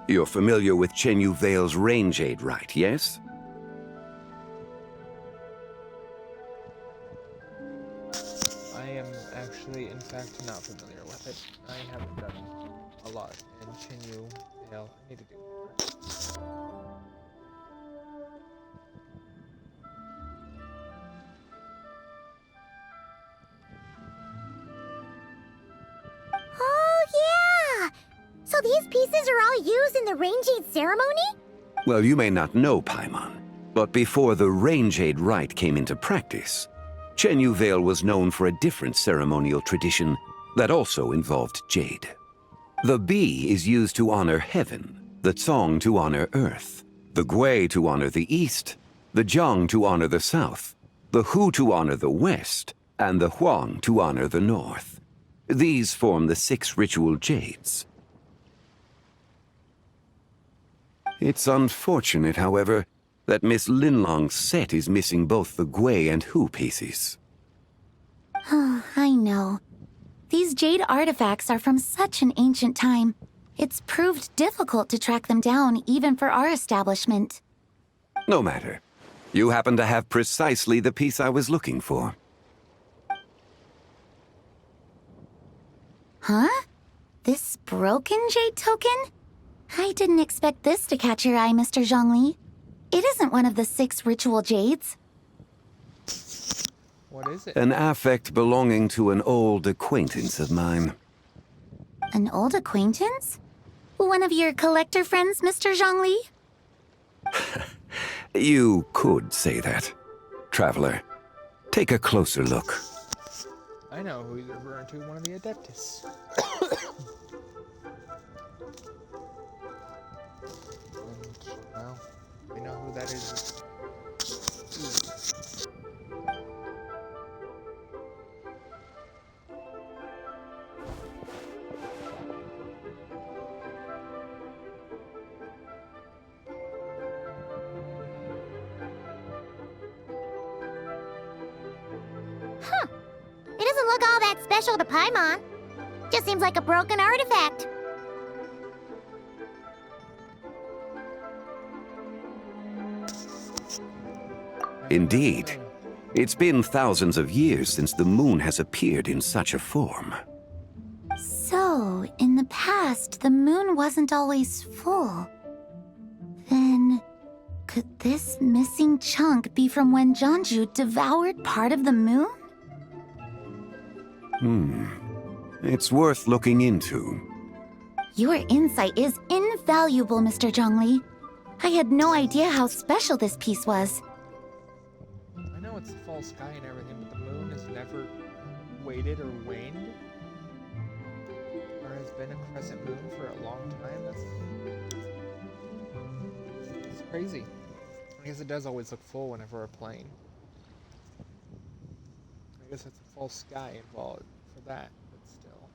You're familiar with Chenyu Vale's rain jade, right, yes? I am actually, in fact, not familiar with it. I haven't done a lot in Chenyu Vale. I need to do more. Oh, yeah! So these pieces are all used in the rain jade ceremony? Well, you may not know, Paimon, but before the rain jade rite came into practice, Chenyu Vale was known for a different ceremonial tradition that also involved jade. The bee is used to honor heaven, the Tsong to honor earth, the Gui to honor the east, the Jiang to honor the south, the Hu to honor the west, and the Huang to honor the north. These form the 6 ritual jades. It's unfortunate, however, that Miss Linlong's set is missing both the Gui and Hu pieces. Oh, I know. These jade artifacts are from such an ancient time. It's proved difficult to track them down, even for our establishment. No matter. You happen to have precisely the piece I was looking for. Huh? This broken jade token? I didn't expect this to catch your eye, Mr. Zhongli. It isn't one of the 6 ritual jades. What is it? An affect belonging to an old acquaintance of mine. An old acquaintance? One of your collector friends, Mr. Zhongli? You could say that. Traveler, take a closer look. I know who you're referring to, one of the Adeptus. Well, I know who that is. Huh. It doesn't look all that special to Paimon. Just seems like a broken artifact. Indeed. It's been thousands of years since the moon has appeared in such a form. So, in the past, the moon wasn't always full. Then, could this missing chunk be from when Jianzhu devoured part of the moon? It's worth looking into. Your insight is invaluable, Mr. Zhongli. I had no idea how special this piece was. I know it's the false sky and everything, but the moon has never waded or waned. Or has been a crescent moon for a long time. That's crazy. I guess it does always look full whenever we're playing. I guess it's a false sky involved for that, but still.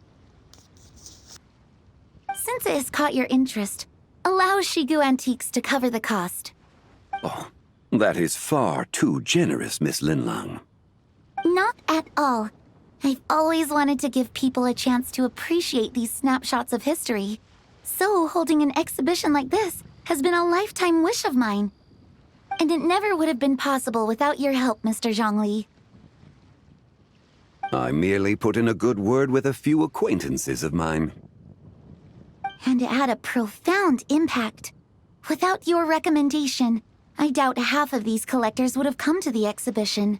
Since it has caught your interest, allow Shigu Antiques to cover the cost. Oh, that is far too generous, Miss Linlang. Not at all. I've always wanted to give people a chance to appreciate these snapshots of history. So holding an exhibition like this has been a lifetime wish of mine. And it never would have been possible without your help, Mr. Zhongli. I merely put in a good word with a few acquaintances of mine. And it had a profound impact. Without your recommendation, I doubt half of these collectors would have come to the exhibition.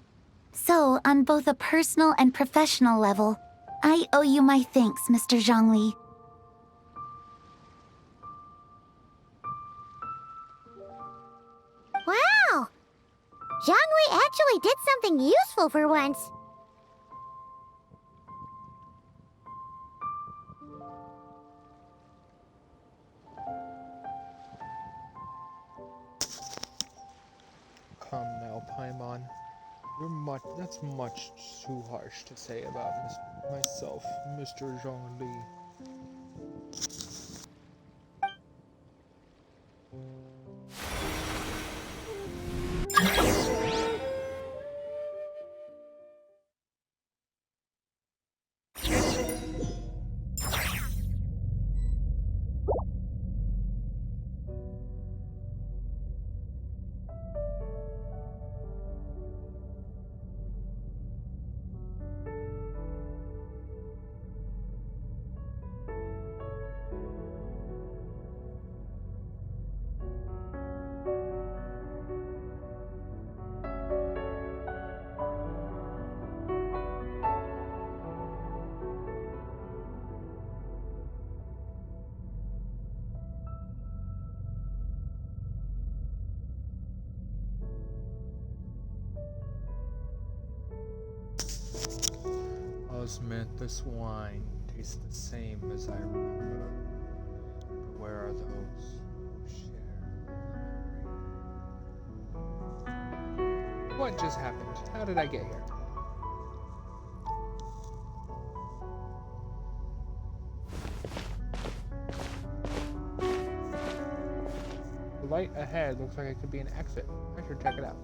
So, on both a personal and professional level, I owe you my thanks, Mr. Zhongli. Wow! Zhongli actually did something useful for once. Come now, Paimon. That's much too harsh to say about myself, Mr. Zhongli. Osmith, this wine tastes the same as I remember. But where are those who share the memory? What just happened? How did I get here? The light ahead looks like it could be an exit. I should check it out.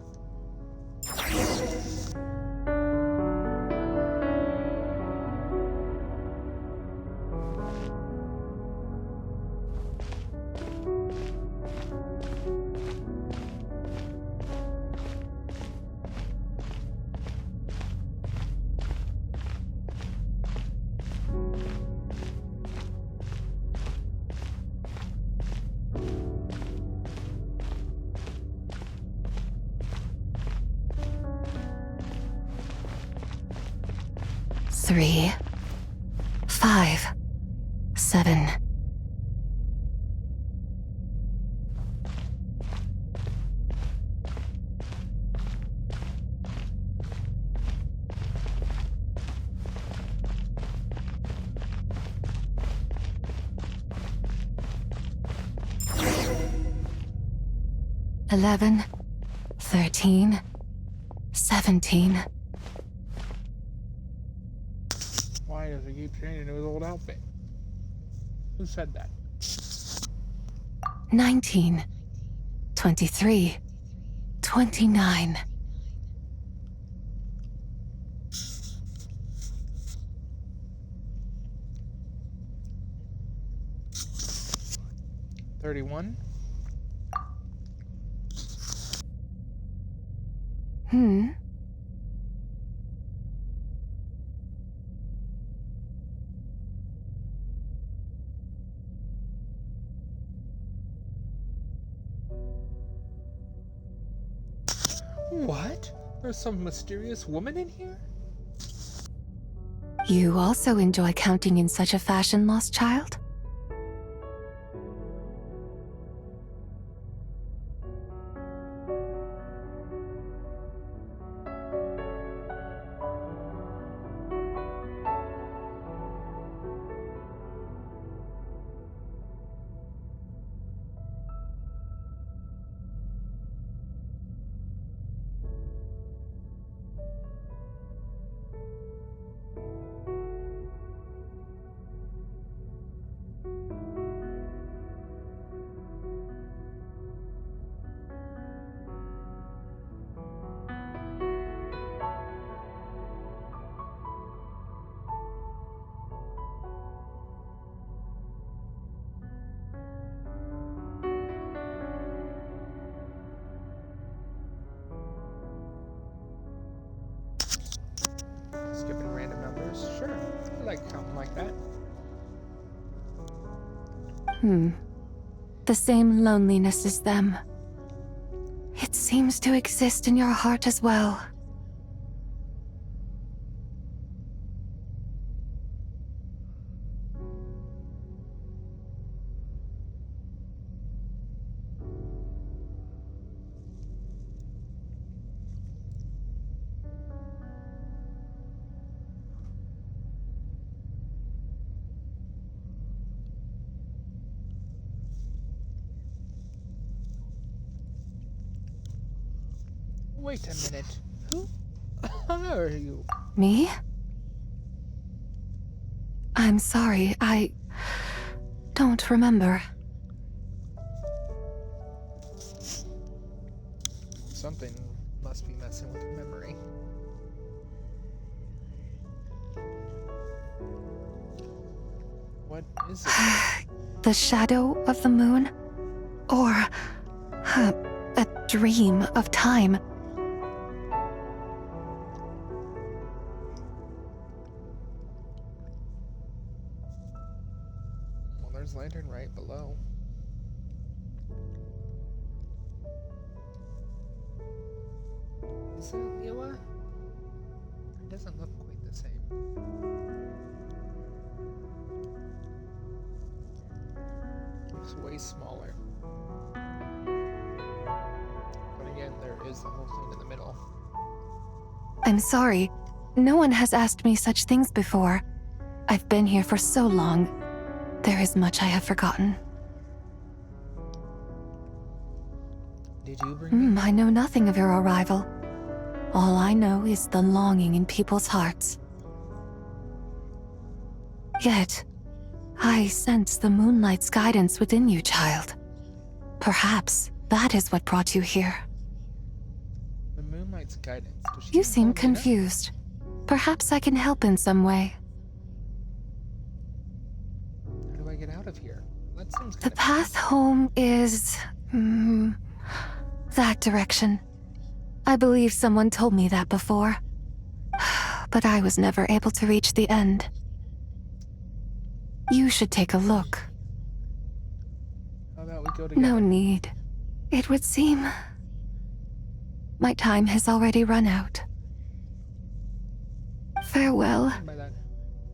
Three, 5, 7. Eleven, 13, 17. Why does he keep changing to his old outfit? Who said that? 19, 23, 29. $31. What? There's some mysterious woman in here? You also enjoy counting in such a fashion, lost child? Skipping random numbers? Sure. I like counting like that. The same loneliness as them. It seems to exist in your heart as well. Wait a minute. Who are you? Me? I'm sorry, I don't remember. Something must be messing with her memory. What is it? The shadow of the moon? Or a dream of time? Well, there's Lantern right below. Is it Leela? It doesn't look quite the same. Looks way smaller. But again, there is the whole thing in the middle. I'm sorry. No one has asked me such things before. I've been here for so long. There is much I have forgotten. Did you bring I know nothing of your arrival. All I know is the longing in people's hearts. Yet, I sense the moonlight's guidance within you, child. Perhaps that is what brought you here. the moonlight's guidance? Does she You mean seem Palmina? confused. Perhaps I can help in some way. How do I get out of here? That seems The kind of path home is... that direction. I believe someone told me that before. But I was never able to reach the end. You should take a look. How about we go together? No need. It would seem... my time has already run out. Farewell. By that.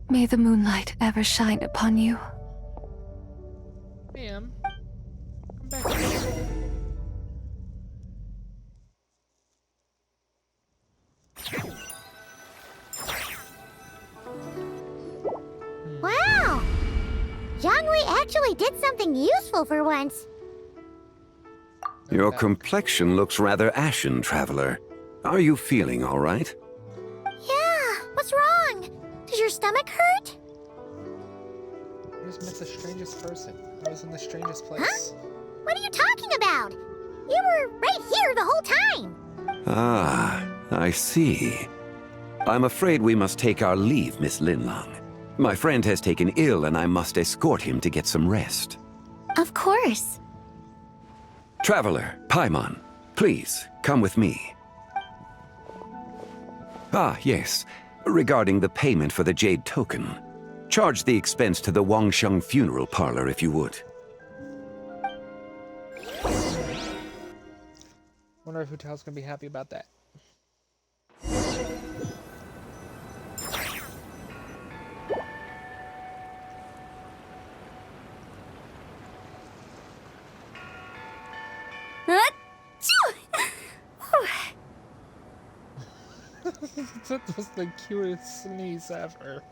May the moonlight ever shine upon you. Ma'am, come back here. Wow! Jianghui actually did something useful for once. Your complexion looks rather ashen, traveler. Are you feeling all right? Yeah, what's wrong? Does your stomach hurt? I just met the strangest person. I was in the strangest place. What are you talking about? You were right here the whole time. Ah, I see. I'm afraid we must take our leave, Miss Linlang. My friend has taken ill and I must escort him to get some rest. Of course. Traveler, Paimon, please, come with me. Ah, yes. Regarding the payment for the Jade Token. Charge the expense to the Wangsheng Funeral Parlor if you would. Wonder if Hu Tao's gonna be happy about that. That was the cutest sneeze ever.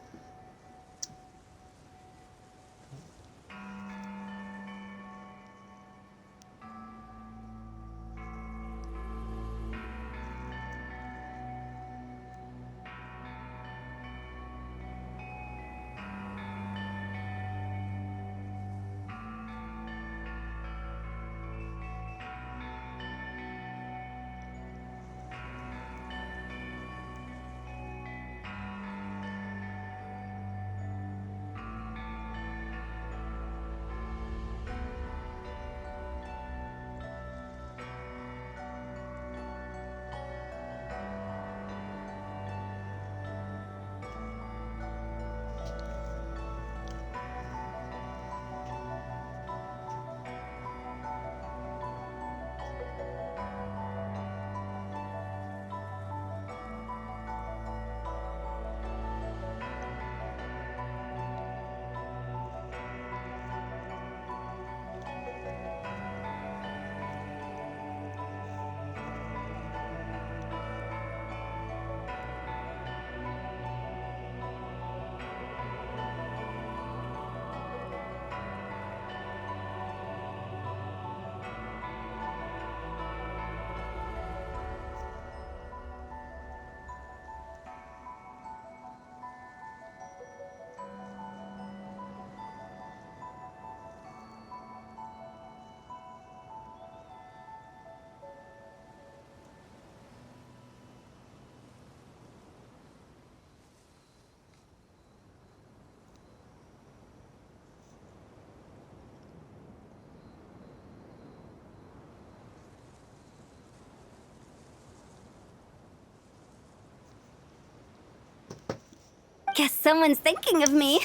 Guess someone's thinking of me.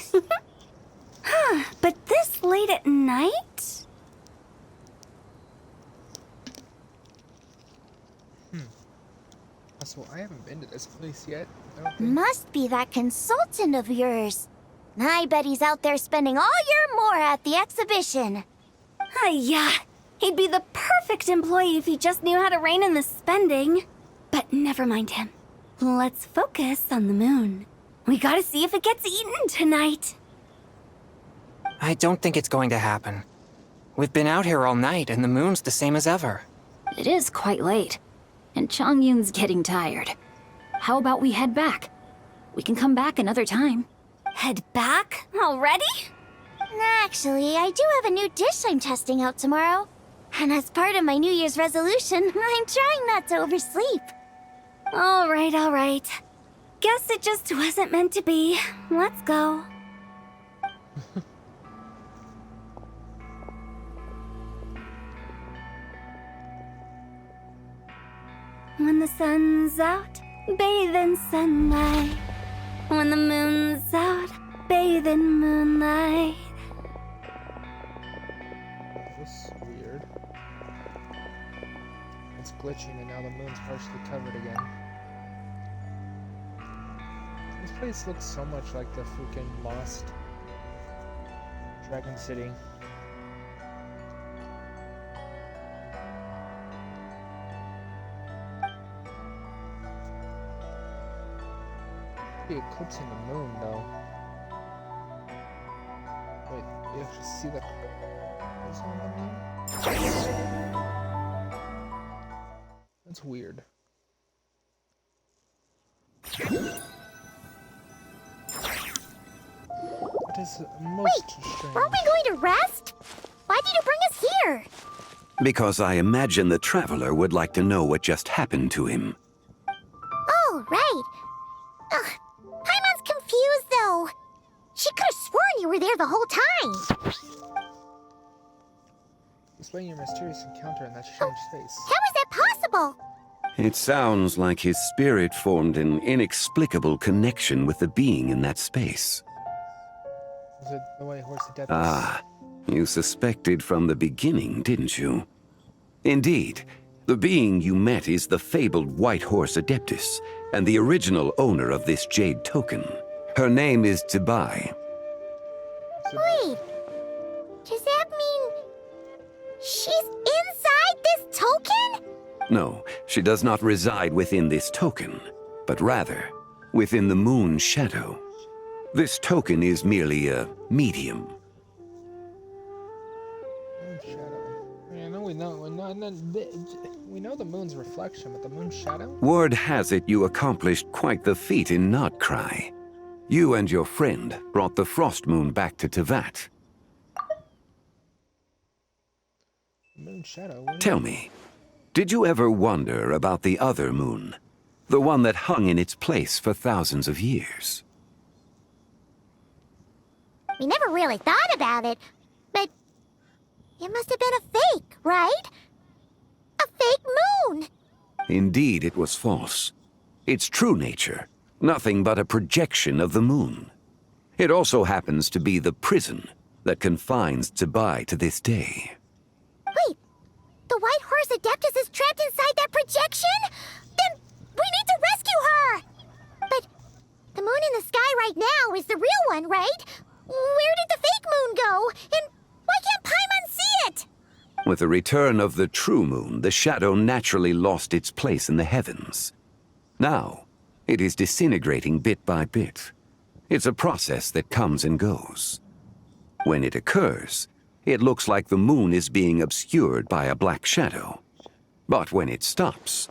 Huh, but this late at night? Also, I haven't been to this place yet. I don't think. Must be that consultant of yours. I bet he's out there spending all year more at the exhibition. Yeah, he'd be the perfect employee if he just knew how to rein in the spending. But never mind him. Let's focus on the moon. We gotta see if it gets eaten tonight. I don't think it's going to happen. We've been out here all night, and the moon's the same as ever. It is quite late, and Chongyun's getting tired. How about we head back? We can come back another time. Head back? Already? Actually, I do have a new dish I'm testing out tomorrow. And as part of my New Year's resolution, I'm trying not to oversleep. All right. Guess it just wasn't meant to be. Let's go. When the sun's out, bathe in sunlight. When the moon's out, bathe in moonlight. This is weird. It's glitching and now the moon's partially covered again. This place looks so much like the freaking Lost Dragon City. Be eclipsing the moon though. Wait, you have to see the clouds on the moon? That's weird. That is most strange. Weren't we going to rest? Why did you bring us here? Because I imagine the traveler would like to know what just happened to him. Oh, right. Ugh, Paimon's confused, though. She could have sworn you were there the whole time. Explain your mysterious encounter in that strange space. How is that possible? It sounds like his spirit formed an inexplicable connection with the being in that space. Was it the White Horse Adeptus? Ah, you suspected from the beginning, didn't you? Indeed, the being you met is the fabled White Horse Adeptus, and the original owner of this jade token. Her name is Tibai. Wait, does that mean she's inside this token? No, she does not reside within this token, but rather within the moon's shadow. This token is merely a medium. Moon shadow. I know we know the moon's reflection, but the moon's shadow? Word has it you accomplished quite the feat in Notcry. You and your friend brought the Frost Moon back to Tevat. Moon shadow? Tell me, did you ever wonder about the other moon? The one that hung in its place for thousands of years? We never really thought about it, but it must have been a fake, right? A fake moon! Indeed, it was false. Its true nature, nothing but a projection of the moon. It also happens to be the prison that confines Tibai to this day. Wait, the White Horse Adeptus is trapped inside that projection? Then we need to rescue her! But the moon in the sky right now is the real one, right? Where did the fake moon go? And why can't Paimon see it? With the return of the true moon, the shadow naturally lost its place in the heavens. Now, it is disintegrating bit by bit. It's a process that comes and goes. When it occurs, it looks like the moon is being obscured by a black shadow. But when it stops,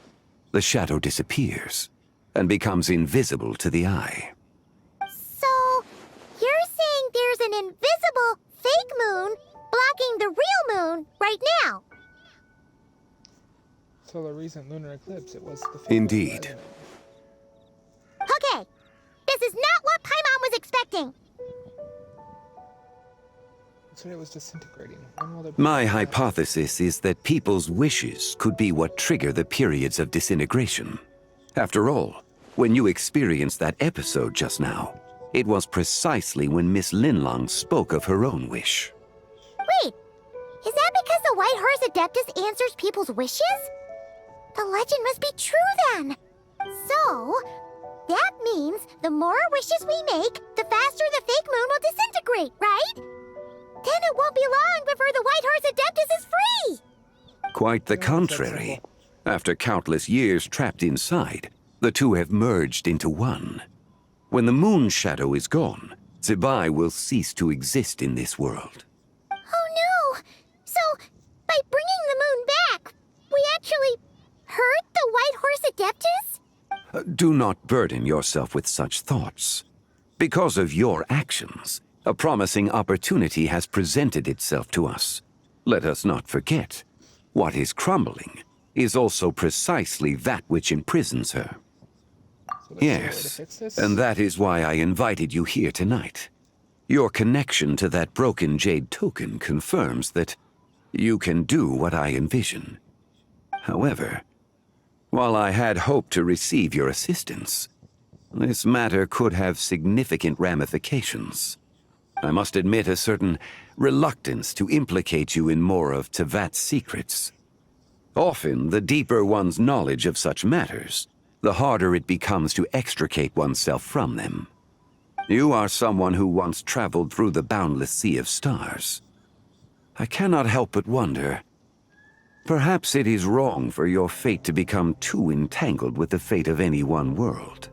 the shadow disappears and becomes invisible to the eye. So, you're saying there's an invisible fake moon blocking the real moon right now? So the recent lunar eclipse, it was the fake Indeed. moon. Okay, this is not what Paimon was expecting. So it was disintegrating. When will there be My hypothesis is that people's wishes could be what trigger the periods of disintegration. After all, when you experienced that episode just now, it was precisely when Miss Linlong spoke of her own wish. Wait, is that because the White Horse Adeptus answers people's wishes? The legend must be true then. So, that means the more wishes we make, the faster the fake moon will disintegrate, right? Then it won't be long before the White Horse Adeptus is free! Quite the contrary. After countless years trapped inside, The two have merged into one. When the moon shadow is gone, Zebai will cease to exist in this world. Oh no! So, by bringing the moon back, we actually hurt the White Horse Adeptus? Do not burden yourself with such thoughts. Because of your actions, a promising opportunity has presented itself to us. Let us not forget, what is crumbling is also precisely that which imprisons her. Yes, and that is why I invited you here tonight. Your connection to that broken jade token confirms that you can do what I envision. However, while I had hoped to receive your assistance, this matter could have significant ramifications. I must admit a certain reluctance to implicate you in more of Tevat's secrets. Often, the deeper one's knowledge of such matters, the harder it becomes to extricate oneself from them. You are someone who once traveled through the boundless sea of stars. I cannot help but wonder, perhaps it is wrong for your fate to become too entangled with the fate of any one world.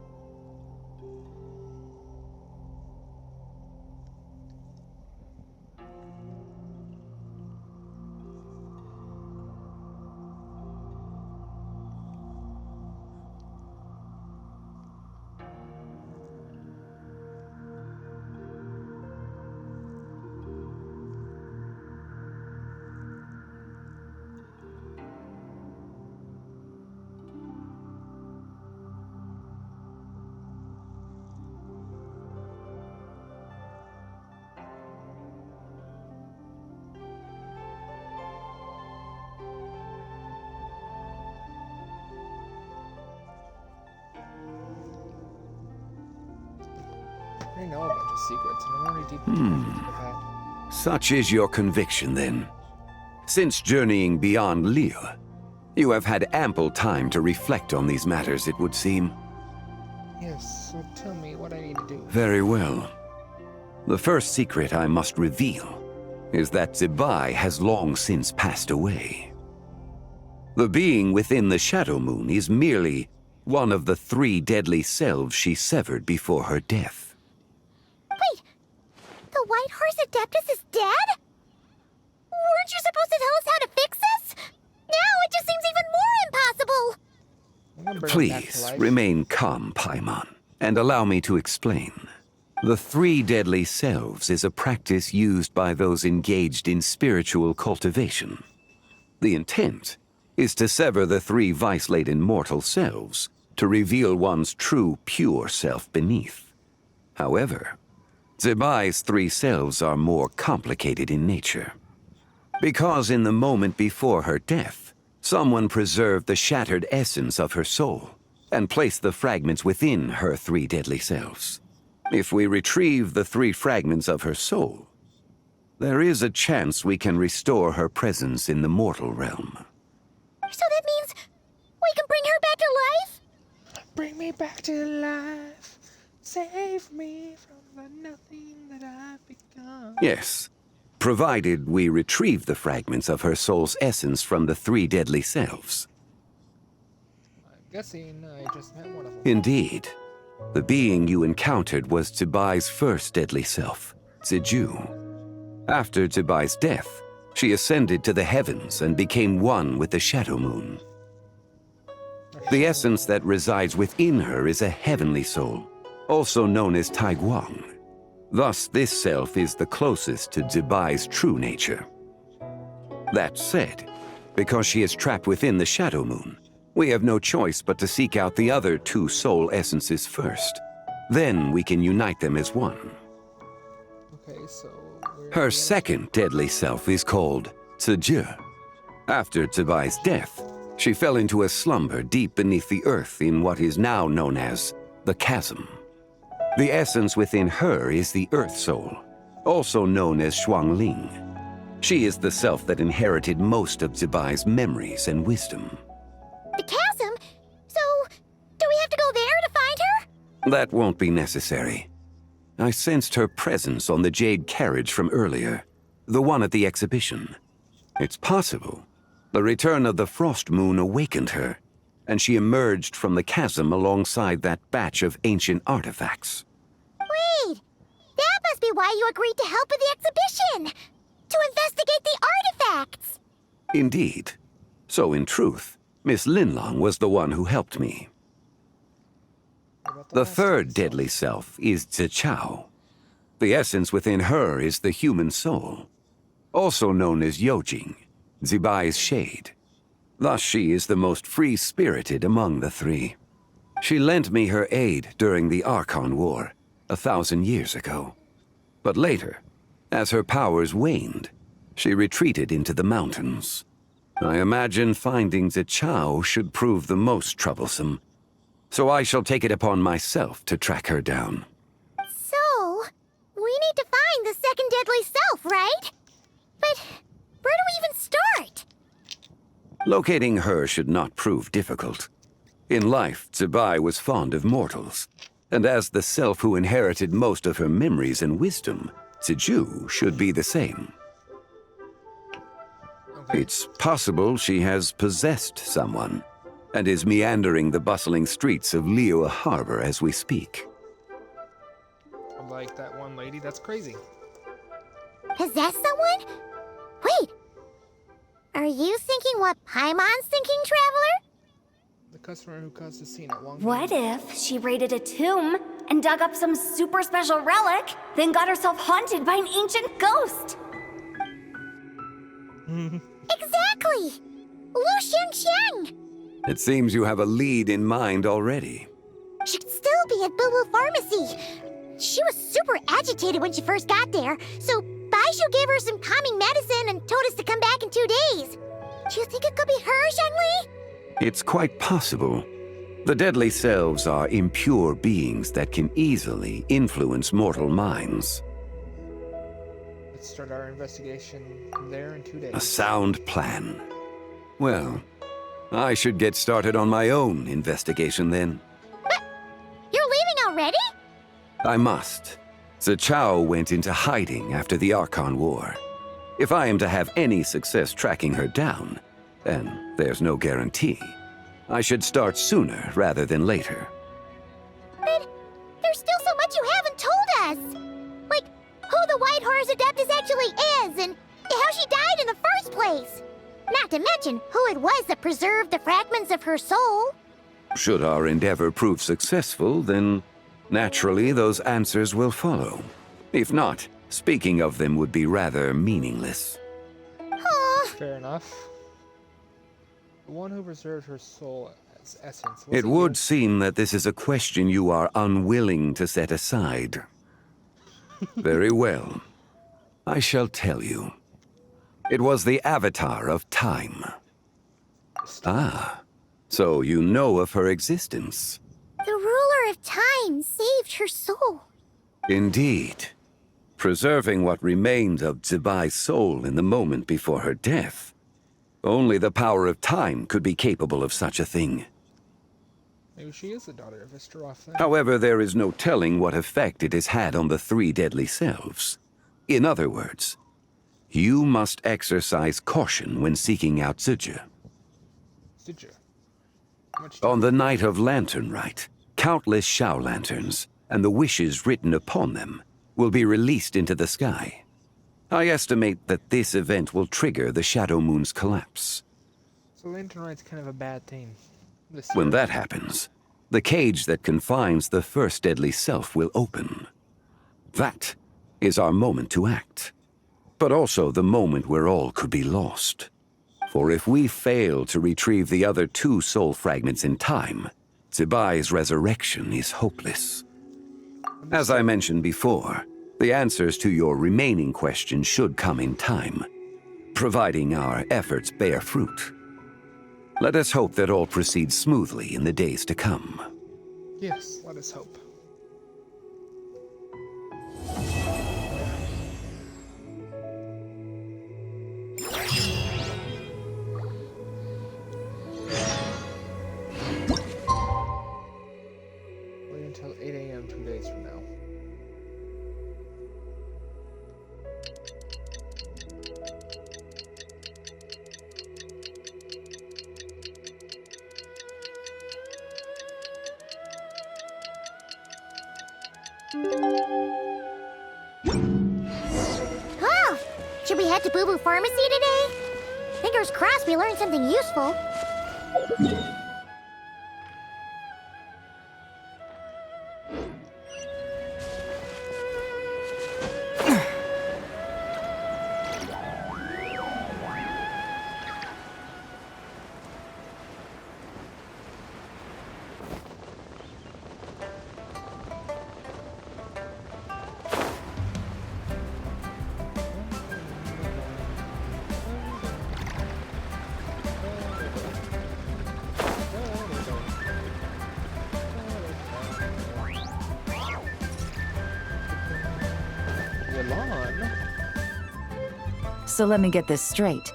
I know a bunch of secrets, and I'm already deeply connected to that. Such is your conviction, then. Since journeying beyond Liyue, you have had ample time to reflect on these matters, it would seem. Yes, so tell me what I need to do. Very well. The first secret I must reveal is that Zebai has long since passed away. The being within the Shadow Moon is merely one of the 3 deadly selves she severed before her death. Wait, the White Horse Adeptus is dead? Weren't you supposed to tell us how to fix this? Now it just seems even more impossible. Please, remain calm, Paimon, and allow me to explain. The 3 deadly selves is a practice used by those engaged in spiritual cultivation. The intent is to sever the 3 vice-laden mortal selves to reveal one's true, pure self beneath. However, Zebai's 3 selves are more complicated in nature. Because in the moment before her death, someone preserved the shattered essence of her soul and placed the fragments within her 3 deadly selves. If we retrieve the 3 fragments of her soul, there is a chance we can restore her presence in the mortal realm. So that means we can bring her back to life? Bring me back to life. Save me from the nothing that I've become. Yes, provided we retrieve the fragments of her soul's essence from the 3 deadly selves. I'm guessing I just met one of them. Indeed. The being you encountered was Zebai's first deadly self, Ziju. After Zebai's death, she ascended to the heavens and became one with the Shadow Moon. The essence that resides within her is a heavenly soul, also known as Taiguang. Thus, this self is the closest to Zebai's true nature. That said, because she is trapped within the Shadow Moon, we have no choice but to seek out the other 2 soul essences first. Then we can unite them as one. Okay, so her second deadly self is called Ziju. After Zebai's death, she fell into a slumber deep beneath the earth in what is now known as the Chasm. The essence within her is the Earth Soul, also known as Shuangling. She is the self that inherited most of Zebai's memories and wisdom. The chasm? So, do we have to go there to find her? That won't be necessary. I sensed her presence on the jade carriage from earlier, the one at the exhibition. It's possible the return of the Frost Moon awakened her, and she emerged from the chasm alongside that batch of ancient artifacts. Wait! That must be why you agreed to help with the exhibition! To investigate the artifacts! Indeed. So in truth, Miss Linlong was the one who helped me. The third deadly self is Zichao. The essence within her is the human soul, also known as Yojing, Zibai's shade. Thus she is the most free-spirited among the three. She lent me her aid during the Archon War, 1,000 years ago. But later, as her powers waned, she retreated into the mountains. I imagine finding Zichao should prove the most troublesome, so I shall take it upon myself to track her down. So, we need to find the second deadly self, right? But where do we even start? Locating her should not prove difficult. In life, Zibai was fond of mortals, and as the self who inherited most of her memories and wisdom, Ziju should be the same. It's possible she has possessed someone, and is meandering the bustling streets of Liyue Harbor as we speak. Like that one lady, that's crazy. Possess someone? Wait! Are you thinking what Paimon's thinking, Traveler? The customer who caused the scene at Wong. What if she raided a tomb and dug up some super special relic, then got herself haunted by an ancient ghost? Exactly! Lu Xianqiang! It seems you have a lead in mind already. She could still be at Boo Boo Pharmacy. She was super agitated when she first got there, so Baishu gave her some calming medicine and told us to come back in 2 days. Do you think it could be her, Zhengli? It's quite possible. The deadly selves are impure beings that can easily influence mortal minds. Let's start our investigation there in 2 days. A sound plan. Well, I should get started on my own investigation then. You're leaving already? I must. Zichao went into hiding after the Archon War. If I am to have any success tracking her down, and there's no guarantee, I should start sooner rather than later. But there's still so much you haven't told us! Like, who the White Horse Adeptus actually is, and how she died in the first place! Not to mention who it was that preserved the fragments of her soul. Should our endeavor prove successful, then naturally those answers will follow. If not, speaking of them would be rather meaningless. Fair enough. The one who preserved her soul as essence. It would seem that this is a question you are unwilling to set aside. Very well. I shall tell you. It was the Avatar of Time. Ah, so you know of her existence. The ruler of time saved her soul. Indeed. Preserving what remained of Zibai's soul in the moment before her death. Only the power of time could be capable of such a thing. Maybe she is the daughter of Istaroth then. However, there is no telling what effect it has had on the three deadly selves. In other words, you must exercise caution when seeking out Ziju. On the night of Lantern Rite, countless Shao lanterns, and the wishes written upon them, will be released into the sky. I estimate that this event will trigger the Shadow Moon's collapse. So Lantern Rite's kind of a bad thing. When that happens, the cage that confines the first deadly self will open. That is our moment to act, but also the moment where all could be lost. For if we fail to retrieve the other two soul fragments in time, Zibai's resurrection is hopeless. As I mentioned before, the answers to your remaining questions should come in time, providing our efforts bear fruit. Let us hope that all proceeds smoothly in the days to come. Yes, let us hope. Wait until 8 a.m. 2 days from now. head to Boo Boo Pharmacy today? Fingers crossed we learned something useful. So let me get this straight.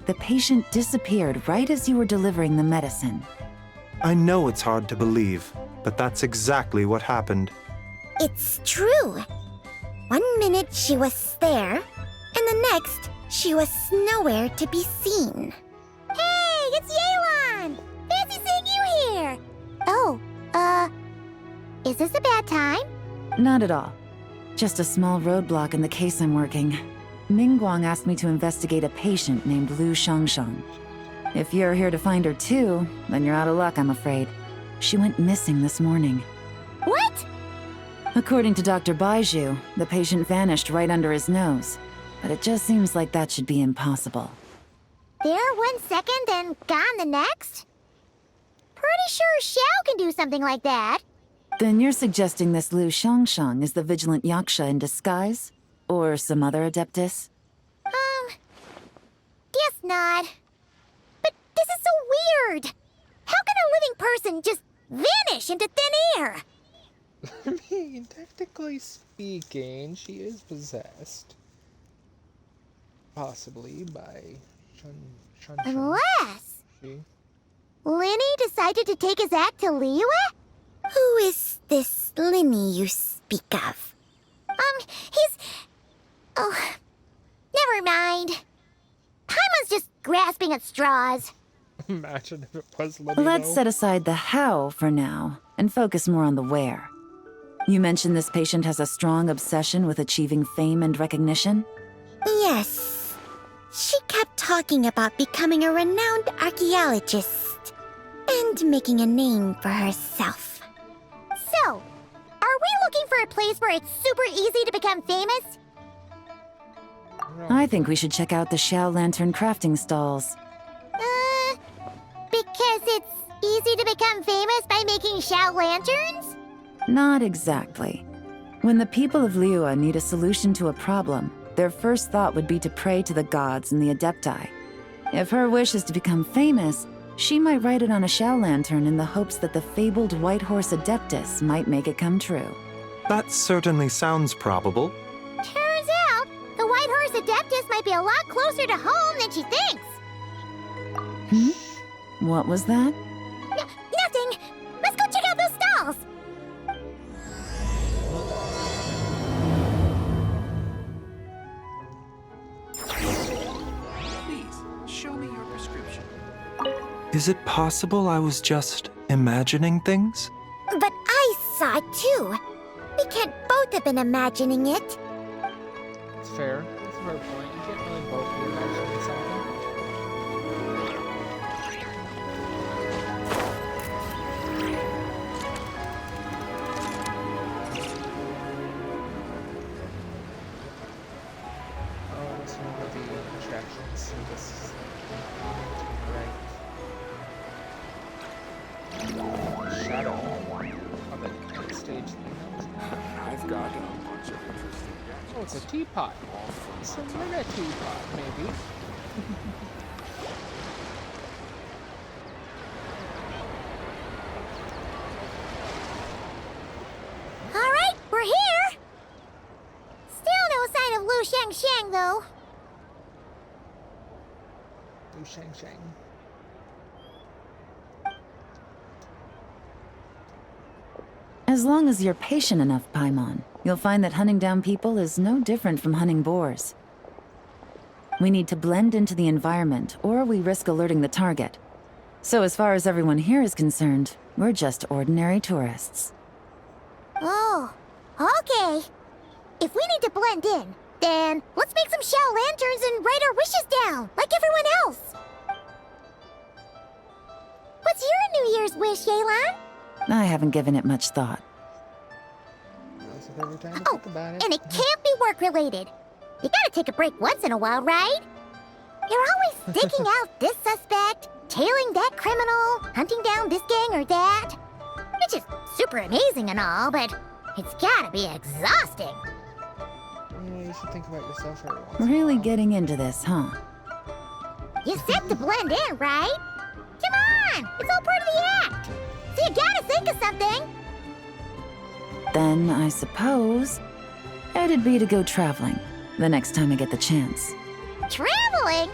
The patient disappeared right as you were delivering the medicine. I know it's hard to believe, but that's exactly what happened. It's true. 1 minute she was there, and the next she was nowhere to be seen. Hey, it's Yelan! Fancy seeing you here! Oh, is this a bad time? Not at all. Just a small roadblock in the case I'm working. Ningguang asked me to investigate a patient named Lu Shangshang. If you're here to find her too, then you're out of luck, I'm afraid. She went missing this morning. What? According to Dr. Baiju, the patient vanished right under his nose. But it just seems like that should be impossible. There 1 second and gone the next? Pretty sure Xiao can do something like that. Then you're suggesting this Lu Shangshang is the vigilant Yaksha in disguise? Or some other adeptus? Guess not. But this is so weird! How can a living person just vanish into thin air? I mean, technically speaking, she is possessed. Possibly by Shun. Unless She? Linny decided to take his act to Liyue? Who is this Linny you speak of? He's... Oh, never mind. Paimon's just grasping at straws. Imagine if it was Linny, Let's though. set aside the how for now, and focus more on the where. You mentioned this patient has a strong obsession with achieving fame and recognition? Yes. She kept talking about becoming a renowned archaeologist and making a name for herself. So, are we looking for a place where it's super easy to become famous? I think we should check out the Xiao Lantern crafting stalls. Because it's easy to become famous by making Xiao lanterns? Not exactly. When the people of Liyue need a solution to a problem, their first thought would be to pray to the gods and the Adepti. If her wish is to become famous, she might write it on a Xiao lantern in the hopes that the fabled White Horse Adeptus might make it come true. That certainly sounds probable. Turns out, the White Horse Adeptus might be a lot closer to home than she thinks. What was that? Nothing! Let's go check out those stalls! Please, show me your prescription. Is it possible I was just imagining things? But I saw it too. We can't both have been imagining it. It's fair. That's a fair point. You can't really both be imagining something. Oh, that's one of the attractions in this right. Shadow of it stage thing. I've got a bunch of interesting Oh, it's a teapot. It's a mega teapot, maybe. Alright, we're here! Still no sign of Lu Shangshang, though. Lu Shangshang. As long as you're patient enough, Paimon, you'll find that hunting down people is no different from hunting boars. We need to blend into the environment, or we risk alerting the target. So as far as everyone here is concerned, we're just ordinary tourists. Oh, okay. If we need to blend in, Then let's make some shell lanterns and write our wishes down, like everyone else. What's your New Year's wish, Yelan? I haven't given it much thought. Oh, and it can't be work-related. You gotta take a break once in a while, right? You're always sticking out this suspect, tailing that criminal, hunting down this gang or that. Which is super amazing and all, but it's gotta be exhausting. Yeah, you should think about yourself every once. Really getting into this, huh? You set to blend in, right? Come on! It's all part of the act! So you gotta think of something! Then, I suppose, it'd be to go traveling the next time I get the chance. Traveling?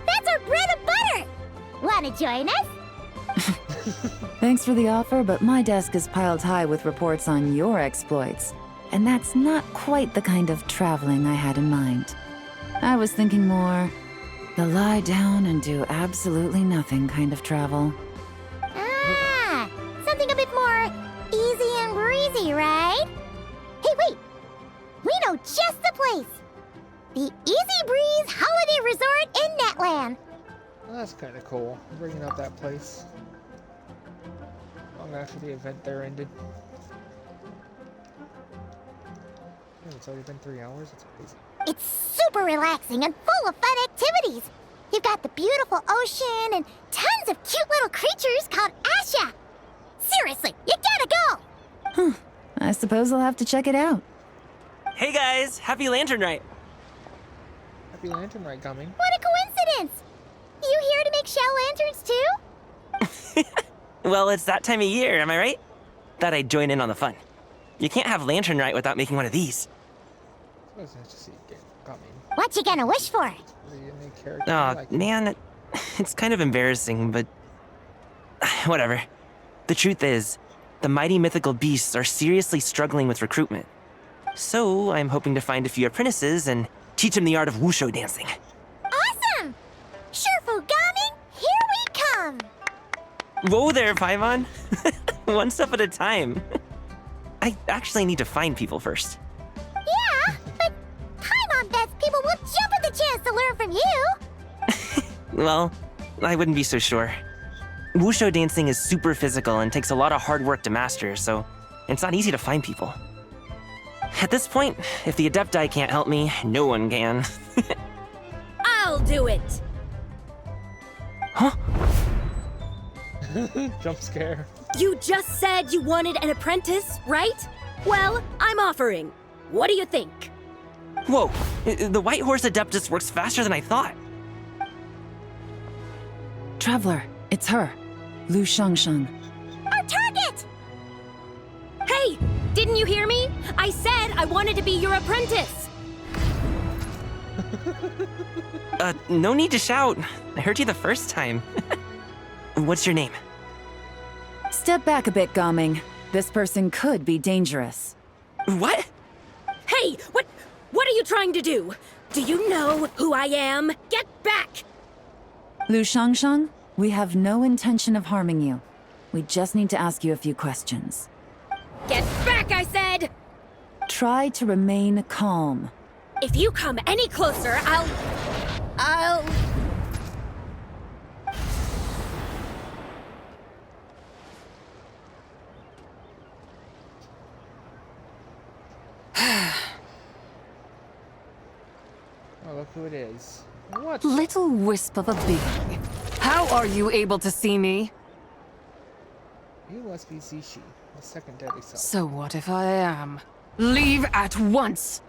That's our bread and butter! Wanna join us? Thanks for the offer, but my desk is piled high with reports on your exploits. And that's not quite the kind of traveling I had in mind. I was thinking more the lie down and do absolutely nothing kind of travel. Ah, something a bit more easy and breezy, right? Hey, wait! We know just the place! The Easy Breeze Holiday Resort in Netland! Well, that's kind of cool. Bringing up that place. Long after the event there ended. Yeah, it's already been 3 hours. It's crazy. It's super relaxing and full of fun activities! You've got the beautiful ocean and tons of cute little creatures called Asha! Seriously, you gotta go! I suppose I'll have to check it out. Hey guys, happy Lantern Rite! Happy Lantern Rite coming. What a coincidence! You here to make shell lanterns too? Well, it's that time of year, am I right? Thought I'd join in on the fun. You can't have Lantern Rite without making one of these. What you gonna wish for? Aw, man, it's kind of embarrassing, but whatever. The truth is, the mighty mythical beasts are seriously struggling with recruitment. So I'm hoping to find a few apprentices and teach them the art of wushu dancing. Awesome! Shurfugami, here we come! Whoa there, Paimon. One step at a time. I actually need to find people first. Yeah, but Paimon bets people will jump at the chance to learn from you! Well, I wouldn't be so sure. Wushu dancing is super physical and takes a lot of hard work to master, so it's not easy to find people. At this point, if the Adepti can't help me, no one can. I'll do it! Huh? Jump scare. You just said you wanted an apprentice, right? Well, I'm offering. What do you think? Whoa, the White Horse Adeptus works faster than I thought. Traveler, it's her. Lu Shangsheng. Our target! Hey, didn't you hear me? I said I wanted to be your apprentice! No need to shout. I heard you the first time. What's your name? Step back a bit, Gaming. This person could be dangerous. What? Hey, what are you trying to do? Do you know who I am? Get back! Lu Shangsheng, we have no intention of harming you. We just need to ask you a few questions. Get back, I said! Try to remain calm. If you come any closer, I'll... Oh, look who it is. What? Little wisp of a being. How are you able to see me? You must be Zishi, the second deadly self. So what if I am? Leave at once!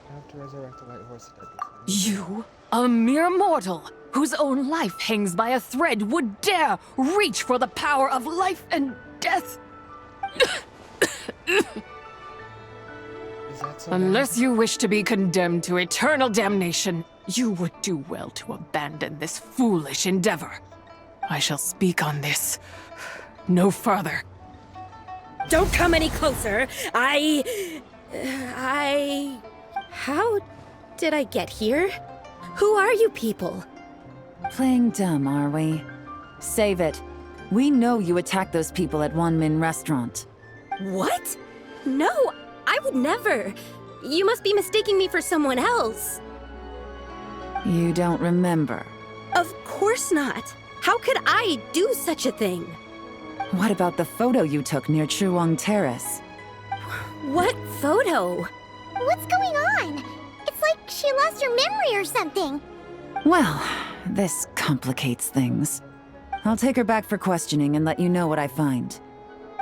I have to resurrect the White Horse Adeptus. You, a mere mortal, whose own life hangs by a thread, would dare reach for the power of life and death? Is that so Unless you wish to be condemned to eternal damnation, you would do well to abandon this foolish endeavor. I shall speak on this no further. Don't come any closer. How did I get here? Who are you people? Playing dumb, are we? Save it. We know you attacked those people at Wanmin Restaurant. What? No, I would never. You must be mistaking me for someone else. You don't remember. Of course not. How could I do such a thing? What about the photo you took near Chuang Terrace? What photo? What's going on? It's like she lost her memory or something. Well, this complicates things. I'll take her back for questioning and let you know what I find.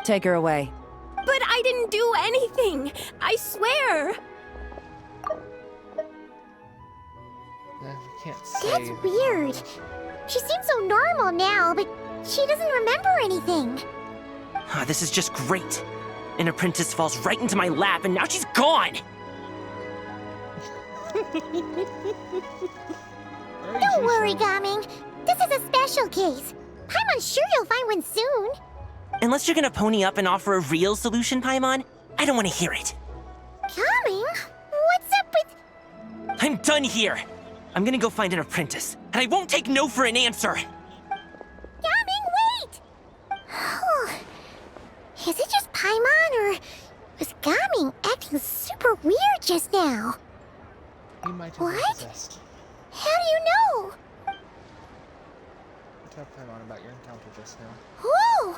Take her away. But I didn't do anything. I swear. That's weird. She seems so normal now, but she doesn't remember anything. This is just great. An apprentice falls right into my lap, and now she's gone! Don't worry, Gaming. This is a special case. Paimon's sure you'll find one soon. Unless you're gonna pony up and offer a real solution, Paimon, I don't want to hear it. Gaming? What's up with... I'm done here! I'm gonna go find an apprentice, and I won't take no for an answer! Gaming, wait! Is it just Paimon, or was Gaming acting super weird just now? What? How do you know? Tell Paimon about your encounter just now. Whoa!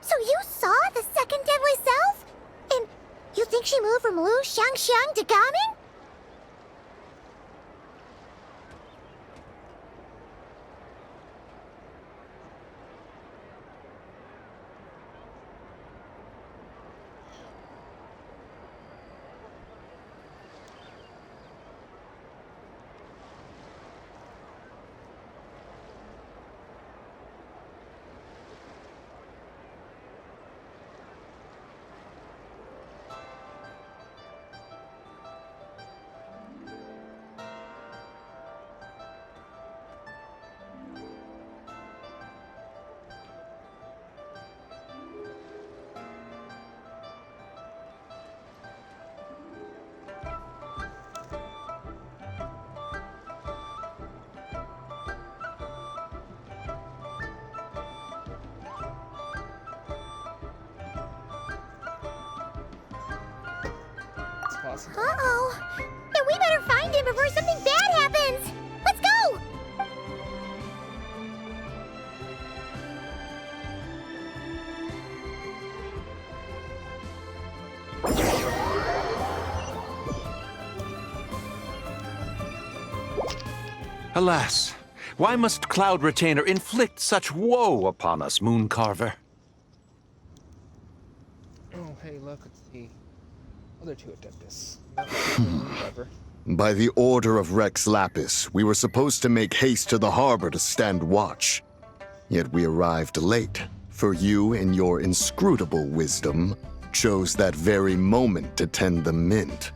So you saw the second deadly self? And you think she moved from Lu Xiangxiang to Gaming? Uh-oh. Then we better find him before something bad happens. Let's go! Alas, why must Cloud Retainer inflict such woe upon us, Mooncarver? Oh, hey, look, it's the other two Adeptus. By the order of Rex Lapis, we were supposed to make haste to the harbor to stand watch. Yet we arrived late, for you, in your inscrutable wisdom, chose that very moment to tend the mint.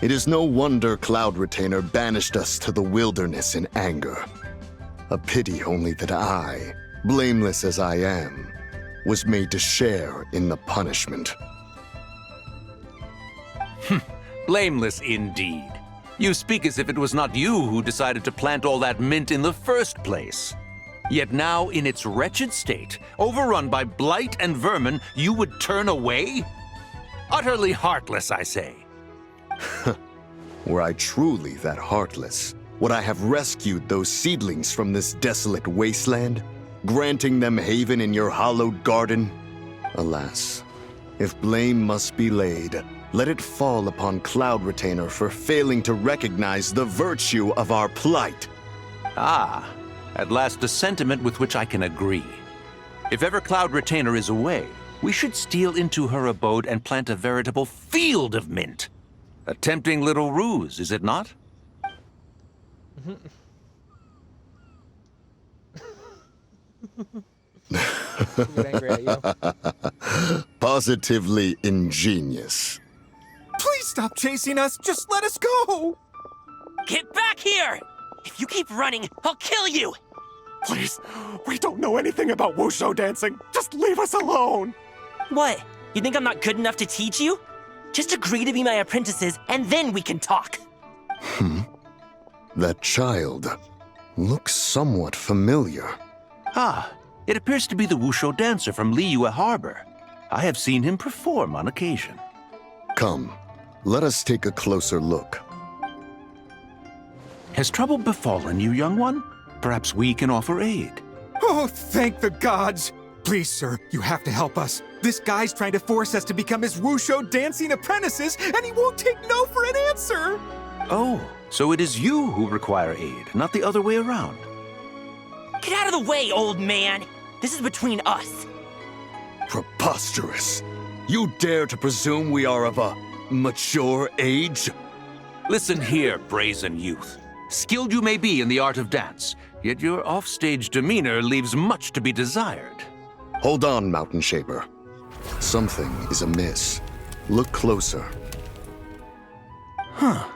It is no wonder Cloud Retainer banished us to the wilderness in anger. A pity only that I, blameless as I am, was made to share in the punishment. Blameless indeed. You speak as if it was not you who decided to plant all that mint in the first place. Yet now, in its wretched state, overrun by blight and vermin, you would turn away? Utterly heartless, I say. Were I truly that heartless, would I have rescued those seedlings from this desolate wasteland, granting them haven in your hallowed garden? Alas, if blame must be laid, let it fall upon Cloud Retainer for failing to recognize the virtue of our plight. Ah, at last a sentiment with which I can agree. If ever Cloud Retainer is away, we should steal into her abode and plant a veritable field of mint. A tempting little ruse, is it not? Positively ingenious. Please stop chasing us. Just let us go. Get back here! If you keep running, I'll kill you! Please, we don't know anything about wushu dancing. Just leave us alone. What? You think I'm not good enough to teach you? Just agree to be my apprentices, and then we can talk. That child looks somewhat familiar. Ah, it appears to be the wushu dancer from Liyue Harbor. I have seen him perform on occasion. Come, Let us take a closer look. Has trouble befallen you, young one? Perhaps we can offer aid. Oh, thank the gods! Please, sir, you have to help us. This guy's trying to force us to become his wushu dancing apprentices, and he won't take no for an answer! Oh, so it is you who require aid, not the other way around. Get out of the way, old man! This is between us. Preposterous. You dare to presume we are of a mature age? Listen here, brazen youth. Skilled you may be in the art of dance, yet your offstage demeanor leaves much to be desired. Hold on, Mountain Shaper. Something is amiss. Look closer. Huh.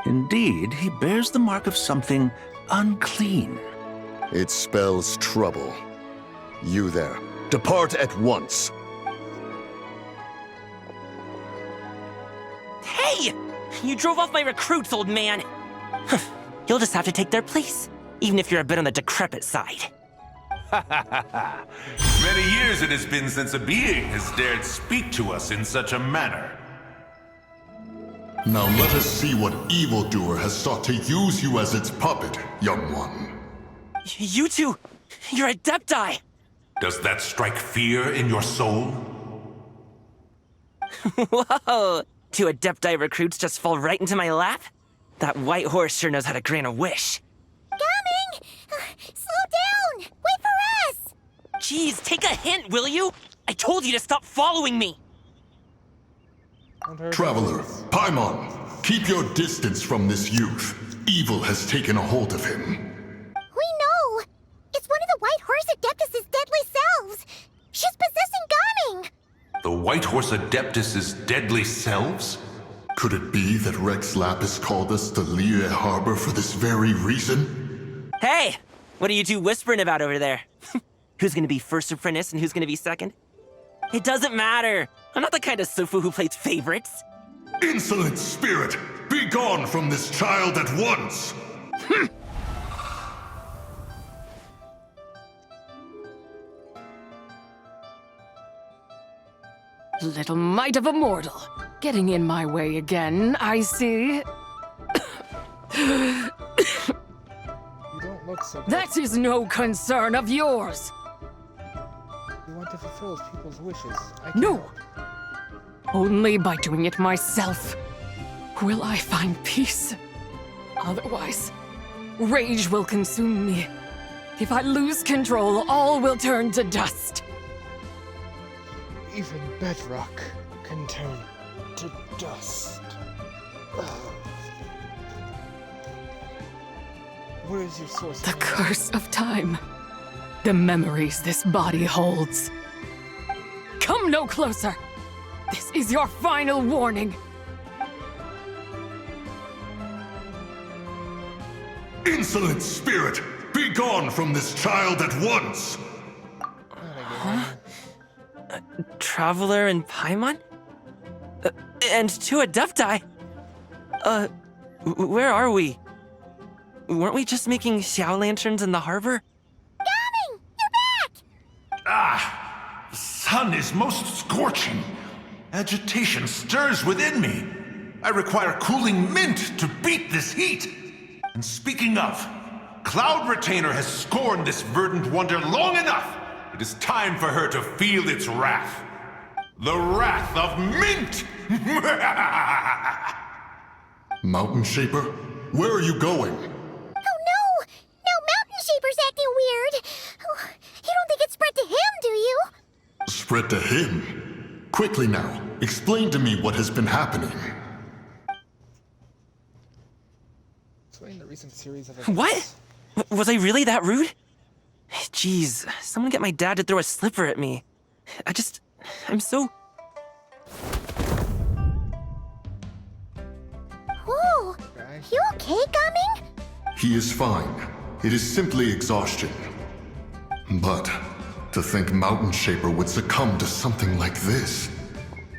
Indeed, he bears the mark of something unclean. It spells trouble. You there, depart at once. Hey! You drove off my recruits, old man! You'll just have to take their place, even if you're a bit on the decrepit side. Many years it has been since a being has dared speak to us in such a manner. Now let us see what evildoer has sought to use you as its puppet, young one. You two, you're Adepti! Does that strike fear in your soul? Whoa! 2 Adepti recruits just fall right into my lap? That white horse sure knows how to grant a wish. Coming! Slow down! Wait for us! Jeez, take a hint, will you? I told you to stop following me! Traveler, Paimon, keep your distance from this youth. Evil has taken a hold of him. We know! It's one of the White Horse Adeptus' deadly selves! She's possessing Gaming! The White Horse Adeptus' deadly selves? Could it be that Rex Lapis called us to Liyue Harbor for this very reason? Hey! What are you two whispering about over there? Who's gonna be first apprentice and who's gonna be second? It doesn't matter! I'm not the kind of Sufu who plays favorites. Insolent spirit! Be gone from this child at once! Little mite of a mortal. Getting in my way again, I see. You don't look so good. That is no concern of yours. You want to fulfill people's wishes. I can No! help. Only by doing it myself will I find peace. Otherwise, rage will consume me. If I lose control, all will turn to dust. Even bedrock can turn to dust. Where is your source? The curse of time. The memories this body holds. Come no closer! This is your final warning. Insolent spirit! Be gone from this child at once! Huh? Traveler and Paimon? And 2 Adepti? Where are we? Weren't we just making Xiao lanterns in the harbor? Gaming! You're back! Ah! The sun is most scorching. Agitation stirs within me. I require cooling mint to beat this heat. And speaking of, Cloud Retainer has scorned this verdant wonder long enough. It is time for her to feel its wrath. The wrath of mint! Mountain Shaper, where are you going? Oh no! Now Mountain Shaper's acting weird! Oh, you don't think it's spread to him, do you? Spread to him? Quickly now, explain to me what has been happening. Explain the recent series of What? Was I really that rude? Jeez, someone get my dad to throw a slipper at me. I'm so... Whoa! You okay, Gaming? He is fine. It is simply exhaustion. But to think Mountain Shaper would succumb to something like this,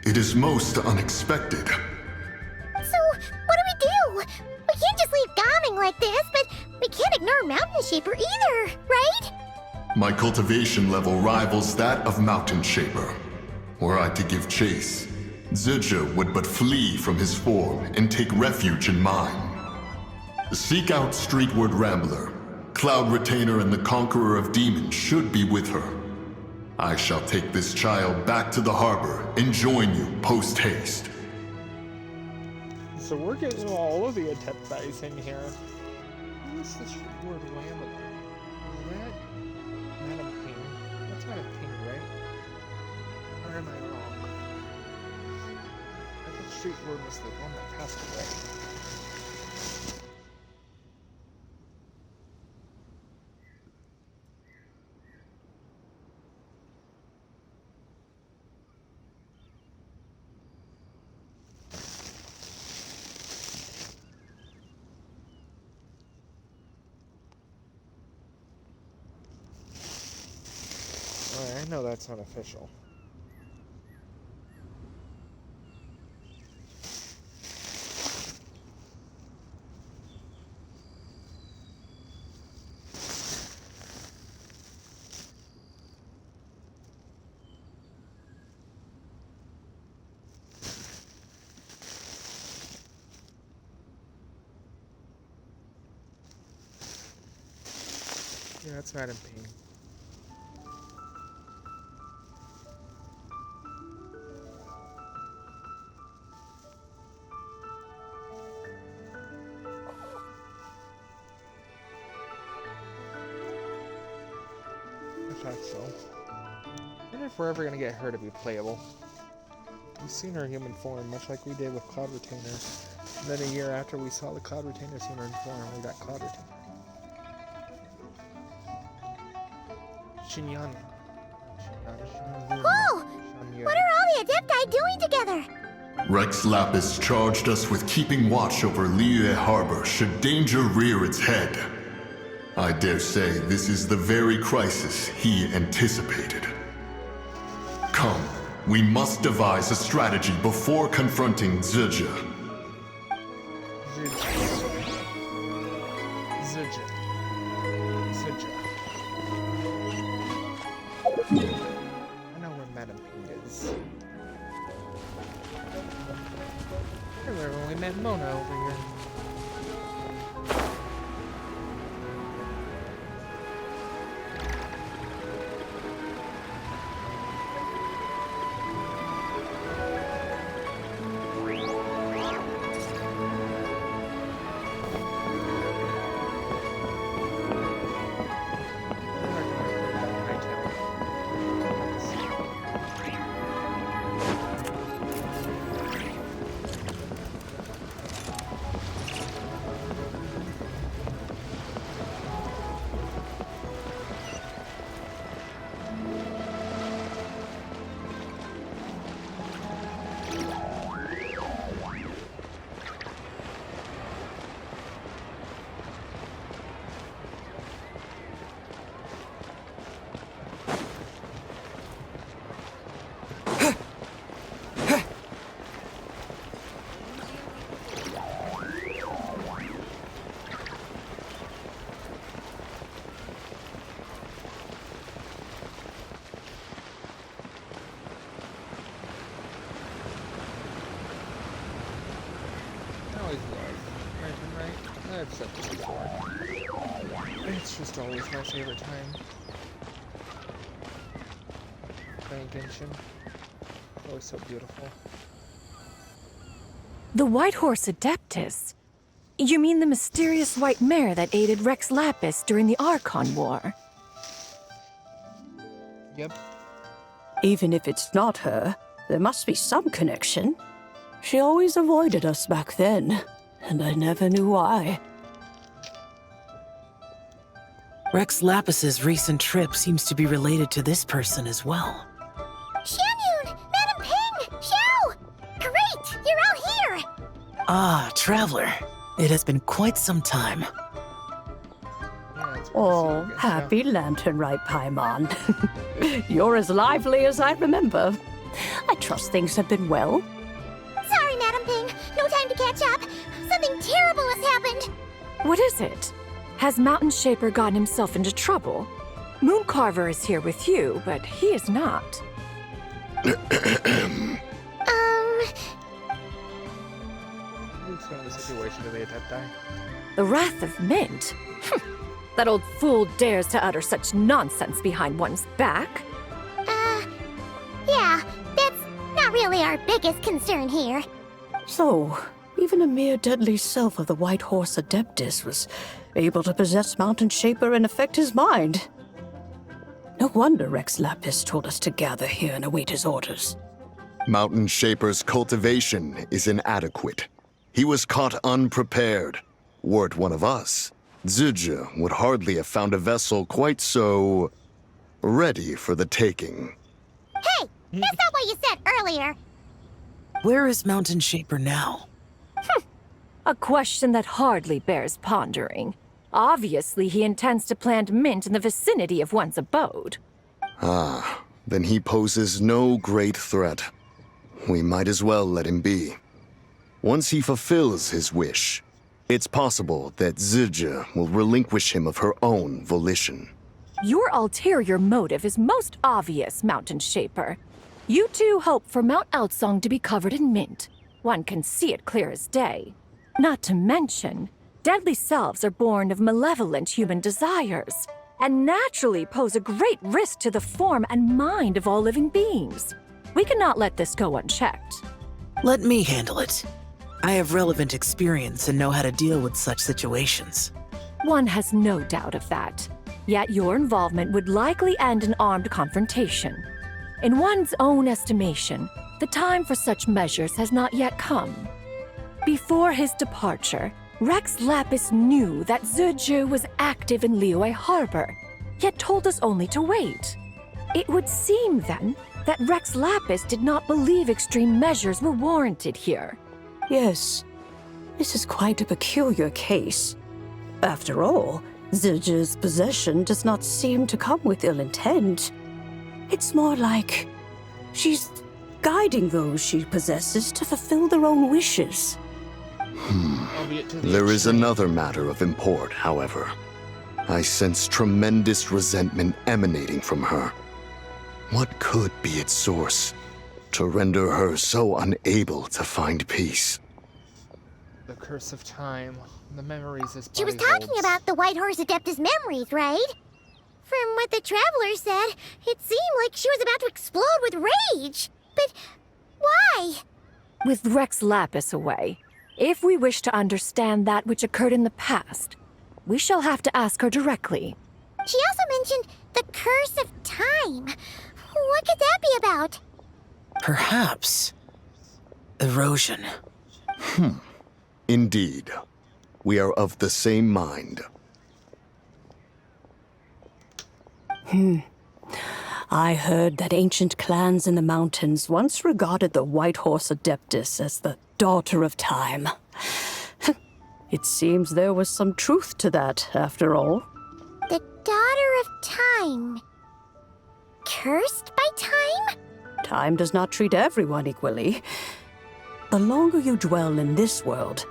it is most unexpected. So, what do? We can't just leave Gaming like this, but we can't ignore Mountain Shaper either, right? My cultivation level rivals that of Mountain Shaper. Were I to give chase, Zizha would but flee from his form and take refuge in mine. Seek out Streetward Rambler. Cloud Retainer and the Conqueror of Demons should be with her. I shall take this child back to the harbor and join you post-haste. So we're getting all of the Adepti in here. Who is this Streetward Rambler? Is that Madam Ping? That's Madam Ping, right? Or am I wrong? I thought Streetward was the one that passed away. I know that's unofficial. Yeah, that's Madam Ping. So, I wonder if we're ever gonna get her to be playable. We've seen her human form, much like we did with Cloud Retainer. And then a year after we saw the Cloud Retainer's human form, we got Cloud Retainer. Xinyan. Whoa! What are all the Adepti doing together? Rex Lapis charged us with keeping watch over Liyue Harbor should danger rear its head. I dare say this is the very crisis he anticipated. Come, we must devise a strategy before confronting Zizha. Zizha. I know where Madam Ping is. I remember we met Mona over here. I've said this before. It's just always my favorite time. Playing Genshin. It's always so beautiful. The White Horse Adeptus? You mean the mysterious white mare that aided Rex Lapis during the Archon War? Yep. Even if it's not her, there must be some connection. She always avoided us back then, and I never knew why. Rex Lapis's recent trip seems to be related to this person as well. Xianyun! Madam Ping! Xiao! Great! You're out here! Ah, Traveler. It has been quite some time. Oh, happy Lantern Rite, Paimon. You're as lively as I remember. I trust things have been well. Sorry, Madam Ping. No time to catch up. Something terrible has happened. What is it? Has Mountain Shaper gotten himself into trouble? Mooncarver is here with you, but he is not. You explain the situation to the Adepti. The Wrath of Mint? That old fool dares to utter such nonsense behind one's back. Yeah, that's not really our biggest concern here. So, even a mere deadly self of the White Horse Adeptus was able to possess Mountain Shaper and affect his mind. No wonder Rex Lapis told us to gather here and await his orders. Mountain Shaper's cultivation is inadequate. He was caught unprepared. Were it one of us, Zhuge would hardly have found a vessel quite so ready for the taking. Hey, that's not what you said earlier. Where is Mountain Shaper now? A question that hardly bears pondering. Obviously, he intends to plant mint in the vicinity of one's abode. Ah, then he poses no great threat. We might as well let him be. Once he fulfills his wish, it's possible that Zhuge will relinquish him of her own volition. Your ulterior motive is most obvious, Mountain Shaper. You two hope for Mount Outsong to be covered in mint. One can see it clear as day. Not to mention, deadly selves are born of malevolent human desires, and naturally pose a great risk to the form and mind of all living beings. We cannot let this go unchecked. Let me handle it. I have relevant experience and know how to deal with such situations. One has no doubt of that. Yet your involvement would likely end in armed confrontation. In one's own estimation, the time for such measures has not yet come. Before his departure, Rex Lapis knew that Zhuge was active in Liyue Harbor, yet told us only to wait. It would seem, then, that Rex Lapis did not believe extreme measures were warranted here. Yes, this is quite a peculiar case. After all, Zhuge's possession does not seem to come with ill intent. It's more like she's guiding those she possesses to fulfill their own wishes. There is another matter of import, however. I sense tremendous resentment emanating from her. What could be its source to render her so unable to find peace? The curse of time, the memories his She was body talking holds. about the White Horse Adeptus memories, right? From what the Traveler said, it seemed like she was about to explode with rage. But why? With Rex Lapis away, if we wish to understand that which occurred in the past, we shall have to ask her directly. She also mentioned the curse of time. What could that be about? Perhaps erosion. Indeed. We are of the same mind. I heard that ancient clans in the mountains once regarded the White Horse Adeptus as the daughter of time. It seems there was some truth to that, after all. The daughter of time. Cursed by time? Time does not treat everyone equally. The longer you dwell in this world,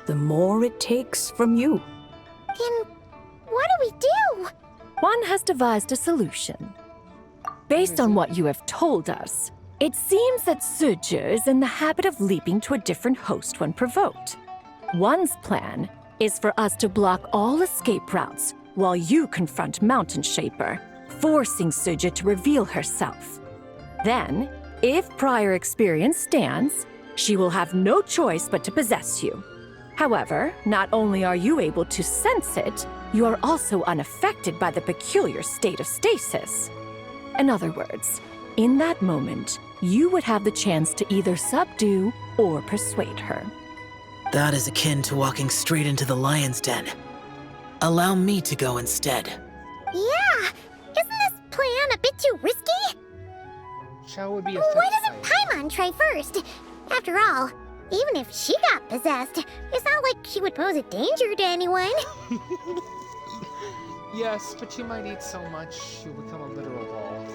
the more it takes from you. Then what do we do? One has devised a solution. Based on what you have told us, it seems that Zhuge is in the habit of leaping to a different host when provoked. One's plan is for us to block all escape routes while you confront Mountain Shaper, forcing Zhuge to reveal herself. Then, if prior experience stands, she will have no choice but to possess you. However, not only are you able to sense it, you are also unaffected by the peculiar state of stasis. In other words, in that moment, you would have the chance to either subdue or persuade her. That is akin to walking straight into the lion's den. Allow me to go instead. Yeah, isn't this plan a bit too risky? Shall would be Why doesn't Paimon try first? After all, even if she got possessed, it's not like she would pose a danger to anyone. Yes, but she might eat so much she'll become a literal ball.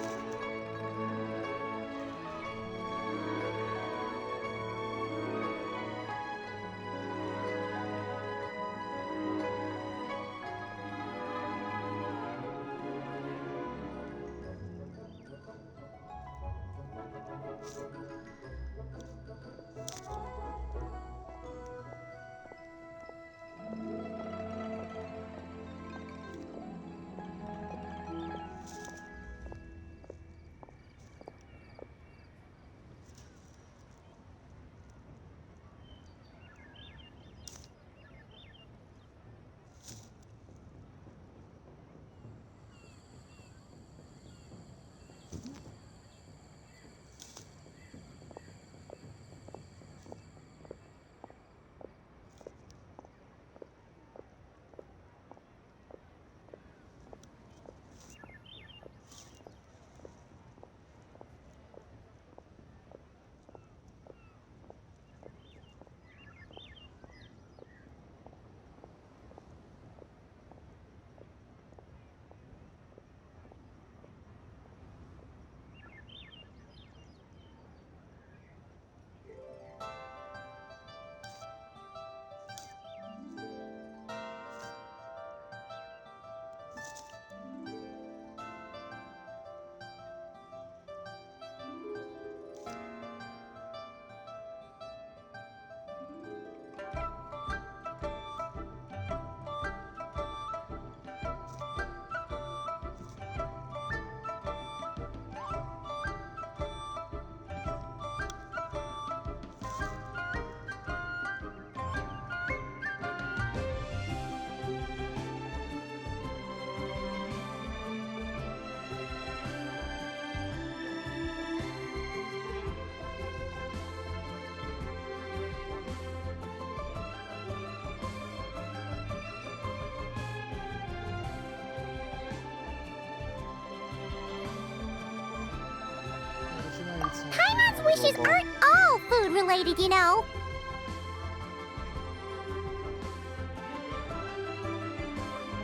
issues aren't all food related, you know.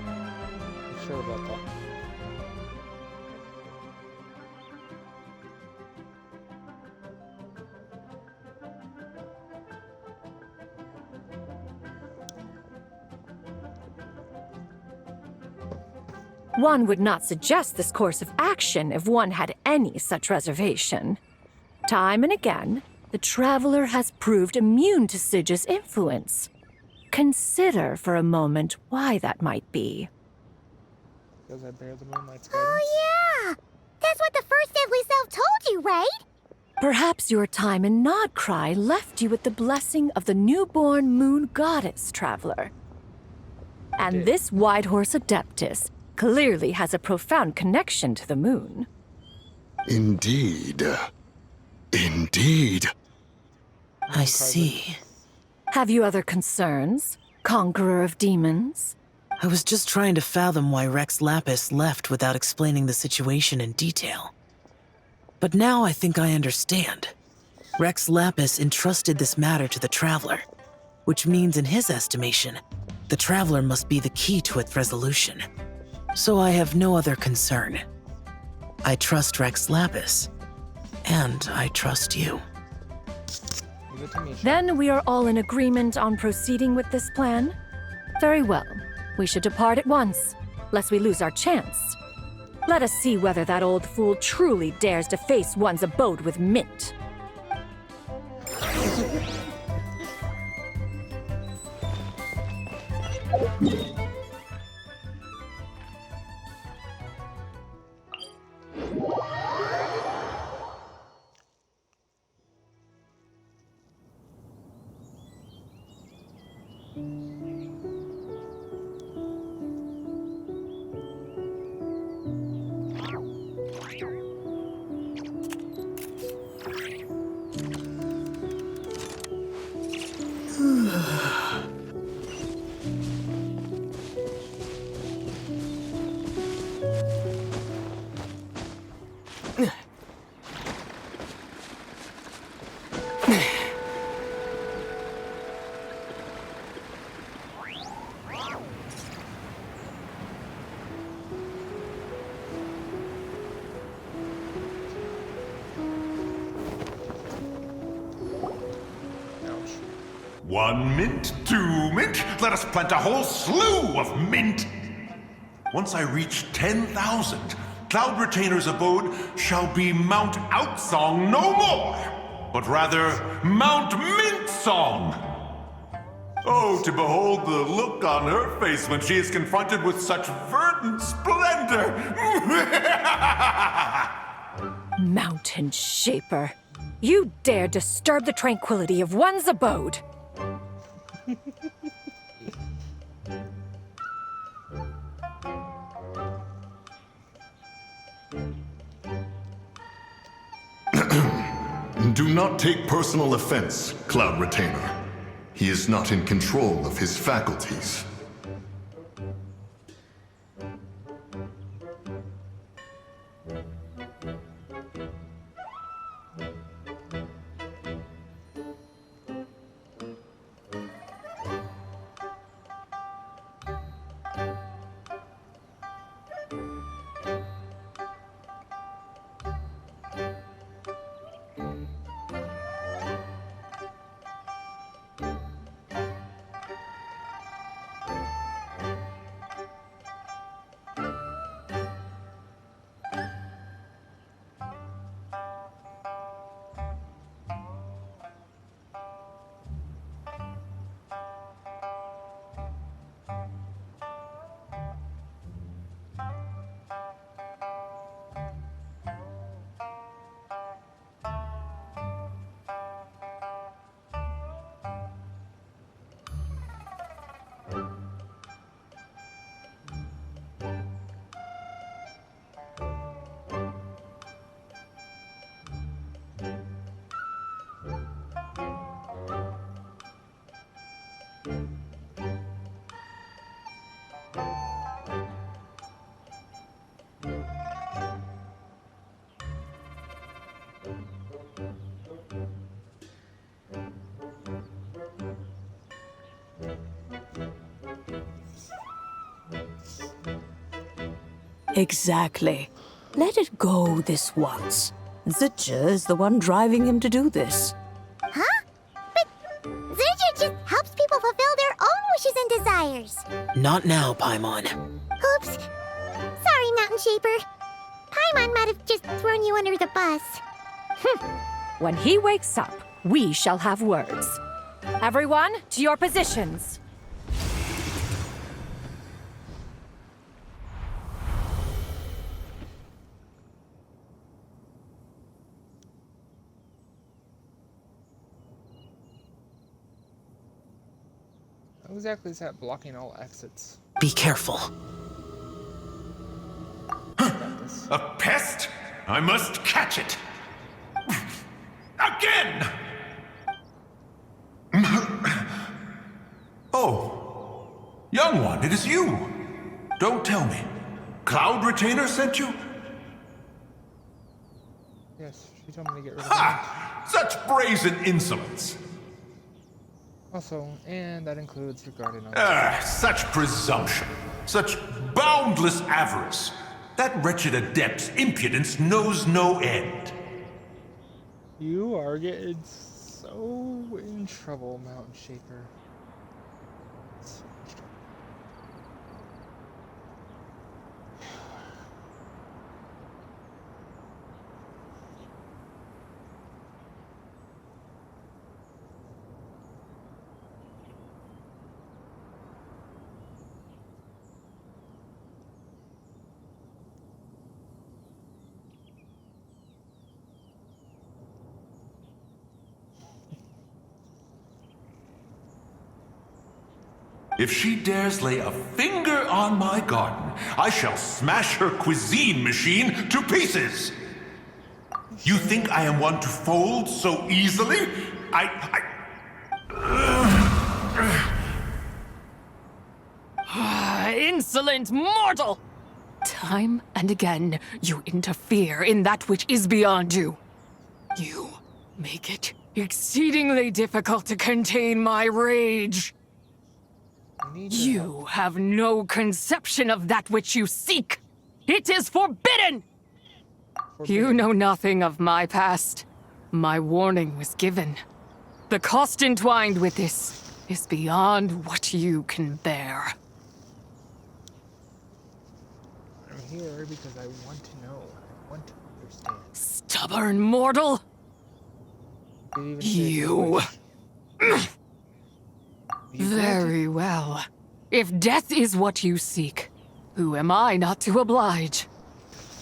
I'm sure about that. One would not suggest this course of action if one had any such reservation. Time and again, the traveler has proved immune to Sidge's influence. Consider for a moment why that might be. Because I bear the moonlight's guidance. Oh yeah! That's what the first Deadly Self told you, right? Perhaps your time in Nodcry left you with the blessing of the newborn moon goddess, traveler. And this Whitehorse Adeptus clearly has a profound connection to the moon. Indeed. Indeed. I see. Have you other concerns, Conqueror of Demons? I was just trying to fathom why Rex Lapis left without explaining the situation in detail. But now I think I understand. Rex Lapis entrusted this matter to the Traveler, which means in his estimation, the Traveler must be the key to its resolution. So I have no other concern. I trust Rex Lapis, and I trust you. Then we are all in agreement on proceeding with this plan? Very well. We should depart at once, lest we lose our chance. Let us see whether that old fool truly dares to face one's abode with Mint. One mint, 2 mint, let us plant a whole slew of mint. Once I reach 10,000, Cloud Retainer's abode shall be Mount Outsong no more, but rather Mount Mintsong. Oh, to behold the look on her face when she is confronted with such verdant splendor! Mountain Shaper, you dare disturb the tranquility of one's abode. Do not take personal offense, Cloud Retainer. He is not in control of his faculties. Exactly. Let it go this once. Zidja is the one driving him to do this. Huh? But Zidja just helps people fulfill their own wishes and desires. Not now, Paimon. Oops. Sorry, Mountain Shaper. Paimon might have just thrown you under the bus. When he wakes up, we shall have words. Everyone, to your positions. How exactly is that blocking all exits? Be careful. A pest? I must catch it! Again! Oh, young one, it is you. Don't tell me. Cloud Retainer sent you? Yes, she told me to get rid of Ha! Such brazen insolence! it. Also, and that includes regarding Such presumption. Such boundless avarice. That wretched adept's impudence knows no end. You are getting so in trouble, Mountain Shaper. So much trouble. If she dares lay a finger on my garden, I shall smash her cuisine machine to pieces! You think I am one to fold so easily? Insolent mortal! Time and again, you interfere in that which is beyond you. You make it exceedingly difficult to contain my rage. You have no conception of that which you seek. It is forbidden! You know nothing of my past. My warning was given. The cost entwined with this is beyond what you can bear. I'm here because I want to know. I want to understand. Stubborn mortal! You... Very well. If death is what you seek, who am I not to oblige?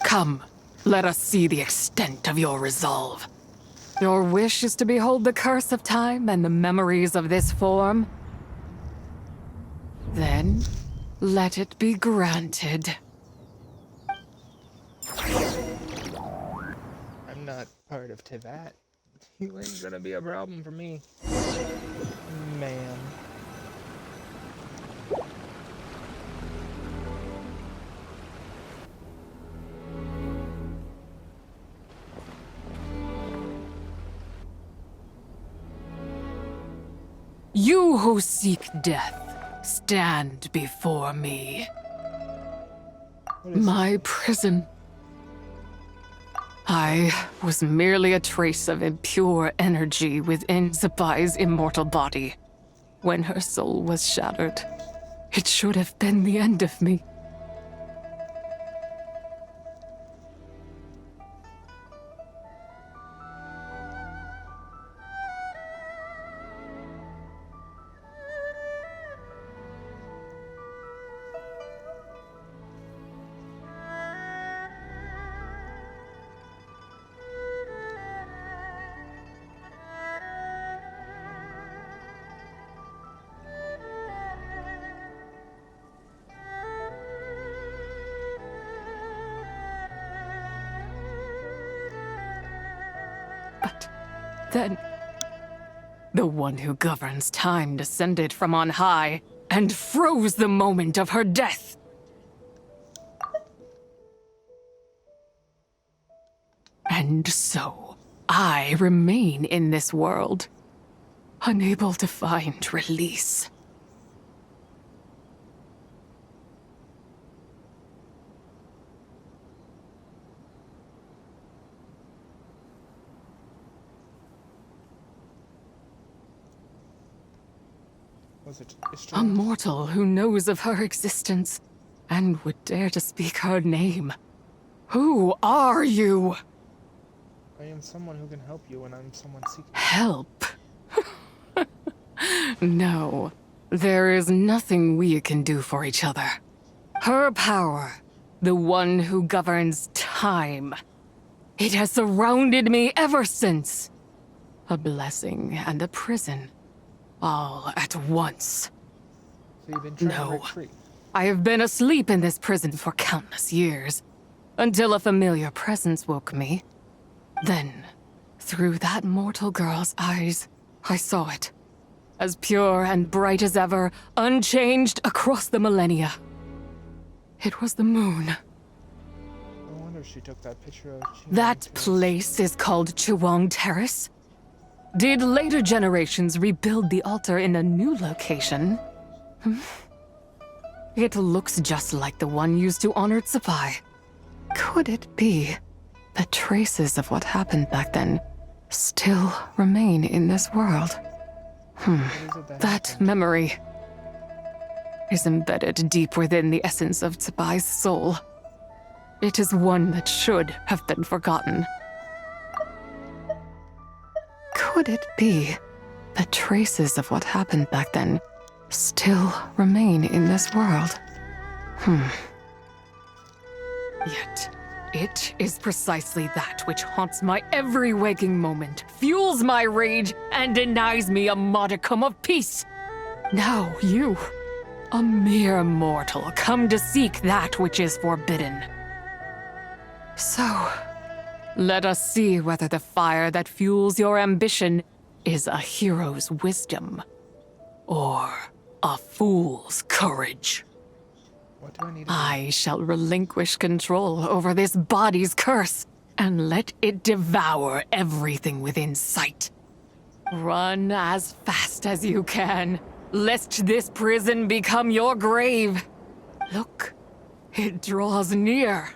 Come, let us see the extent of your resolve. Your wish is to behold the curse of time and the memories of this form? Then, let it be granted. I'm not part of Tivat. You ain't gonna be a problem for me. Man. You who seek death, stand before me. My prison. I was merely a trace of impure energy within Zapai's immortal body. When her soul was shattered, it should have been the end of me. Then, the one who governs time descended from on high and froze the moment of her death. And so, I remain in this world, unable to find release. Was it A mortal who knows of her existence and would dare to speak her name. Who are you? I am someone who can help you, and I'm someone seeking Help? No, there is nothing we can do for each other. Her power, the one who governs time, it has surrounded me ever since. A blessing and a prison, all at once. So you've been trying to No, retreat. I have been asleep in this prison for countless years, until a familiar presence woke me. Then, through that mortal girl's eyes, I saw it. As pure and bright as ever, unchanged across the millennia. It was the moon. No wonder she took that picture of That place is called Chuang Terrace. Did later generations rebuild the altar in a new location? It looks just like the one used to honor Tsupai. Could it be that traces of what happened back then still remain in this world? That memory is embedded deep within the essence of Tsubai's soul. It is one that should have been forgotten. Could it be that traces of what happened back then still remain in this world? Yet, it is precisely that which haunts my every waking moment, fuels my rage, and denies me a modicum of peace. Now you, a mere mortal, come to seek that which is forbidden. So, let us see whether the fire that fuels your ambition is a hero's wisdom or a fool's courage. What do I need to do? I shall relinquish control over this body's curse and let it devour everything within sight. Run as fast as you can, lest this prison become your grave. Look, it draws near.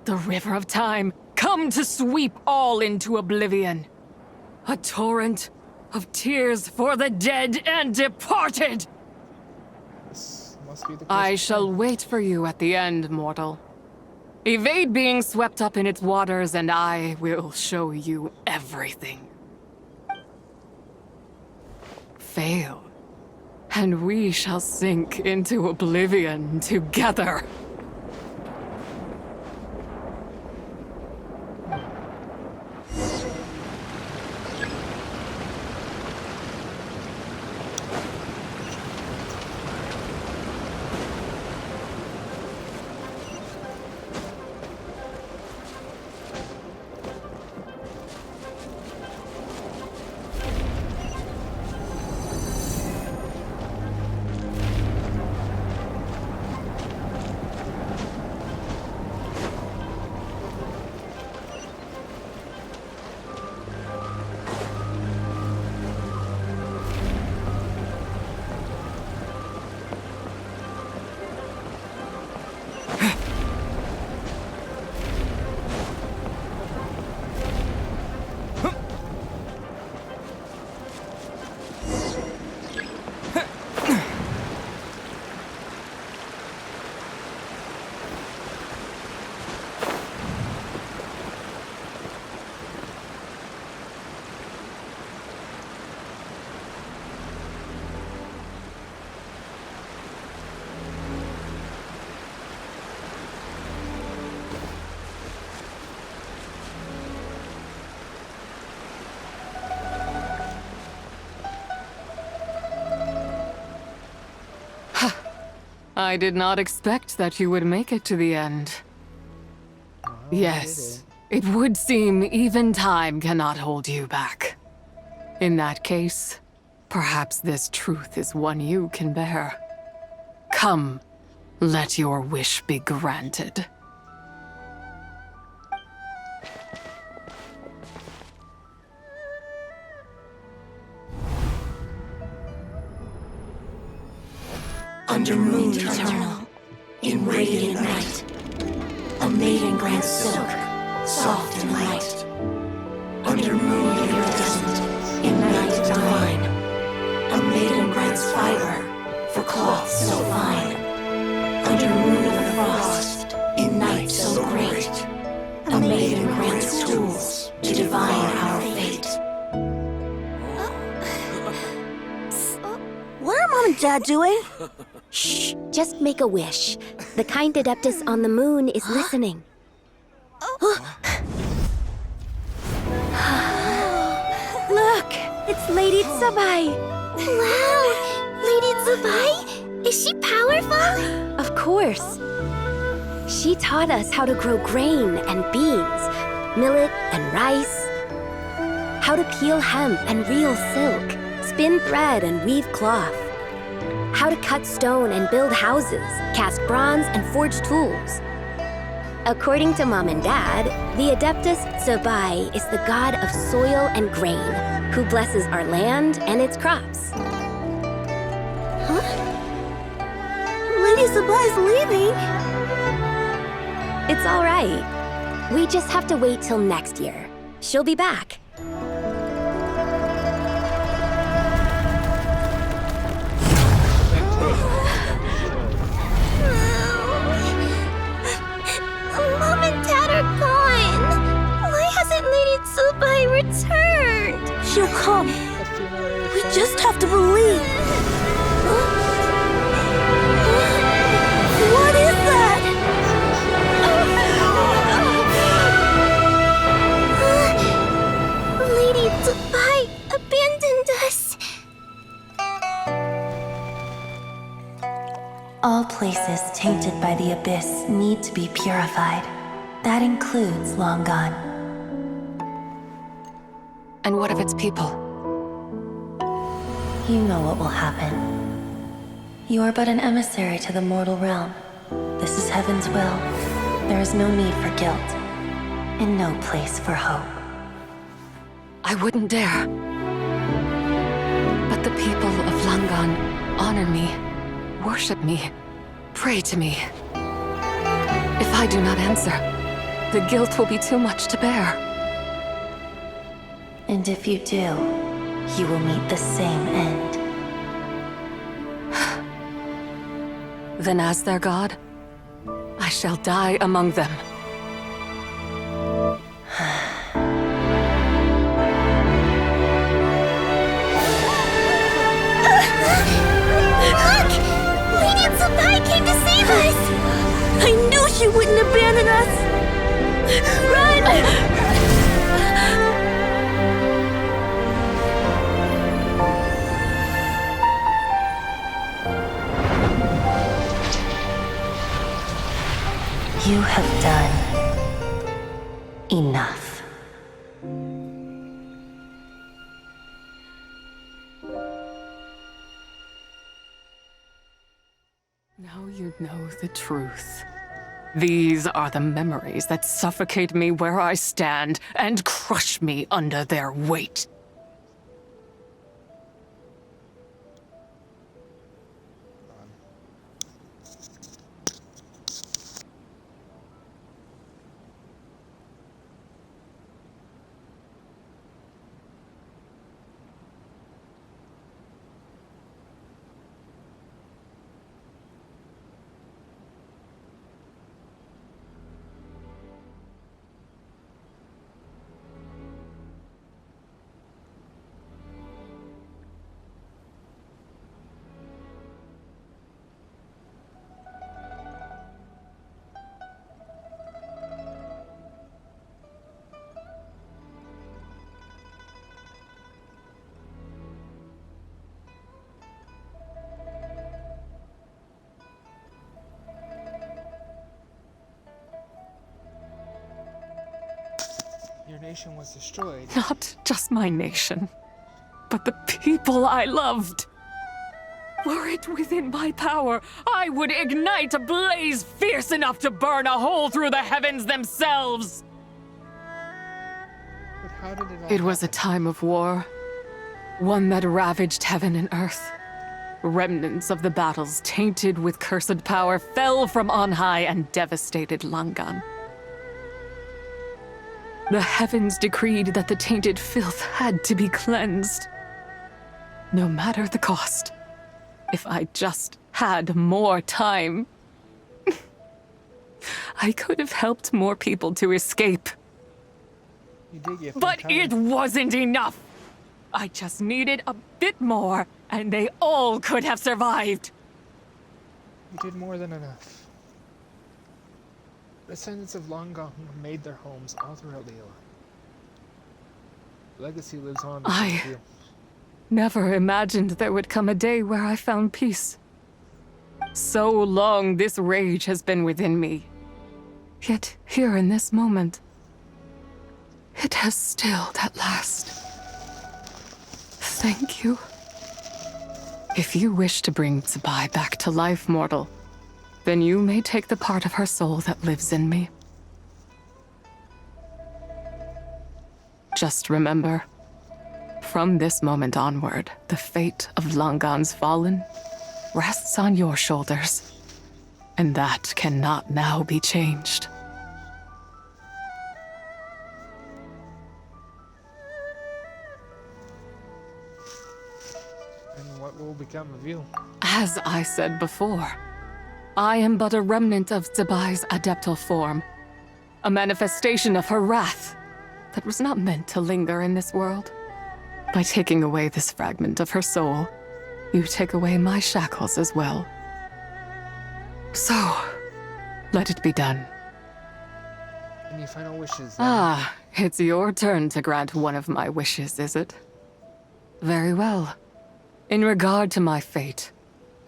The river of time, come to sweep all into oblivion. A torrent of tears for the dead and departed. This must be the I shall wait for you at the end, mortal. Evade being swept up in its waters, and I will show you everything. Fail, and we shall sink into oblivion together. I did not expect that you would make it to the end. Yes, it would seem even time cannot hold you back. In that case, perhaps this truth is one you can bear. Come, let your wish be granted. Under moon eternal, in radiant night, a maiden grants silk, soft and light. Under moon iridescent, in night divine, a maiden grants fiber, for cloth so fine. Under moon of frost, in night so great, a maiden grants tools to divine our fate. What are Mom and Dad doing? Shh, just make a wish. The kind Adeptus on the moon is listening. Look, it's Lady Tsubai. Wow, Lady Tsubai? Is she powerful? Of course. She taught us how to grow grain and beans, millet and rice, how to peel hemp and reel silk, spin thread and weave cloth, how to cut stone and build houses, cast bronze and forge tools. According to Mom and Dad, the Adeptus Tsubai is the god of soil and grain, who blesses our land and its crops. Huh? Lady Tsubai's leaving. It's all right. We just have to wait till next year. She'll be back. Mom and Dad are gone. Why hasn't Lady Tsubai returned? She'll come. We just have to believe. What is that? Lady Tsubai abandoned us. All places tainted by the abyss need to be purified. That includes Long Gone. And what of its people? You know what will happen. You are but an emissary to the mortal realm. This is Heaven's will. There is no need for guilt, and no place for hope. I wouldn't dare. But the people of Langan honor me, worship me, pray to me. If I do not answer, the guilt will be too much to bear. And if you do, you will meet the same end. Then as their god, I shall die among them. Look! Lady Tsubai came to save us! I knew she wouldn't abandon us! Run! You have done enough. Now you know the truth. These are the memories that suffocate me where I stand and crush me under their weight. Your nation was destroyed. Not just my nation, but the people I loved. Were it within my power, I would ignite a blaze fierce enough to burn a hole through the heavens themselves. But how did it all It was a time of war, one that ravaged heaven and earth. Remnants of the battles tainted with cursed power fell from on high and devastated Langan. The heavens decreed that the tainted filth had to be cleansed, no matter the cost. If I just had more time, I could have helped more people to escape. You did get But time. it wasn't enough. I just needed a bit more, and they all could have survived. You did more than enough. Descendants of long gone made their homes all throughout Liyue. Legacy lives on. I never imagined there would come a day where I found peace. So long this rage has been within me. Yet here in this moment, it has stilled at last. Thank you. If you wish to bring Tsubai back to life, mortal, then you may take the part of her soul that lives in me. Just remember, from this moment onward, the fate of Langan's Fallen rests on your shoulders, and that cannot now be changed. And what will become of you? As I said before, I am but a remnant of Tsubai's adeptal form, a manifestation of her wrath that was not meant to linger in this world. By taking away this fragment of her soul, you take away my shackles as well. So, let it be done. Any final wishes? Ah, it's your turn to grant one of my wishes, is it? Very well. In regard to my fate,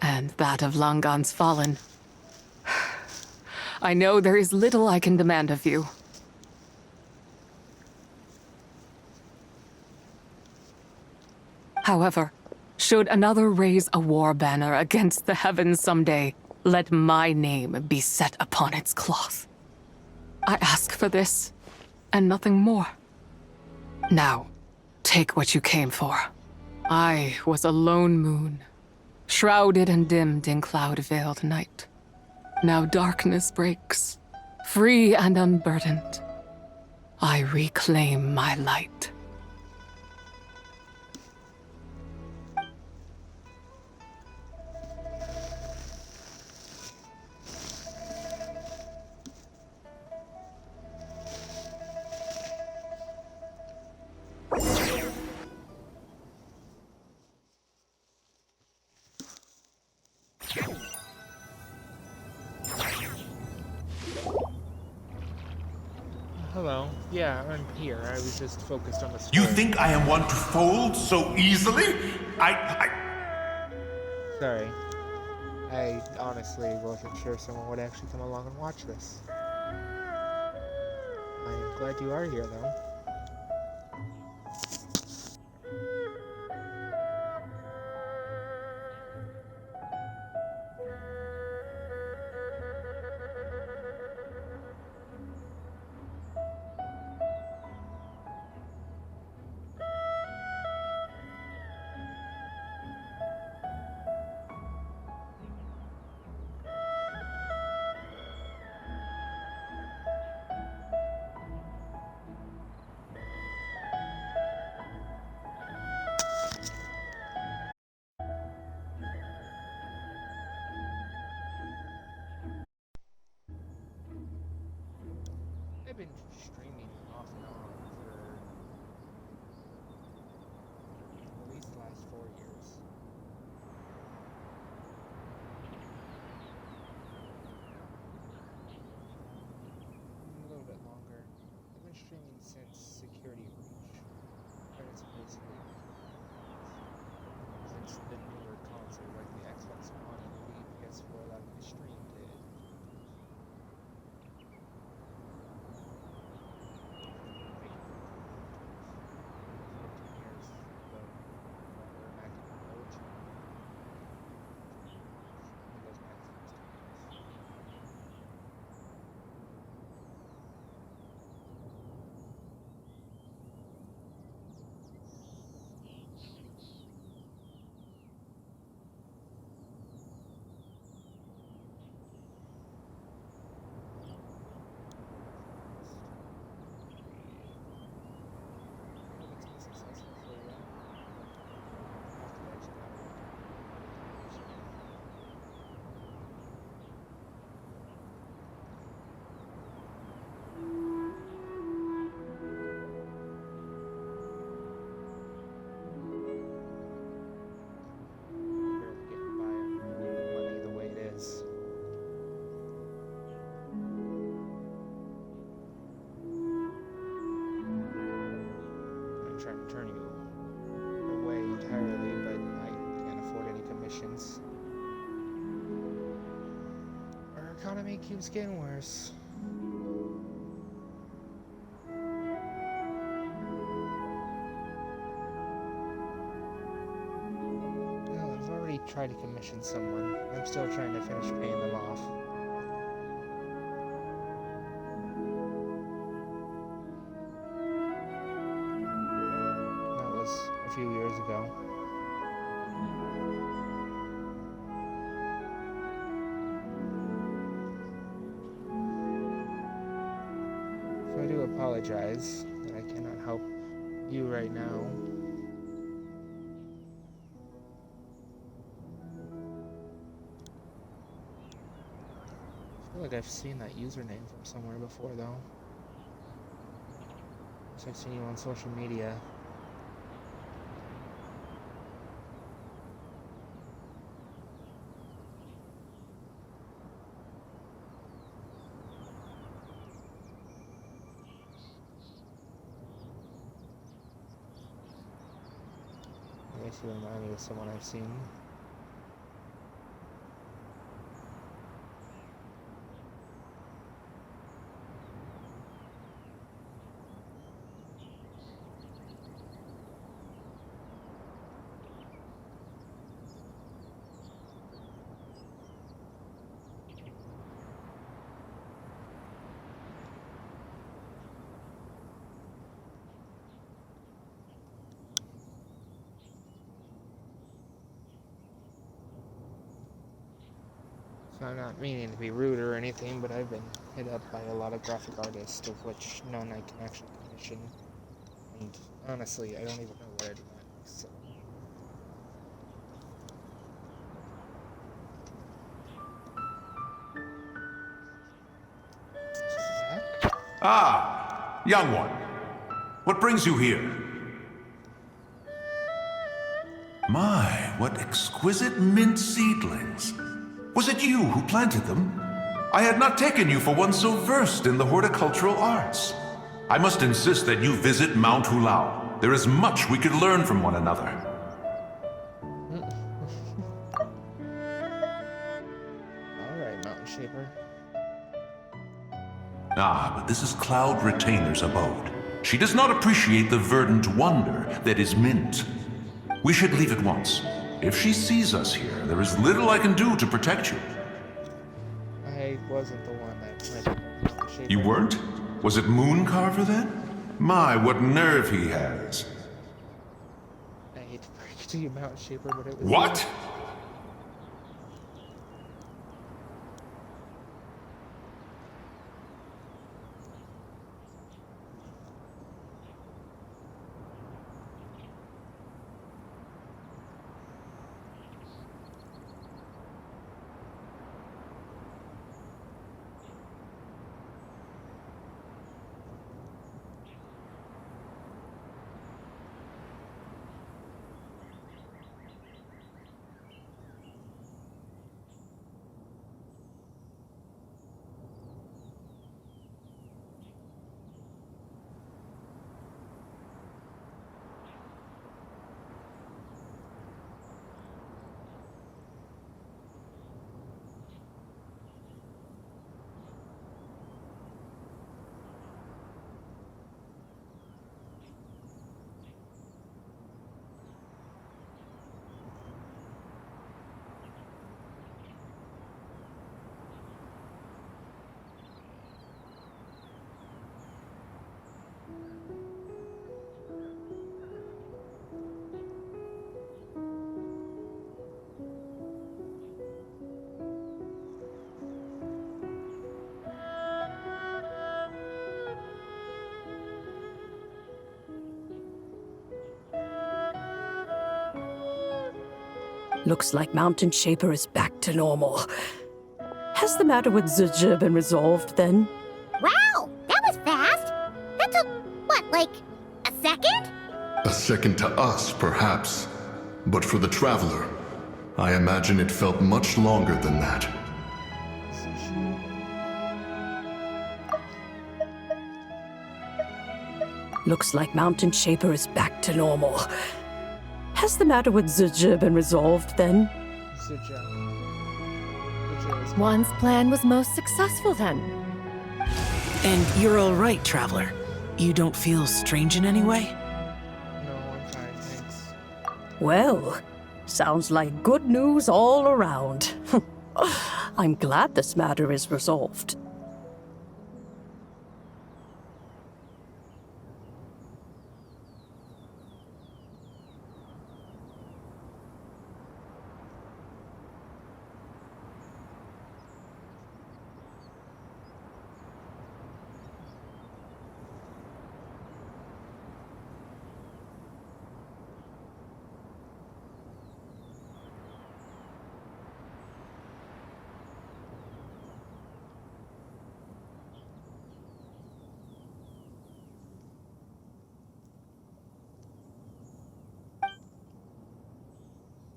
and that of Langan's Fallen, I know there is little I can demand of you. However, should another raise a war banner against the heavens someday, let my name be set upon its cloth. I ask for this, and nothing more. Now, take what you came for. I was a lone moon, shrouded and dimmed in cloud-veiled night. Now darkness breaks, free and unburdened. I reclaim my light. Hello. Yeah, I'm here. I was just focused on the story. You think I am one to fold so easily? Sorry. I honestly wasn't sure someone would actually come along and watch this. I'm glad you are here, though. I've been streaming off and on for at least the last 4 years. A little bit longer. I've been streaming since Security Breach. And it's basically since the newer consoles like the Xbox One and the PS4 allowed me to stream did. commissions. Our economy keeps getting worse. Well, I've already tried to commission someone. I'm still trying to finish paying them off. That was a few years ago. So I do apologize that I cannot help you right now. I feel like I've seen that username from somewhere before, though. I've seen you on social media. I guess you remind me of someone I've seen. So I'm not meaning to be rude or anything, but I've been hit up by a lot of graphic artists, of which none I can actually commission. And honestly, I don't even know where to look, so. Ah, young one. What brings you here? My, what exquisite mint seedlings. Was it you who planted them? I had not taken you for one so versed in the horticultural arts. I must insist that you visit Mount Hulao. There is much we could learn from one another. Alright, Mountain Shaper. Ah, but this is Cloud Retainer's abode. She does not appreciate the verdant wonder that is mint. We should leave at once. If she sees us here, there is little I can do to protect you. I wasn't the one that planted Mountain Shaper. You weren't? Was it Mooncarver then? My, what nerve he has. I hate to break it to you, Mountain Shaper, but it was... What? Looks like Mountain Shaper is back to normal. Has the matter with Zizhi been resolved then? Wow, that was fast. That took, what, like a second? A second to us, perhaps. But for the traveler, I imagine it felt much longer than that. Looks like Mountain Shaper is back to normal. Has the matter with Zizhi been resolved then? One's plan was most successful then. And you're all right, Traveler. You don't feel strange in any way? No, I'm fine, thanks. Well, sounds like good news all around. I'm glad this matter is resolved.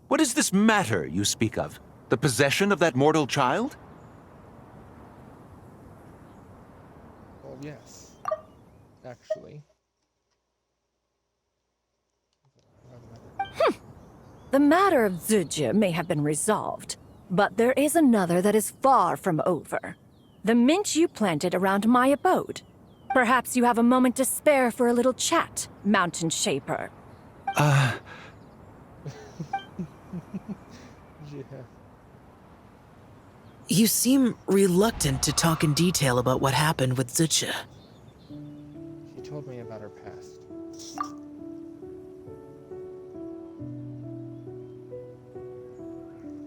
What is this matter you speak of? The possession of that mortal child? Well, yes. Actually. The matter of Zuje may have been resolved, but there is another that is far from over. The mint you planted around my abode. Perhaps you have a moment to spare for a little chat, Mountain Shaper. Yeah. You seem reluctant to talk in detail about what happened with Zucha. She told me about her past.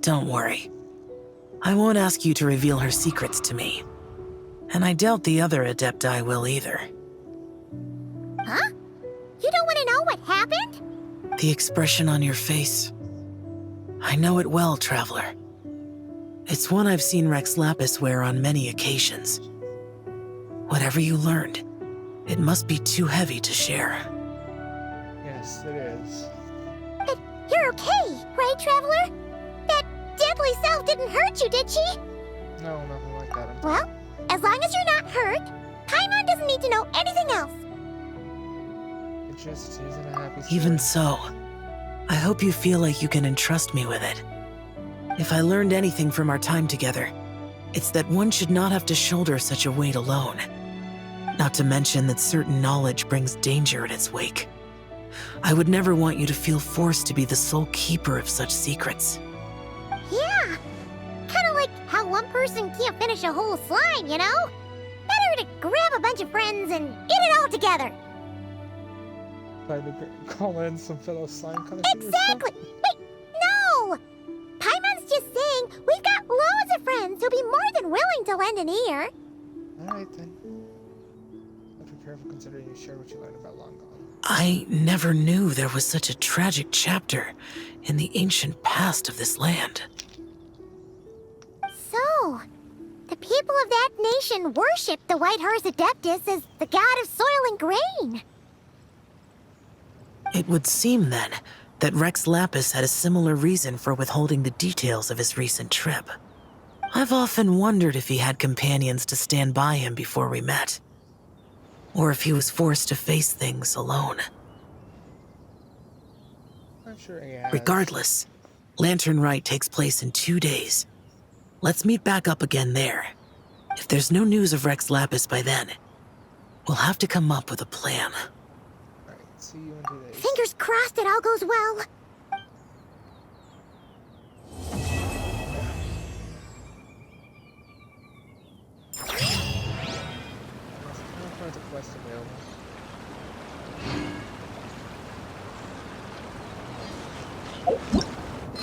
Don't worry. I won't ask you to reveal her secrets to me. And I doubt the other Adepti will either. Huh? You don't want to know what happened? The expression on your face. I know it well, Traveler. It's one I've seen Rex Lapis wear on many occasions. Whatever you learned, it must be too heavy to share. Yes, it is. But you're okay, right, Traveler? That deadly self didn't hurt you, did she? No, nothing like that. Well, as long as you're not hurt, Paimon doesn't need to know anything else. It just isn't a happy story. Even so, I hope you feel like you can entrust me with it. If I learned anything from our time together, it's that one should not have to shoulder such a weight alone. Not to mention that certain knowledge brings danger in its wake. I would never want you to feel forced to be the sole keeper of such secrets. Yeah. Kind of like how one person can't finish a whole slime, you know? Better to grab a bunch of friends and get it all together. Try to call in some fellow slime kind of Exactly! Wait, no! Paimon's just saying we've got loads of friends who'll be more than willing to lend an ear. Alright then. But be careful considering you share what you learned about long gone. I never knew there was such a tragic chapter in the ancient past of this land. So, the people of that nation worship the White Horse Adeptus as the god of soil and grain. It would seem, then, that Rex Lapis had a similar reason for withholding the details of his recent trip. I've often wondered if he had companions to stand by him before we met. Or if he was forced to face things alone. I'm sure he has. Regardless, Lantern Rite takes place in 2 days. Let's meet back up again there. If there's no news of Rex Lapis by then, we'll have to come up with a plan. Alright, see you in 2 days. Fingers crossed it all goes well. The quest available.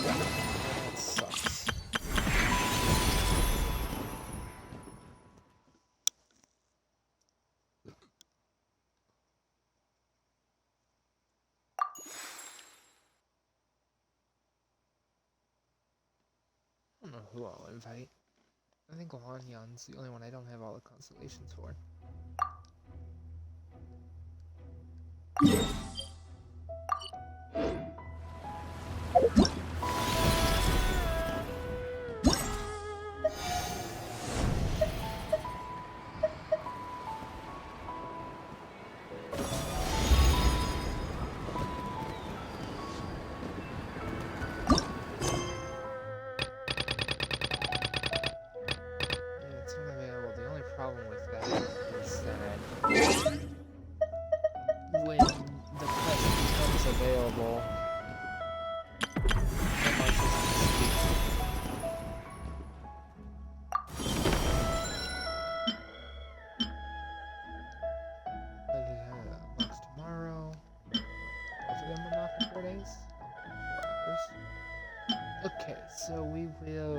That sucks. I don't know who I'll invite. I think Lanyan's the only one I don't have all the constellations for. so we will,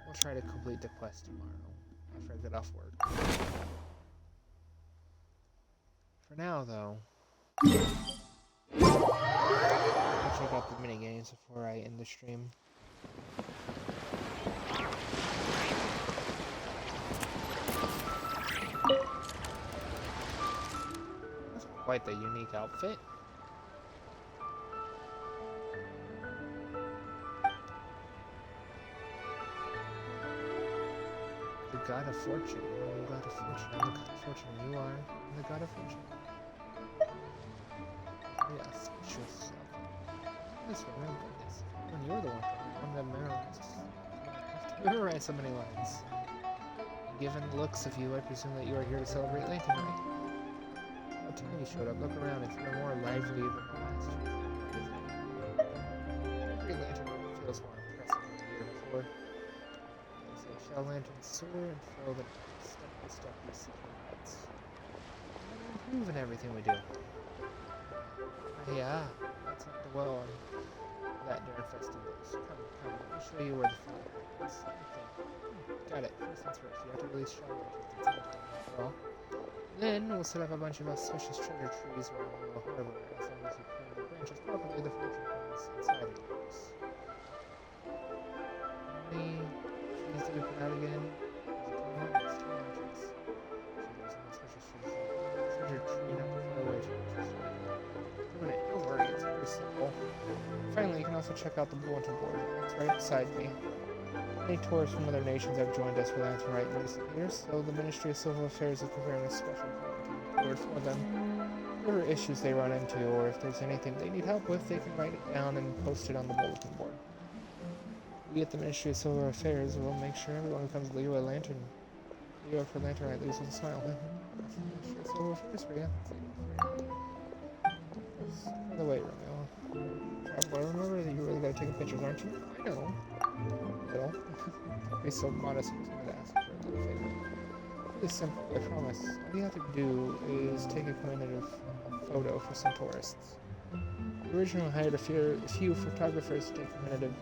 we'll try to complete the quest tomorrow, after I get off work. For now, though, I'll check out the minigames before I end the stream. That's quite the unique outfit. The God of Fortune. Oh, God of Fortune. I'm the God of Fortune. You are the God of Fortune. Yes, yourself. Let's remember this. When you're the one to memorize. I have to memorize so many lines. Given the looks of you, I presume that you are here to celebrate Lantern Night. What time you showed up? Look around. It's been more lively than the last year. Every Lantern Night feels more impressive than the year before. Shall lanterns soar and fill the step by step we see lights. We're improving everything we do. Yeah, that's not the well on that during festivals. Come, let me show you where the fun happens. Okay. Got it. First things first, you have to release shell lanterns inside the well. Then we'll set up a bunch of auspicious treasure trees around the little harbor. As long as you plant the branches properly, the fortune comes inside of yours. Trees to be put out again. There's two lanterns. So there's no special treasure tree not too far away. Doing it, don't worry, it's pretty simple. Finally, you can also check out the bulletin board. It's right beside me. Many tourists from other nations have joined us for Lantern Rite in recent years, so the Ministry of Civil Affairs is preparing a special bulletin board for them. Whatever issues they run into, or if there's anything they need help with, they can write it down and post it on the bulletin board. We at the Ministry of Civil Affairs will make sure everyone who comes to Liyue for Lantern Rite leaves with a smile. Ministry of Civil Affairs for you. By the way, Romeo, Traveler, remember that you really gotta take pictures, aren't you? I know. Little. Don't be so modest and timid to ask for a little favor. Really simple, I promise. All you have to do is take a commemorative photo for some tourists. We originally hired a few photographers to take commemorative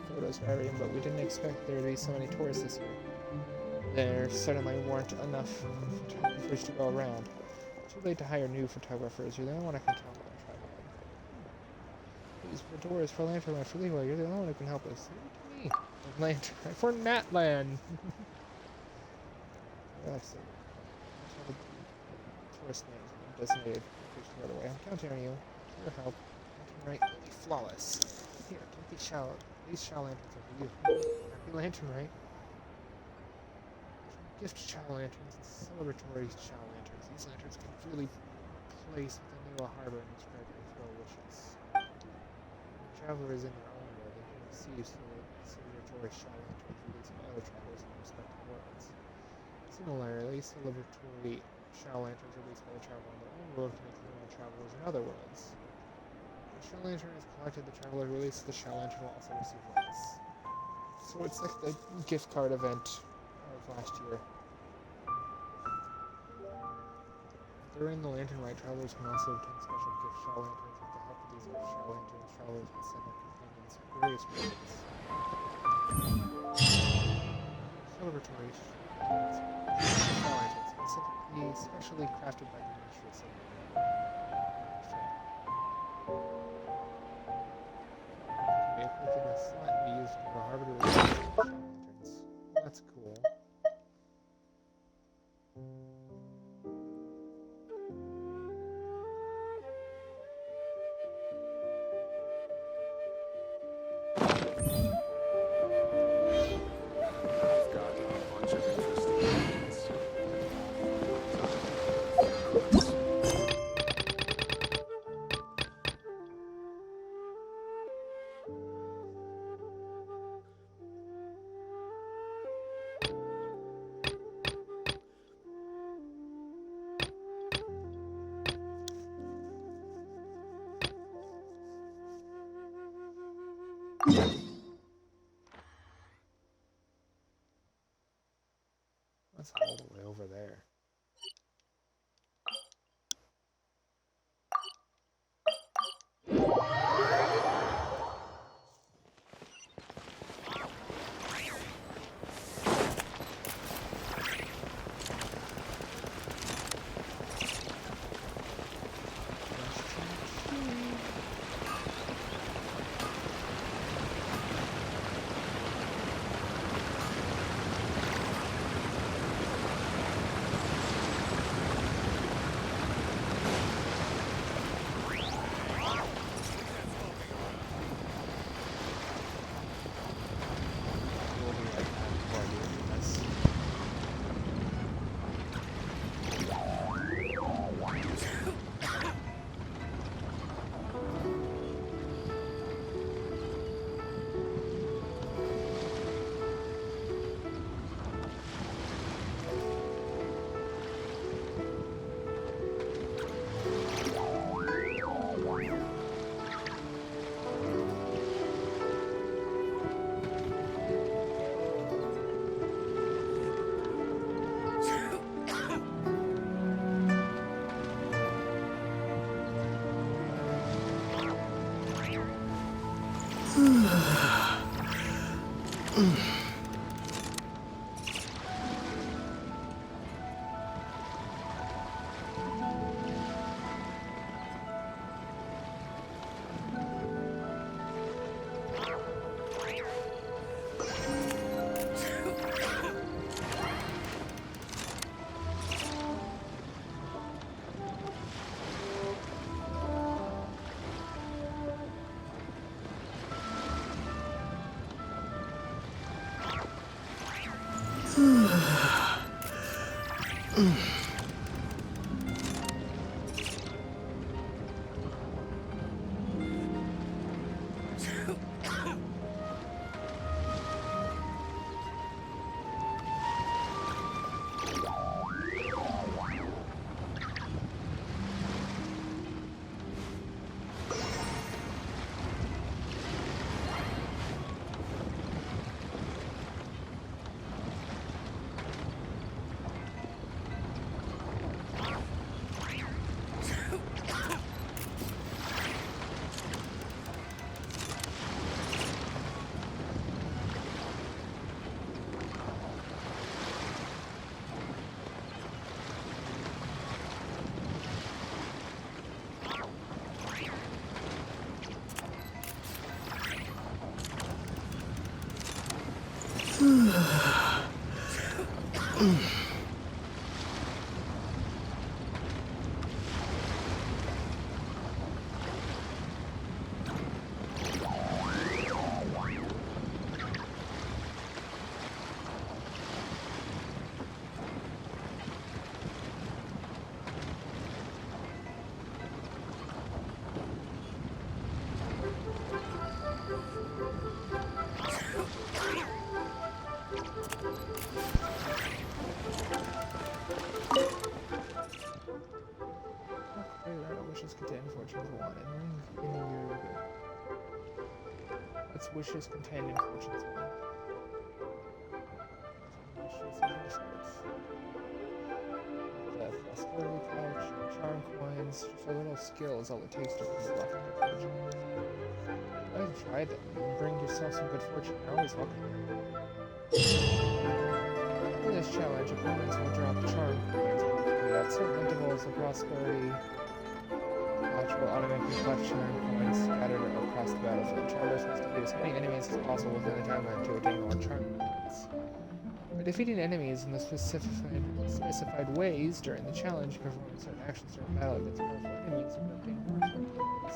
photos for everyone, but we didn't expect there to be so many tourists this year. There suddenly weren't enough photographers to go around. Too late to hire new photographers. You're the only one I can count on. Please, for tourists, for Lantern Life, for Liyue, you're the only one who can help us. Leave it to me. Lantern for Natland. That's it. That's all the tourist names designated by the way. I'm counting on you. Your help. Lantern Rite will be flawless. Here, take these shell lanterns are for you. Happy Lantern Rite. Gift shell lanterns and celebratory shell lanterns. These lanterns can freely place within the little harbor and spread your flow wishes. When the traveler is in their own world, they can receive celebratory shell lanterns released by other travelers in their respective worlds. Similarly, celebratory shell lanterns released by the traveler in their own world can include other travelers in other worlds. When the shell lantern is collected, the traveler releases the shell lantern will also receive lights. So it's like the gift card event of last year. During the Lantern Rite, travelers can also obtain special gift shell lanterns. With the help of these gift shell lanterns, travelers can send their companions various worlds. Celebratory shell lanterns, specially crafted by the Ministry of Civil Affairs. They are equipped in a slot and be used in the harbor to release shell lanterns. That's cool. That's all the way over there. Wishes contained in Fortune's Wand. The prosperity pouch, charm coins, just a little skill is all it takes to bring luck into fortune. Go ahead and try them and bring yourself some good fortune. You're always welcome. In this challenge, opponents will drop charm coins at certain intervals of prosperity. Pouch will automatically collect charm coins scattered across the battlefield. Charmers must defeat as many enemies as possible within the time limit to obtain more charm coins. By defeating enemies in the specified ways during the challenge, performing certain actions during battle against powerful enemies will obtain more charm coins.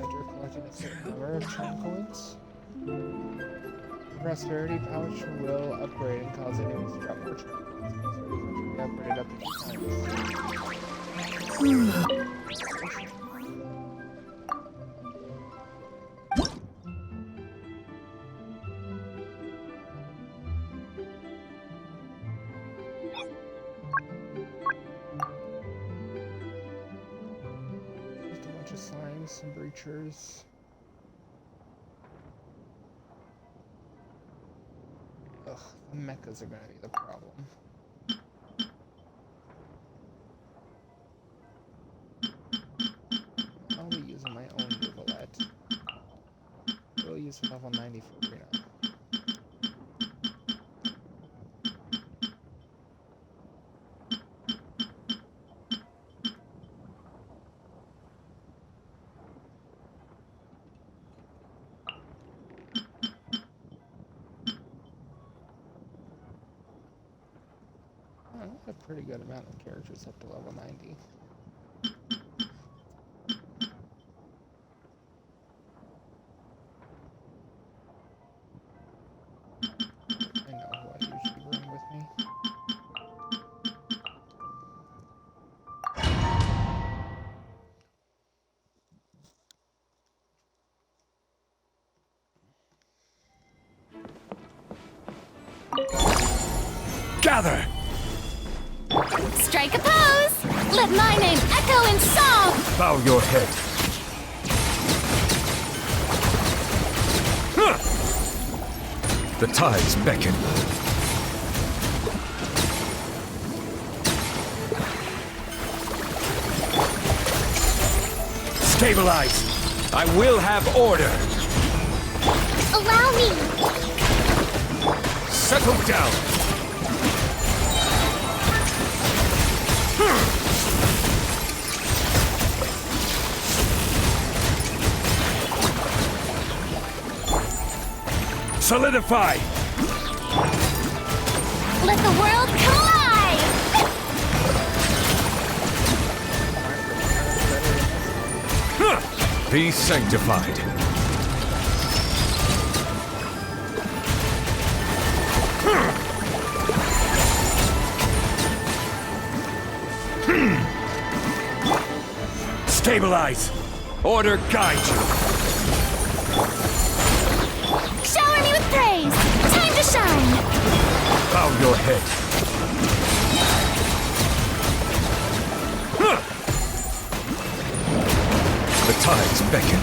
After collecting a certain number of charm coins, the prosperity pouch will upgrade and cause enemies to drop more charm coins. The pouch will be upgraded up to 2 times. Some breachers. Ugh, the mechas are gonna be the problem. I'll be using my own Rivulet. We'll use for level 94 now. A pretty good amount of characters up to level 90. I know who I usually bring with me. Gather! Strike a pose! Let my name echo in song! Bow your head. The tides beckon. Stabilize! I will have order! Allow me! Settle down! Solidify! Let the world come alive! Be sanctified. Stabilize! Order guide you! Shower me with praise! Time to shine! Bow your head. The tides beckon.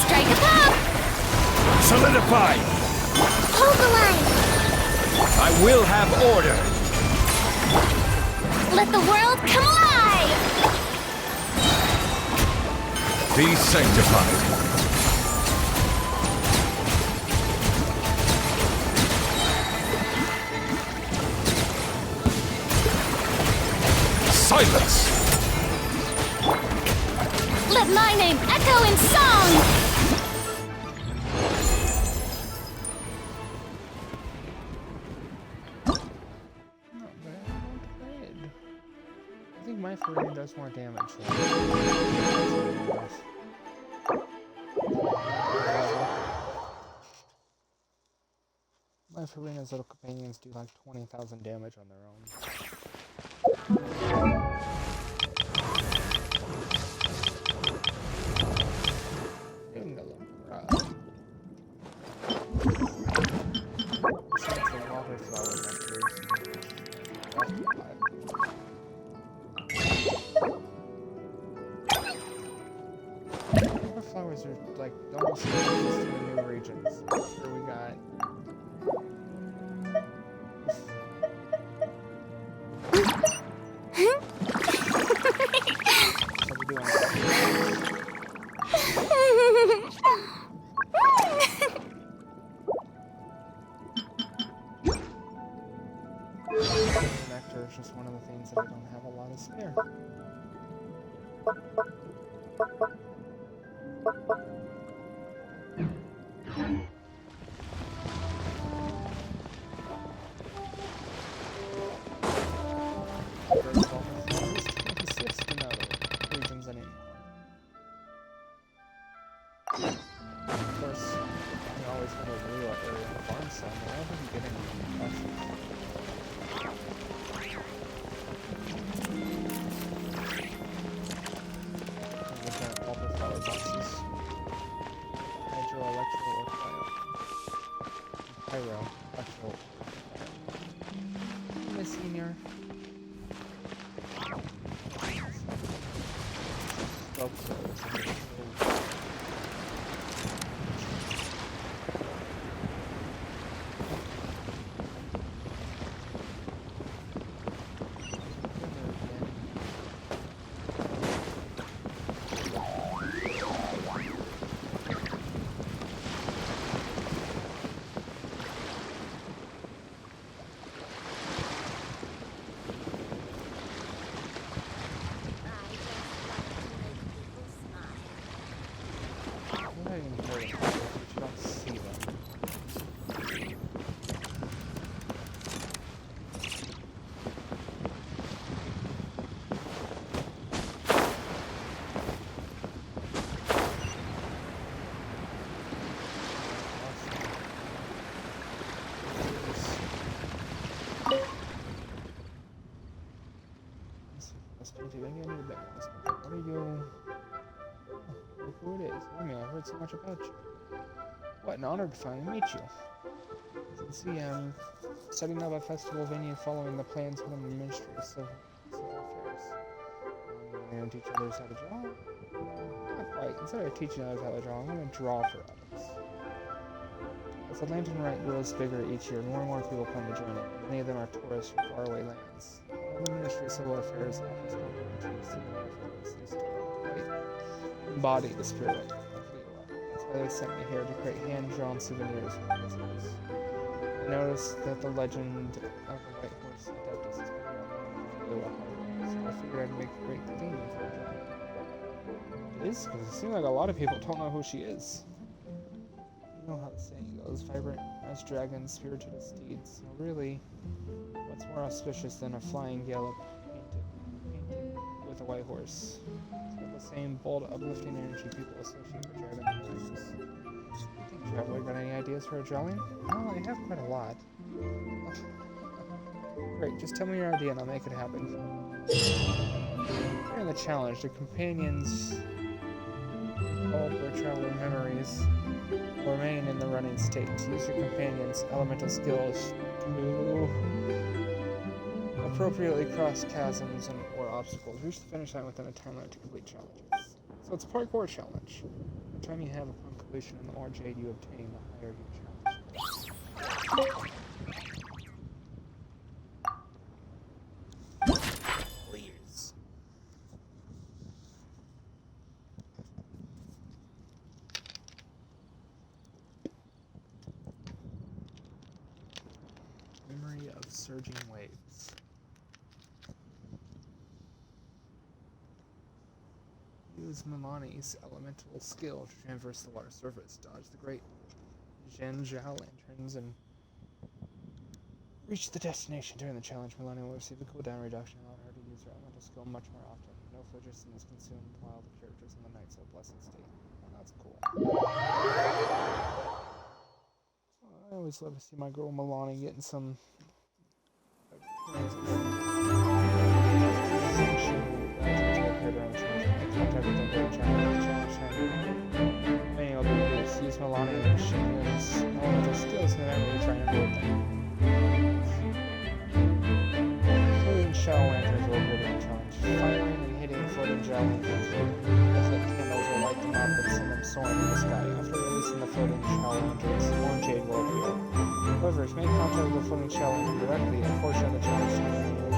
Strike a pop! Solidify! Hold the line! I will have order. Let the world come alive! Be sanctified. Silence! Let my name echo in song! I think my Farina does more damage. My Farina's little companions do like 20,000 damage on their own. Flowers are like almost in the new regions. Here we got. Nectar is just one of the things that I don't have a lot of spare. What are you? Oh, look who it is. Remy, I've heard so much about you. What an honor to finally meet you. As you can see, I'm setting up a festival venue following the plans for the Ministry of Civil Affairs. I'm going to teach others how to draw. Not quite. Instead of teaching others how to draw, I'm going to draw for others. As the Lantern Rite grows bigger each year, more and more people come to join it. Many of them are tourists from faraway lands. The Ministry of Civil Affairs offers embody the spirit of Liyue. That's why they sent me here to create hand-drawn souvenirs for visitors. I noticed that the legend of the White Horse Adeptus is pretty well known in Liyue Harbor, so I figured I'd make a great theme for a drawing. It is, because it seems like a lot of people don't know who she is. You know how the saying goes, vibrant as dragons, spirited as steeds. So really, what's more auspicious than a flying gallop painted with a white horse? It's got the same bold, uplifting energy people associate with dragon riders. Traveler, got any ideas for a drawing? Well, I have quite a lot. Great, just tell me your idea and I'll make it happen. During the challenge, the companions all their traveler memories will remain in the running state. Use your companions' elemental skills to appropriately cross chasms and or obstacles. Reach the finish line within a time limit to complete challenges. So it's a parkour challenge. The time you have upon completion and the more jade you obtain, the higher your challenge. Please. Memory of surging waves. Use Milani's elemental skill to traverse the water surface, dodge the great Genshin lanterns, and reach the destination. During the challenge, Milani will receive a cooldown reduction, allowing her to use her elemental skill much more often. No phlogiston is consumed while the characters in the Night Soul Blessed state. Well, that's cool. I always love to see my girl Milani getting some use Milani and Shina's elemental skills in the trying to avoid them. Floating shell lanterns will avoid the challenge. Firing and hitting floating shell lanterns will lit candles will light them up and send them soaring in the sky. After releasing the floating shell lanterns, more jade will appear. However, if you make contact with the floating shell lantern directly, a portion of the challenge will be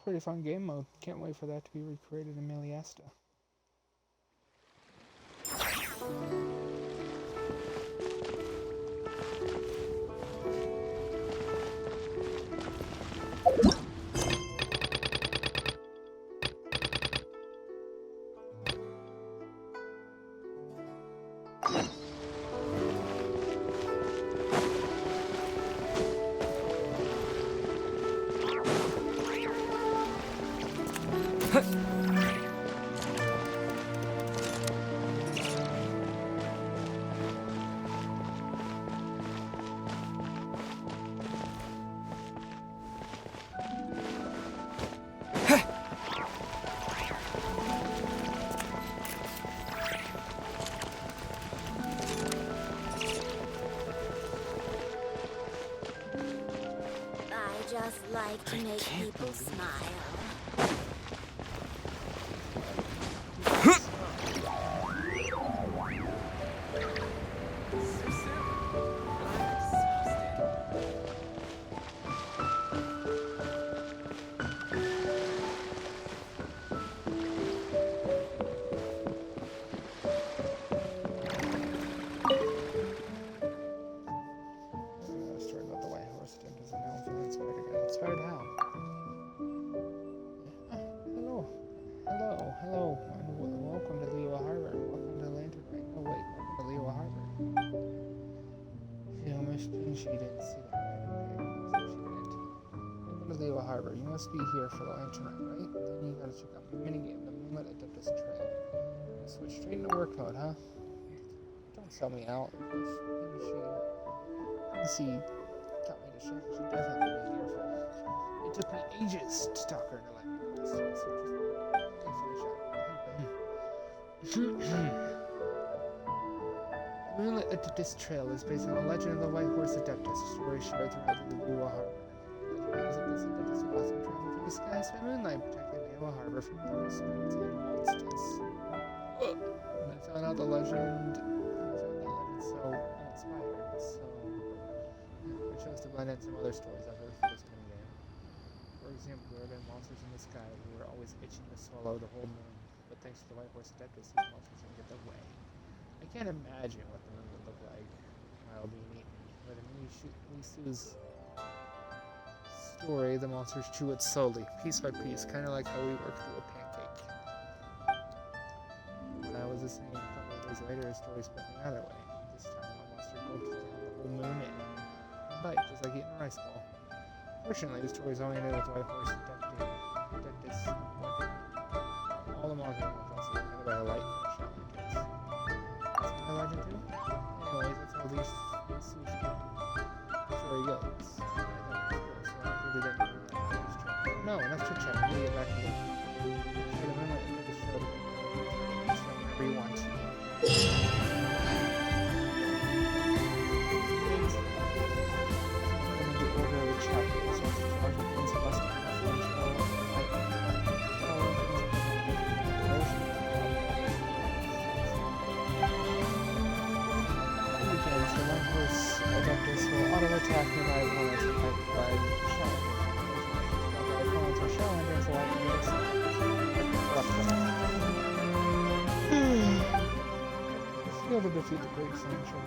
pretty fun game mode. Can't wait for that to be recreated in Miliasta. I just like to make people smile. Story about the White Horse attempt is now feeling inspired again. Inspired how? Hello. Hello, and welcome to Liyue Harbor. Welcome to Lantern Rite. No, wait, welcome to Liyue Harbor. You know, Miss Jin, she didn't see that right away. So she didn't. Welcome to Liyue Harbor. You must be here for the Lantern Rite, right? Then you gotta check out my minigame, the Moonlit Adeptus Trail. Switch straight into work mode, huh? Don't sell me out. Maybe she got me to show. She definitely made me here for. It took me ages to talk her into letting me go. So just The Moonlit Adeptus Trail is based on the legend of the White Horse Adeptus, a story shared throughout the Liyue Harbor. The legend has it that this Adeptus will often travel through the skies by moonlight, protecting Liyue Harbor from evil spirits and monsters. And I found out the legend. So uninspired, so I chose to blend in some other stories I've heard for this minigame. For example, there have been monsters in the sky who were always itching to swallow the whole moon, but thanks to the White Horse Adeptus, these monsters didn't get their way. I can't imagine what the moon would look like while being eaten, but in Lisu's story, the monsters chew it slowly, piece by piece, kind of like how we work through a pancake. When I was listening a couple of days later, his story split me either way. This time, the monster gulped down the whole moon in one bite, just like eating a rice ball. Fortunately, the story's only ended with the White Horse Adeptus. All the monsters were also guided by a light from the shot lanterns. That's my legend too? Anyways, that's how these sushi story goes. No, enough chit chat. I'm gonna get back to the moonlight and just show whenever you want to. Adeptus will auto-attack nearby opponents and provide shell. Nearby opponents are shell lanterns, lightning makes skill to defeat the great essential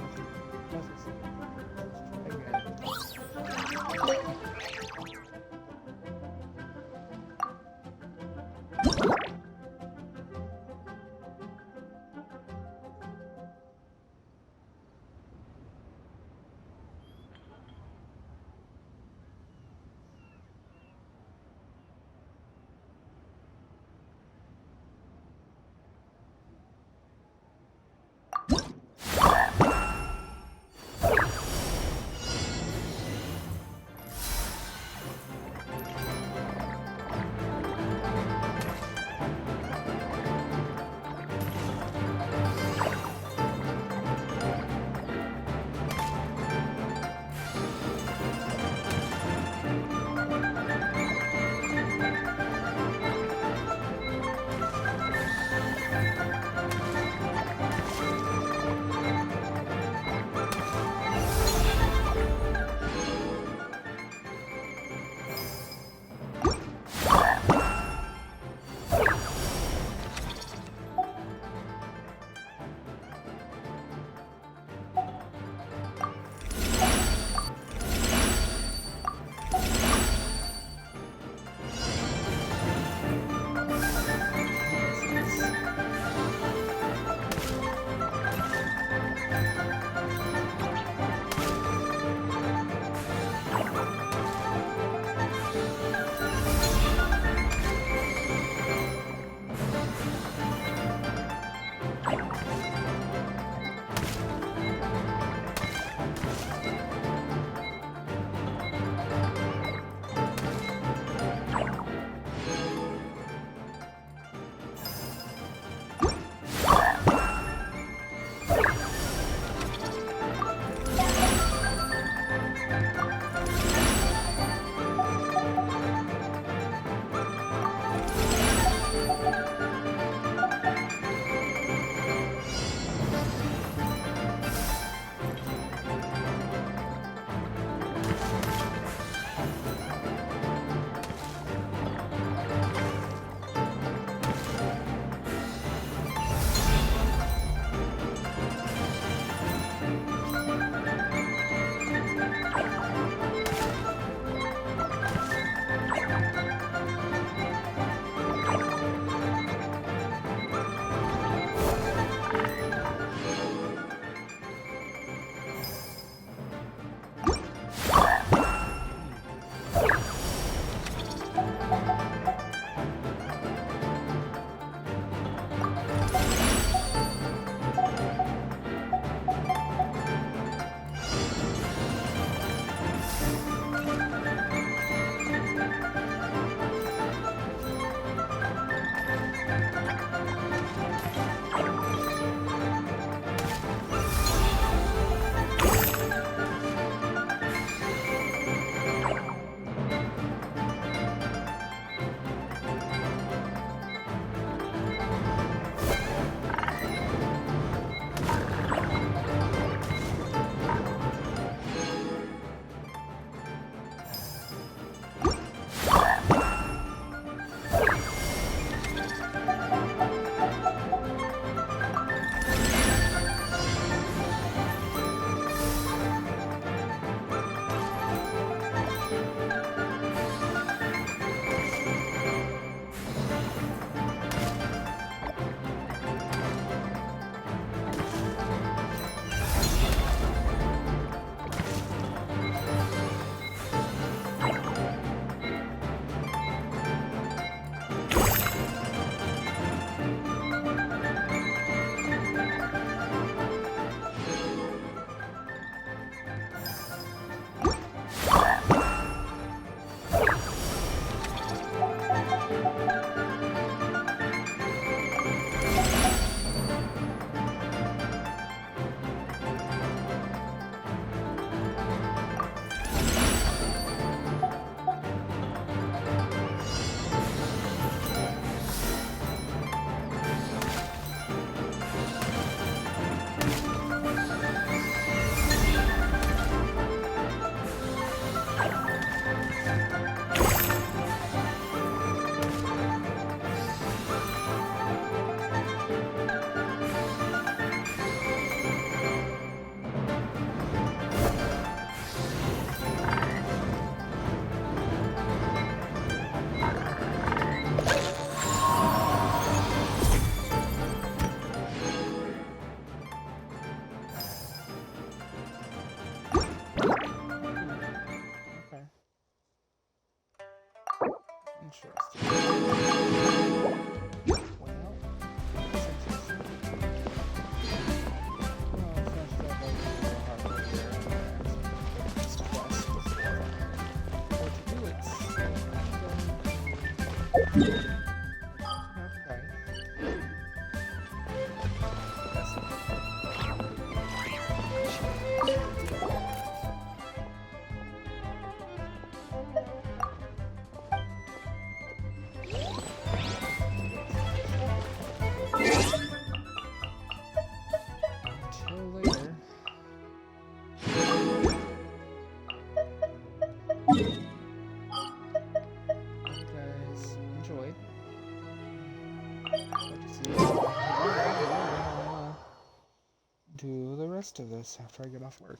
Do the rest of this after I get off work.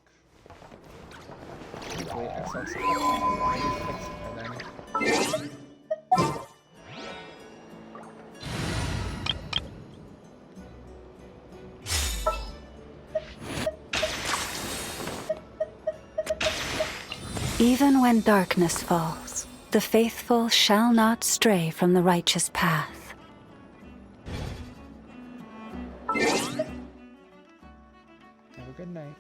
Hopefully, Xbox by then. Even when darkness falls, the faithful shall not stray from the righteous path. Have a good night.